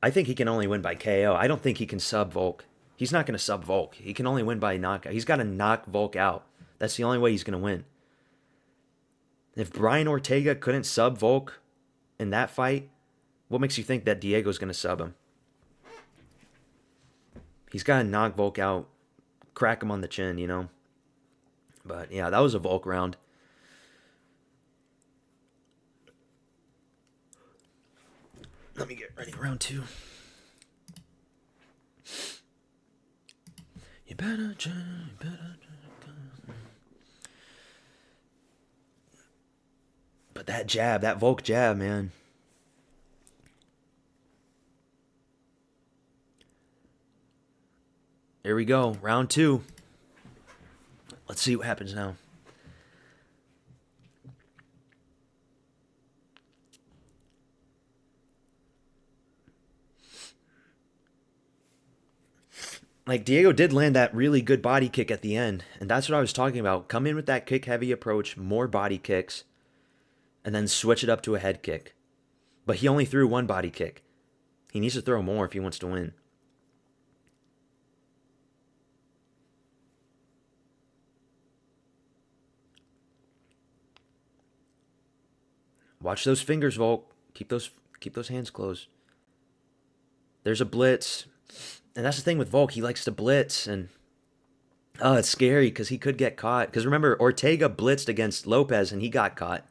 I think he can only win by KO. I don't think he can sub Volk. He's not going to sub Volk. He can only win by knockout. He's got to knock Volk out. That's the only way he's going to win. If Brian Ortega couldn't sub Volk in that fight, what makes you think that Diego's going to sub him? He's got to knock Volk out, crack him on the chin, you know? But, yeah, that was a Volk round. Let me get ready. Round two. You better. But that jab, that Volk jab, man. Here we go. Round two. Let's see what happens now. Like, Diego did land that really good body kick at the end. And that's what I was talking about. Come in with that kick-heavy approach, more body kicks, and then switch it up to a head kick. But he only threw one body kick. He needs to throw more if he wants to win. Watch those fingers, Volk. Keep those hands closed. There's a blitz. And that's the thing with Volk. He likes to blitz. And, oh, it's scary because he could get caught. Because remember, Ortega blitzed against Lopes and he got caught.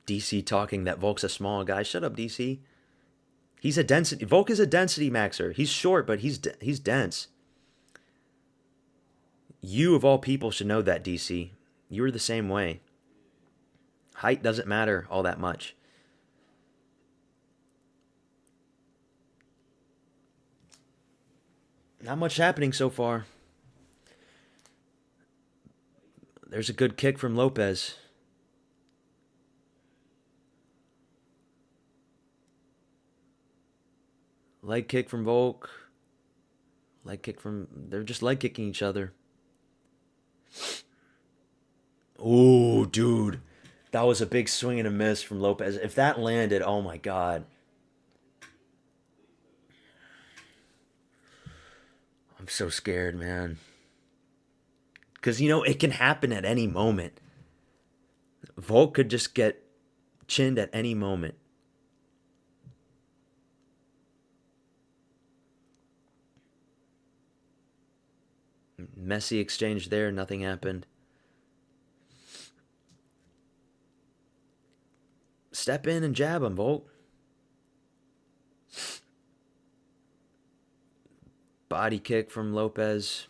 DC talking that Volk's a small guy. Shut up, DC. He's a density. Volk is a density maxer. He's short, but he's dense. You, of all people, should know that, DC. You were the same way. Height doesn't matter all that much. Not much happening so far. There's a good kick from Lopes. Leg kick from Volk. Leg kick from... They're just leg kicking each other. Oh, dude. That was a big swing and a miss from Lopes. If that landed, oh my god. I'm so scared, man. Because, you know, it can happen at any moment. Volk could just get chinned at any moment. Messy exchange there, nothing happened. Step in and jab him, Volk. Body kick from Lopes.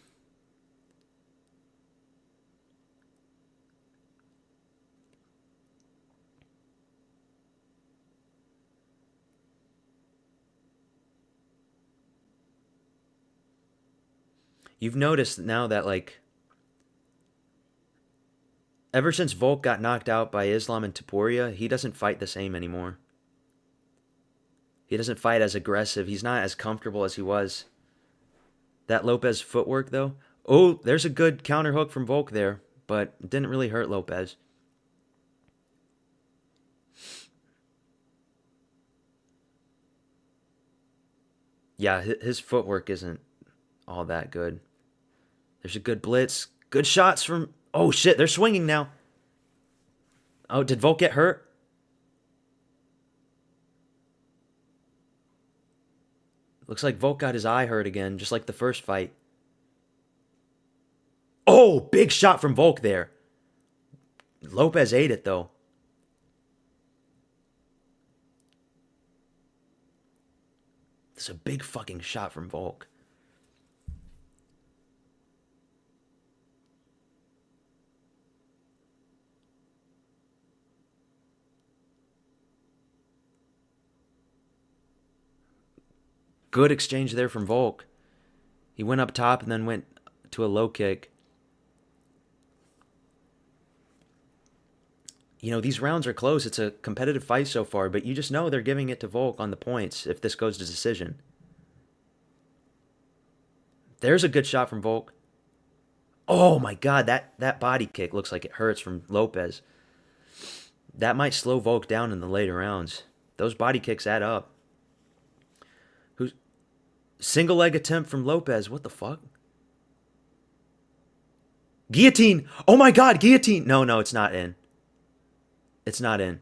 You've noticed now that, like, ever since Volk got knocked out by Islam and Taporia, he doesn't fight the same anymore. He doesn't fight as aggressive. He's not as comfortable as he was. That Lopes footwork, though. Oh, there's a good counter hook from Volk there, but it didn't really hurt Lopes. Yeah, his footwork isn't all that good. There's a good blitz. Good shots from... Oh, shit, they're swinging now. Oh, did Volk get hurt? Looks like Volk got his eye hurt again, just like the first fight. Oh, big shot from Volk there. Lopes ate it, though. It's a big fucking shot from Volk. Good exchange there from Volk. He went up top and then went to a low kick. You know, these rounds are close. It's a competitive fight so far, but you just know they're giving it to Volk on the points if this goes to decision. There's a good shot from Volk. Oh my god, that body kick looks like it hurts from Lopes. That might slow Volk down in the later rounds. Those body kicks add up. Single leg attempt from Lopes. What the fuck? Guillotine. Oh my god, guillotine. No, it's not in. It's not in.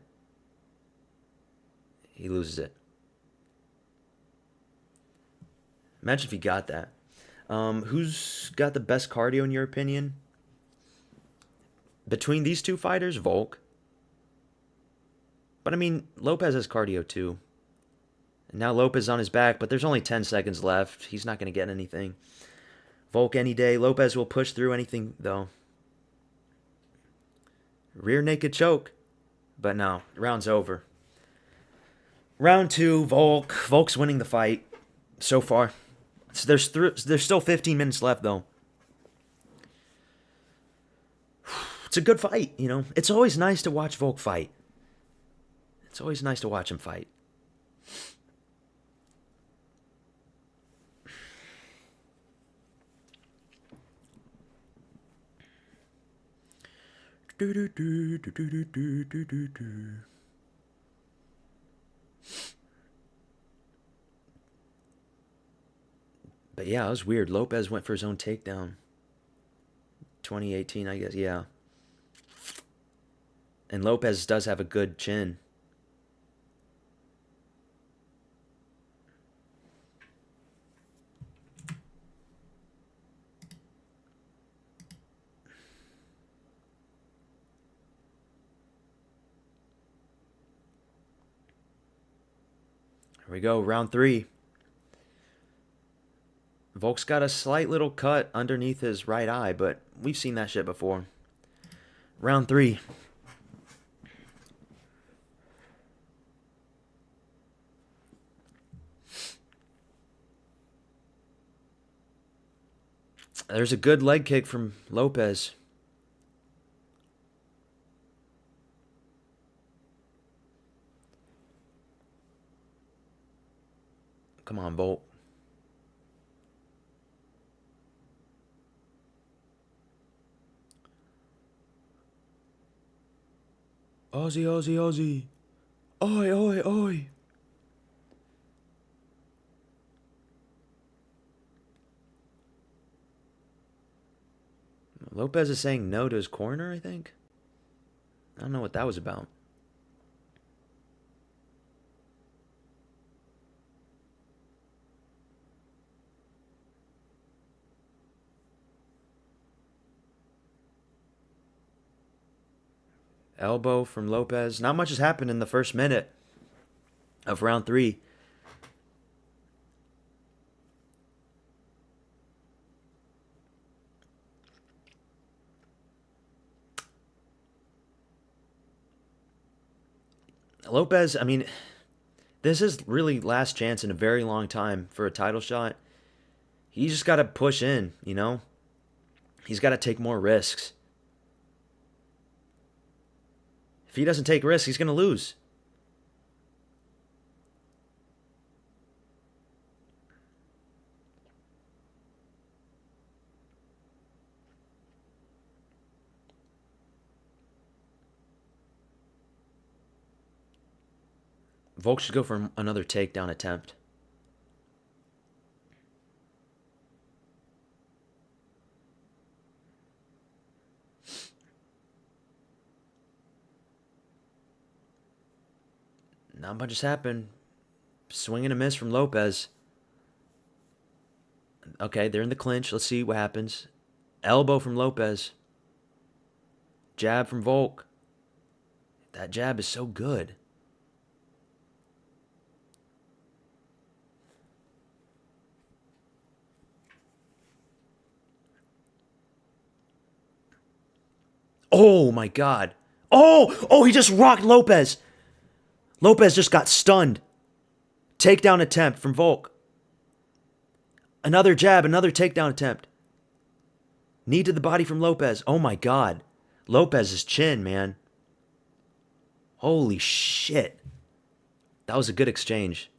He loses it. Imagine if he got that. Who's got the best cardio in your opinion? Between these two fighters, Volk. But I mean, Lopes has cardio too. And now Lopes is on his back, but there's only 10 seconds left. He's not going to get anything. Volk any day. Lopes will push through anything, though. Rear naked choke. But no, round's over. Round 2, Volk. Volk's winning the fight so far. So there's still 15 minutes left, though. It's a good fight, you know. It's always nice to watch Volk fight. It's always nice to watch him fight. But yeah, it was weird. Lopes went for his own takedown. 2018, I guess. Yeah. And Lopes does have a good chin. Here we go, round 3. Volk's got a slight little cut underneath his right eye, but we've seen that shit before. Round 3. There's a good leg kick from Lopes. Come on, Volk. Aussie, Aussie, Aussie. Oi, oi, oi. Lopes is saying no to his corner, I think. I don't know what that was about. Elbow from Lopes. Not much has happened in the first minute of round 3. Lopes, I mean, this is really last chance in a very long time for a title shot. He just got to push in, you know? He's got to take more risks. If he doesn't take risks, he's going to lose. Volk should go for another takedown attempt. Not much has happened. Swing and a miss from Lopes. Okay, they're in the clinch. Let's see what happens. Elbow from Lopes. Jab from Volk. That jab is so good. Oh my God. Oh, he just rocked Lopes. Lopes just got stunned. Takedown attempt from Volk. Another jab, another takedown attempt. Knee to the body from Lopes. Oh my God. Lopes' chin, man. Holy shit. That was a good exchange.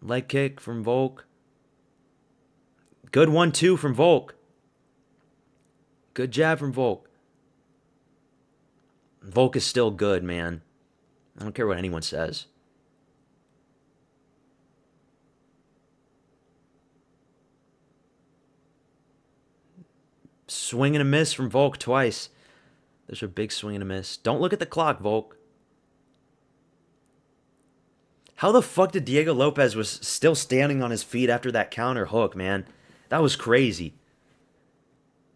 Leg kick from Volk. Good 1-2 from Volk. Good jab from Volk. Volk is still good, man. I don't care what anyone says. Swing and a miss from Volk twice. Those are big swing and a miss. Don't look at the clock, Volk. How the fuck did Diego Lopes was still standing on his feet after that counter hook, man? That was crazy.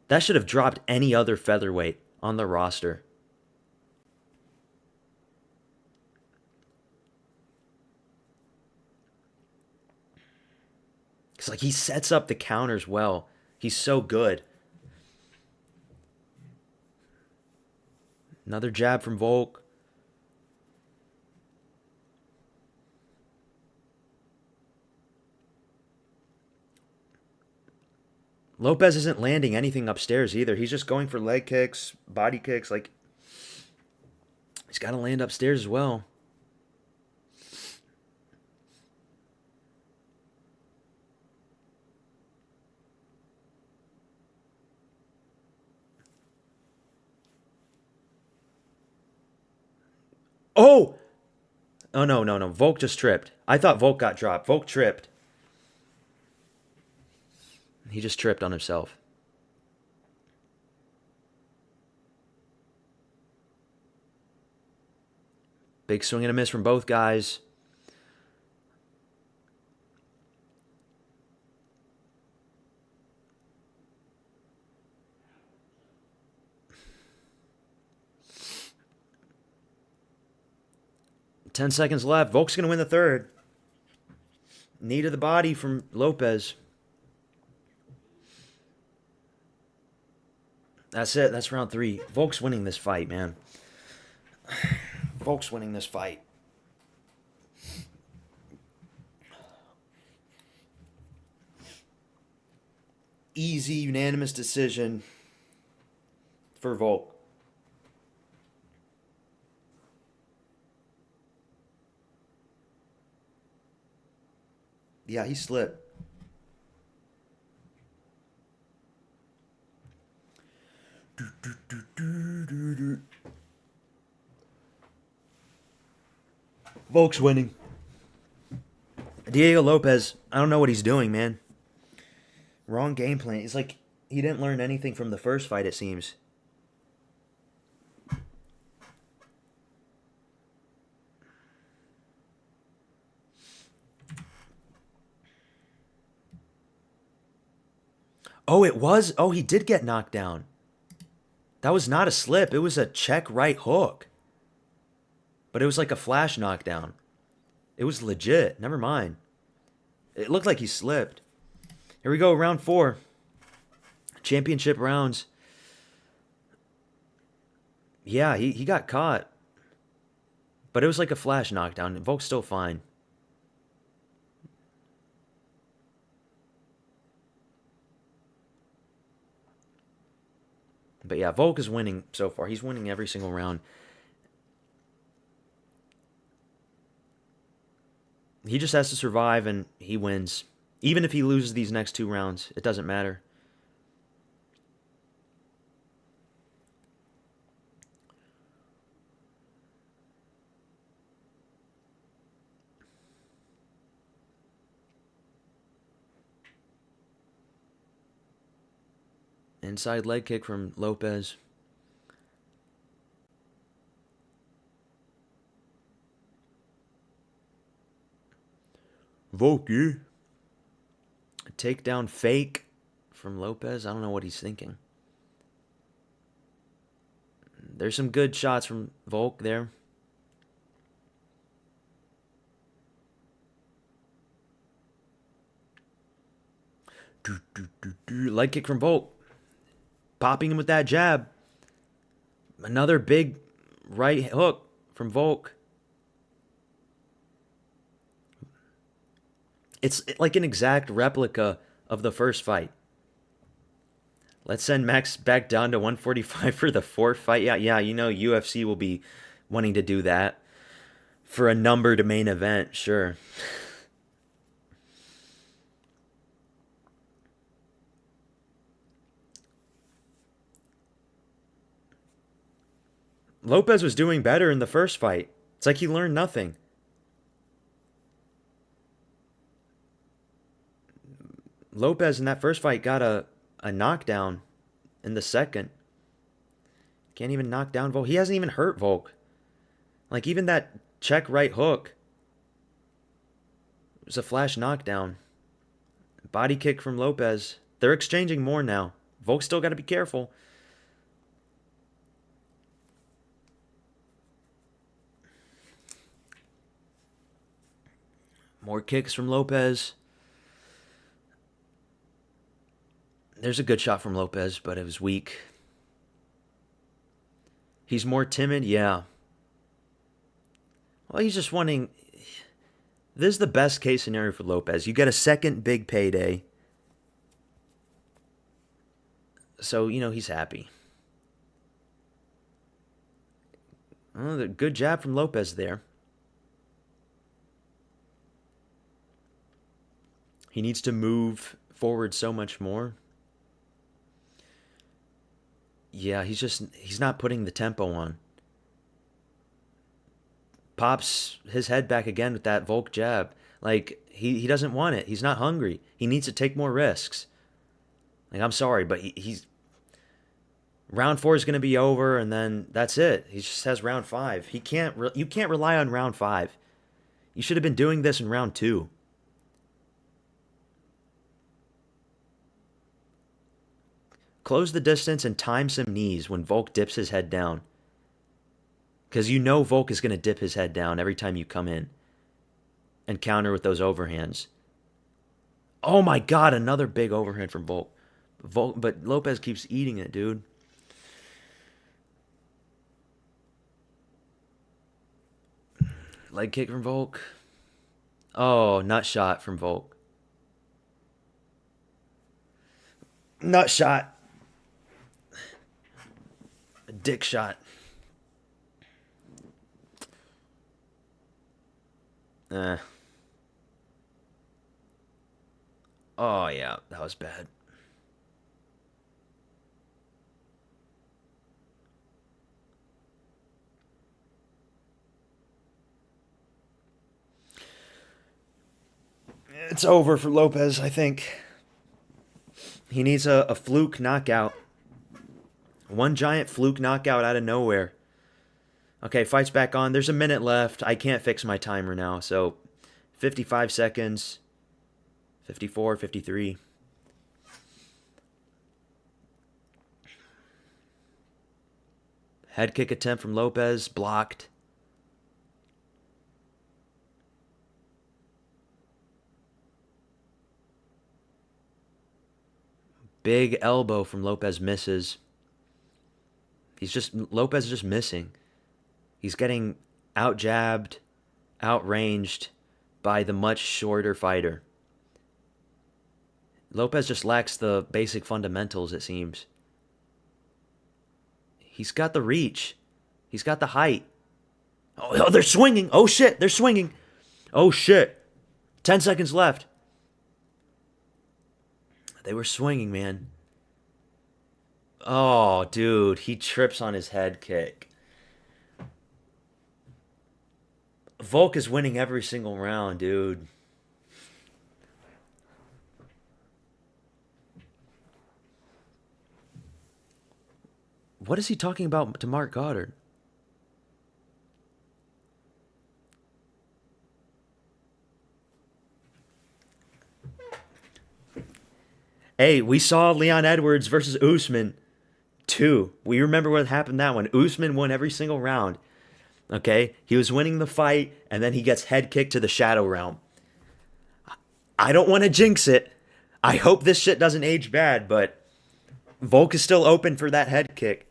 That should have dropped any other featherweight on the roster. It's like he sets up the counters well. He's so good. Another jab from Volk. Lopes isn't landing anything upstairs either. He's just going for leg kicks, body kicks. Like, he's got to land upstairs as well. Oh! Oh, no. Volk just tripped. I thought Volk got dropped. Volk tripped. He just tripped on himself. Big swing and a miss from both guys. Ten seconds left. Volk's going to win the third. Knee to the body from Lopes. That's it. That's round 3. Volk's winning this fight, man. Volk's winning this fight. Easy, unanimous decision for Volk. Yeah, he slipped. Volk's winning. Diego Lopes, I don't know what he's doing, man. Wrong game plan. It's like he didn't learn anything from the first fight, it seems. Oh, it was? Oh, he did get knocked down. That was not a slip. It was a check right hook. But it was like a flash knockdown. It was legit. Never mind. It looked like he slipped. Here we go, round 4. Championship rounds. Yeah, he got caught. But it was like a flash knockdown. Volk's still fine. But yeah, Volk is winning so far. He's winning every single round. He just has to survive and he wins. Even if he loses these next 2 rounds, it doesn't matter. Inside leg kick from Lopes. Volky. Takedown fake from Lopes. I don't know what he's thinking. There's some good shots from Volk there. Leg kick from Volk. Popping him with that jab. Another big right hook from Volk. It's like an exact replica of the first fight. Let's send Max back down to 145 for the 4th fight. Yeah, you know UFC will be wanting to do that for a numbered main event, sure. Lopes was doing better in the first fight. It's like he learned nothing. Lopes in that first fight got a knockdown in the second. Can't even knock down Volk. He hasn't even hurt Volk. Like, even that check right hook was a flash knockdown. Body kick from Lopes. They're exchanging more now. Volk's still got to be careful. More kicks from Lopes. There's a good shot from Lopes, but it was weak. He's more timid, yeah. Well, he's just wanting... This is the best case scenario for Lopes. You get a second big payday. So, you know, he's happy. Oh, the good jab from Lopes there. He needs to move forward so much more. Yeah, he's not putting the tempo on. Pops his head back again with that Volk jab. Like, he doesn't want it. He's not hungry. He needs to take more risks. Like, I'm sorry, but he's... Round 4 is going to be over, and then that's it. He just has round 5. You can't rely on round 5. You should have been doing this in round 2. Close the distance and time some knees when Volk dips his head down. Because you know Volk is going to dip his head down every time you come in. And counter with those overhands. Oh my god, another big overhand from Volk. But Lopes keeps eating it, dude. Leg kick from Volk. Oh, nut shot from Volk. Nut shot. A dick shot. Uh. Oh, yeah, that was bad. It's over for Lopes, I think. He needs a fluke knockout. One giant fluke knockout out of nowhere. Okay, fight's back on. There's a minute left. I can't fix my timer now, so 55 seconds. 54, 53. Head kick attempt from Lopes, blocked. Big elbow from Lopes, misses. Lopes is just missing. He's getting out jabbed, outranged by the much shorter fighter. Lopes just lacks the basic fundamentals, it seems. He's got the reach. He's got the height. Oh, they're swinging. Oh, shit. They're swinging. Oh, shit. 10 seconds left. They were swinging, man. Oh, dude. He trips on his head kick. Volk is winning every single round, dude. What is he talking about to Mark Goddard? Hey, we saw Leon Edwards versus Usman 2. We remember what happened that one. Usman won every single round. Okay? He was winning the fight, and then he gets head kicked to the shadow realm. I don't want to jinx it. I hope this shit doesn't age bad, but Volk is still open for that head kick.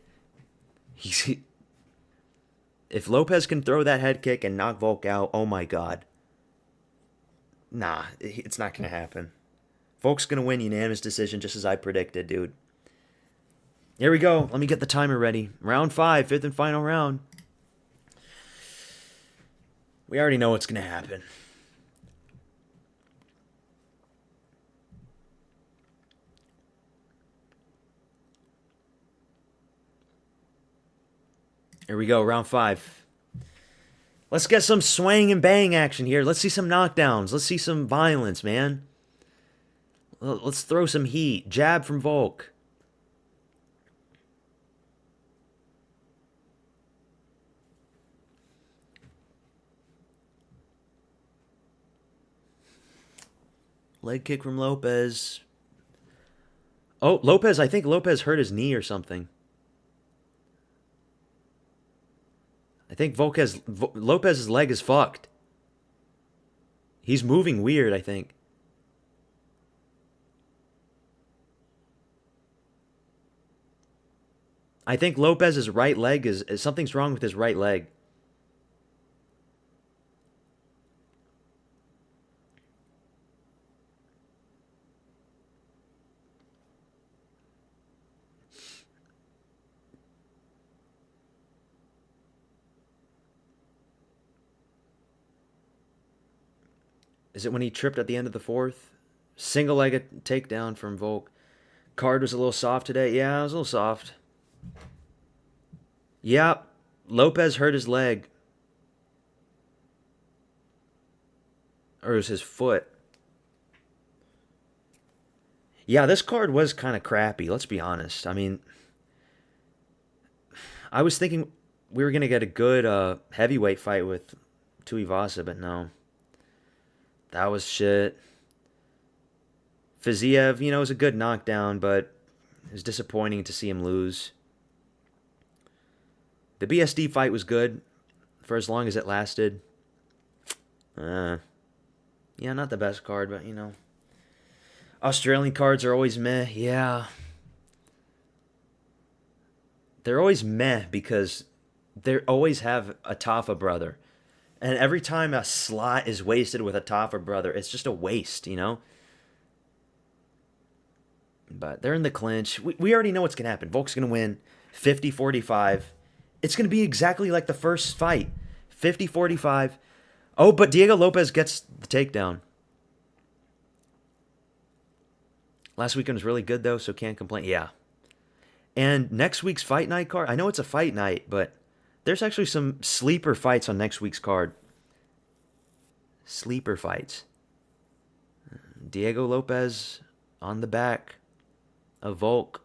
If Lopes can throw that head kick and knock Volk out, oh my god. Nah, it's not going to happen. Volk's going to win unanimous decision just as I predicted, dude. Here we go. Let me get the timer ready. Round 5, fifth and final round. We already know what's going to happen. Here we go, round 5. Let's get some swing and bang action here. Let's see some knockdowns. Let's see some violence, man. Let's throw some heat. Jab from Volk. Leg kick from Lopes. Oh, Lopes. I think Lopes hurt his knee or something. I think Lopes' leg is fucked. He's moving weird, I think. I think Lopes' right leg is something's wrong with his right leg. Is it when he tripped at the end of the 4th? Single-legged takedown from Volk. Card was a little soft today. Yeah, it was a little soft. Yep. Lopes hurt his leg. Or it was his foot. Yeah, this card was kind of crappy, let's be honest. I mean, I was thinking we were going to get a good heavyweight fight with Tuivasa, but no. That was shit. Fiziev, you know, was a good knockdown, but it was disappointing to see him lose. The BSD fight was good for as long as it lasted. Yeah, not the best card, but, you know. Australian cards are always meh. Yeah. They're always meh because they always have a Tafa brother. And every time a slot is wasted with a Tafa brother, it's just a waste, you know? But they're in the clinch. We already know what's going to happen. Volk's going to win 50-45. It's going to be exactly like the first fight. 50-45. Oh, but Diego Lopes gets the takedown. Last weekend was really good, though, so can't complain. Yeah. And next week's fight night card, I know it's a fight night, but there's actually some sleeper fights on next week's card. Sleeper fights. Diego Lopes on the back of Volk.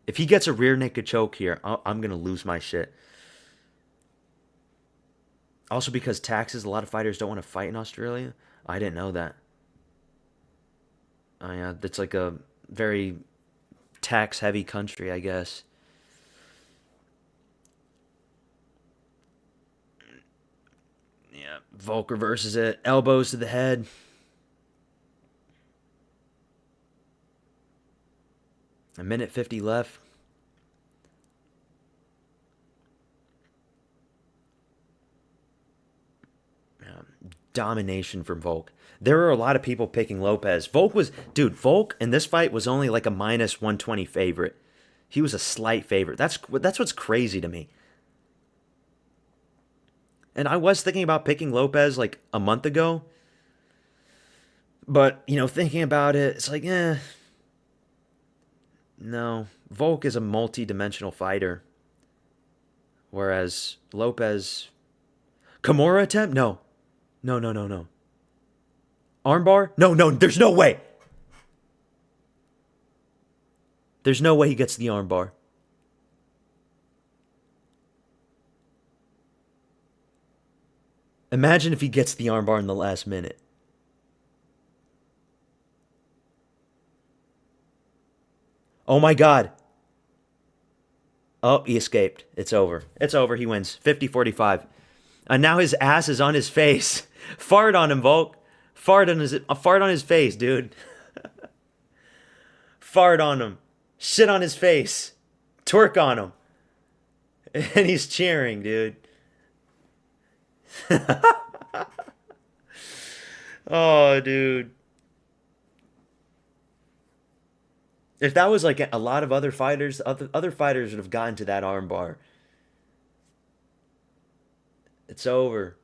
If he gets a rear naked choke here, I'm going to lose my shit. Also because taxes, a lot of fighters don't want to fight in Australia. I didn't know that. Yeah, it's like a very tax-heavy country, I guess. Yeah, Volk reverses it. Elbows to the head. A minute 50 left. Domination from Volk. There are a lot of people picking Lopes. Volk in this fight was only like a minus 120 favorite. He was a slight favorite. That's what's crazy to me. And I was thinking about picking Lopes like a month ago. But, thinking about it, it's like, no. Volk is a multi-dimensional fighter. Whereas Lopes... Kimura attempt? No. No. Armbar? No, there's no way. There's no way he gets the armbar. Imagine if he gets the armbar in the last minute. Oh my God. Oh, he escaped. It's over. He wins. 50-45. And now his ass is on his face. Fart on him, Volk. Fart on his face, dude. Fart on him. Shit on his face. Twerk on him. And he's cheering, dude. Oh, dude. If that was like a lot of other fighters, other fighters would have gotten to that armbar. It's over.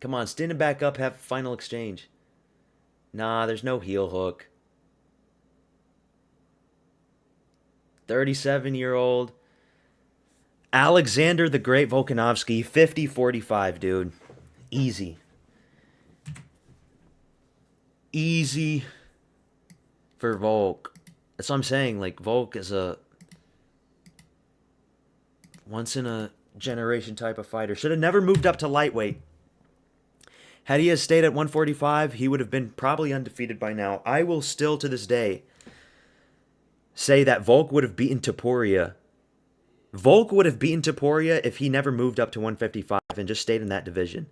Come on, stand back up, have a final exchange. Nah, there's no heel hook. 37-year-old Alexander the Great Volkanovski, 50-45, dude. Easy. Easy for Volk. That's what I'm saying. Like, Volk is a once-in-a-generation type of fighter. Should have never moved up to lightweight. Had he stayed at 145, he would have been probably undefeated by now. I will still, to this day, say that Volk would have beaten Topuria. Volk would have beaten Topuria if he never moved up to 155 and just stayed in that division.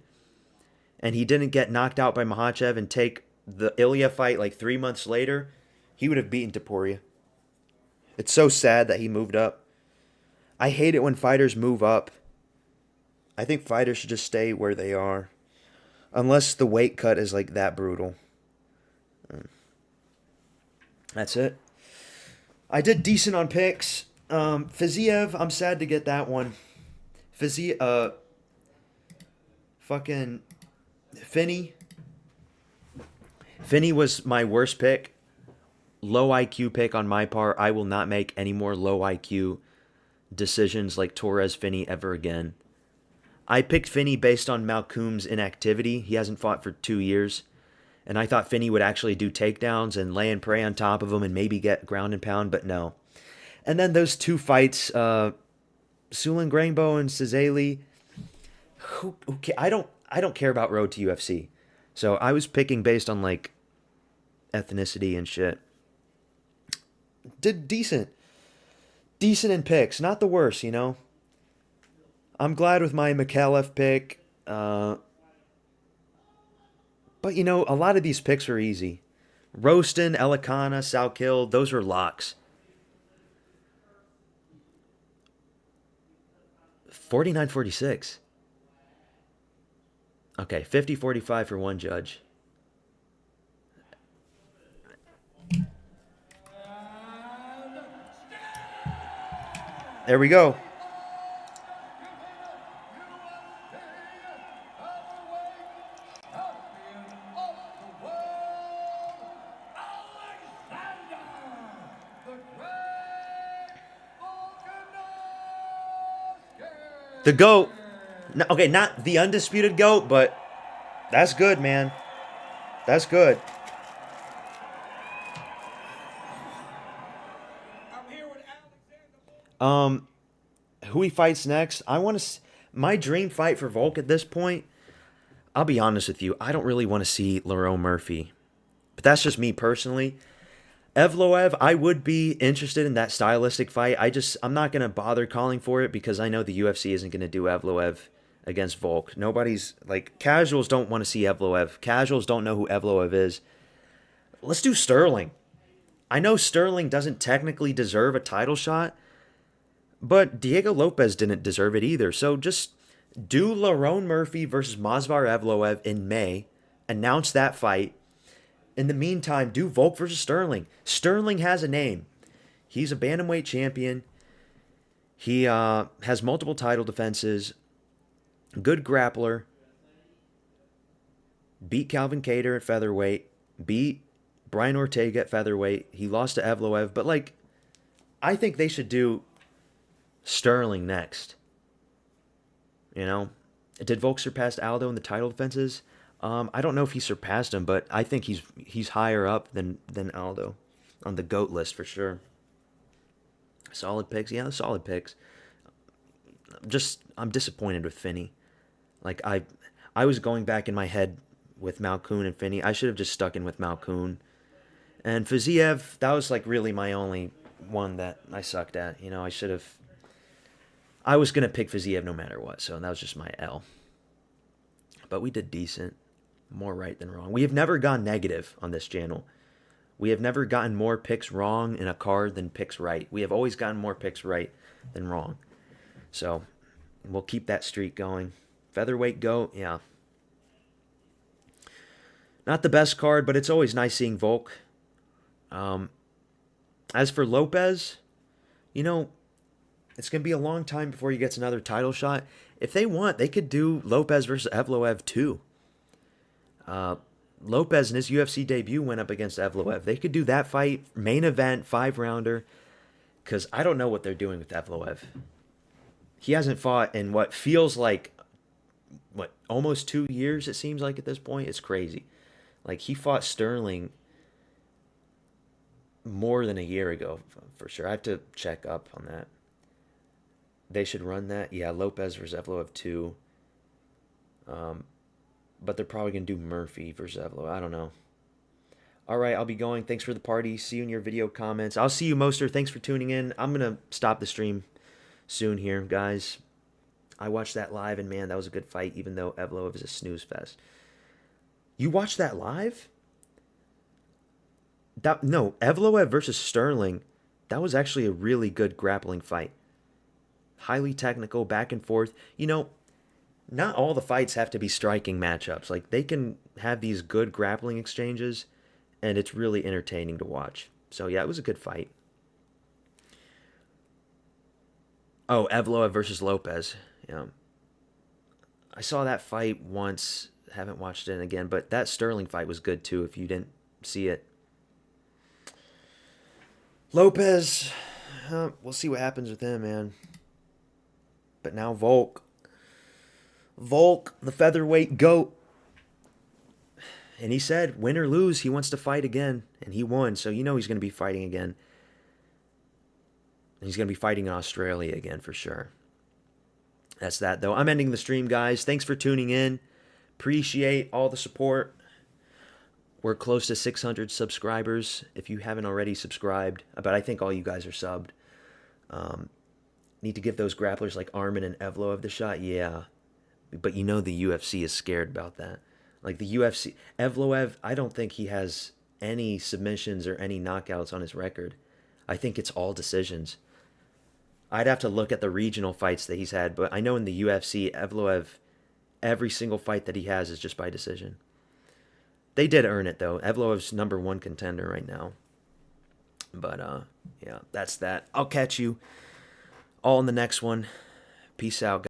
And he didn't get knocked out by Makhachev and take the Ilya fight like 3 months later. He would have beaten Topuria. It's so sad that he moved up. I hate it when fighters move up. I think fighters should just stay where they are. Unless the weight cut is like that brutal. That's it. I did decent on picks. Fiziev, I'm sad to get that one. Fucking Finney. Finney was my worst pick. Low IQ pick on my part. I will not make any more low IQ decisions like Torres Finney ever again. I picked Finney based on Malkoum's inactivity. He hasn't fought for 2 years. And I thought Finney would actually do takedowns and lay and pray on top of him and maybe get ground and pound, but no. And then those two fights, Sulin Grangbo and Cizeli. I don't care about Road to UFC. So I was picking based on like ethnicity and shit. Did decent. Decent in picks. Not the worst, I'm glad with my Mikhailov pick. But, a lot of these picks are easy. Roston, Elikana, Salkill, those are locks. 49-46. Okay, 50-45 for one judge. There we go. The GOAT. No, okay, not the undisputed GOAT, but that's good, man. That's good. I'm here with Alexander. Who he fights next? I want to. My dream fight for Volk at this point. I'll be honest with you. I don't really want to see Lerone Murphy, but that's just me personally. Evloev, I would be interested in that stylistic fight. I'm not gonna bother calling for it because I know the UFC isn't gonna do Evloev against Volk. Nobody's like casuals don't want to see Evloev. Casuals don't know who Evloev is. Let's do Sterling. I know Sterling doesn't technically deserve a title shot, but Diego Lopes didn't deserve it either. So just do Lerone Murphy versus Masvar Evloev in May. Announce that fight. In the meantime, do Volk versus Sterling. Sterling has a name. He's a bantamweight champion. He has multiple title defenses. Good grappler. Beat Calvin Kattar at featherweight. Beat Brian Ortega at featherweight. He lost to Evloev. But, like, I think they should do Sterling next. You know? Did Volk surpass Aldo in the title defenses? I don't know if he surpassed him, but I think he's higher up than Aldo on the GOAT list for sure. Solid picks. Yeah, solid picks. I'm disappointed with Finney. Like, I was going back in my head with Malkoun and Finney. I should have just stuck in with Malkoun. And Fiziev, that was, like, really my only one that I sucked at. You know, I was going to pick Fiziev no matter what, so that was just my L. But we did decent. More right than wrong. We have never gone negative on this channel. We have never gotten more picks wrong in a card than picks right. We have always gotten more picks right than wrong. So, we'll keep that streak going. Featherweight GOAT, yeah. Not the best card, but it's always nice seeing Volk. As for Lopes, you know, it's going to be a long time before he gets another title shot. If they want, they could do Lopes versus Evloev too. Lopes in his UFC debut went up against Evloev. They could do that fight, main event, 5-rounder, because I don't know what they're doing with Evloev. He hasn't fought in what feels like, almost 2 years, it seems like at this point. It's crazy. Like, he fought Sterling more than a year ago, for sure. I have to check up on that. They should run that. Yeah, Lopes versus Evloev 2. But they're probably going to do Murphy versus Evloev. I don't know. All right, I'll be going. Thanks for the party. See you in your video comments. I'll see you, Moster. Thanks for tuning in. I'm going to stop the stream soon here, guys. I watched that live, and man, that was a good fight, even though Evloev is a snooze fest. You watched that live? No, Evloev versus Sterling, that was actually a really good grappling fight. Highly technical, back and forth. You know, not all the fights have to be striking matchups. Like, they can have these good grappling exchanges, and it's really entertaining to watch. So, yeah, it was a good fight. Oh, Evloev versus Lopes. Yeah. I saw that fight once. Haven't watched it again, but that Sterling fight was good, too, if you didn't see it. Lopes, we'll see what happens with him, man. But now Volk. Volk, the featherweight GOAT. And he said, win or lose, he wants to fight again. And he won, so you know he's going to be fighting again. And he's going to be fighting in Australia again for sure. That's that, though. I'm ending the stream, guys. Thanks for tuning in. Appreciate all the support. We're close to 600 subscribers. If you haven't already subscribed, but I think all you guys are subbed. Need to give those grapplers like Armin and Evloev the shot? Yeah. But you know the UFC is scared about that. Like the UFC, Evloev, I don't think he has any submissions or any knockouts on his record. I think it's all decisions. I'd have to look at the regional fights that he's had, but I know in the UFC, Evloev, every single fight that he has is just by decision. They did earn it, though. Evloev's #1 contender right now. But, yeah, that's that. I'll catch you All in the next one. Peace out, guys.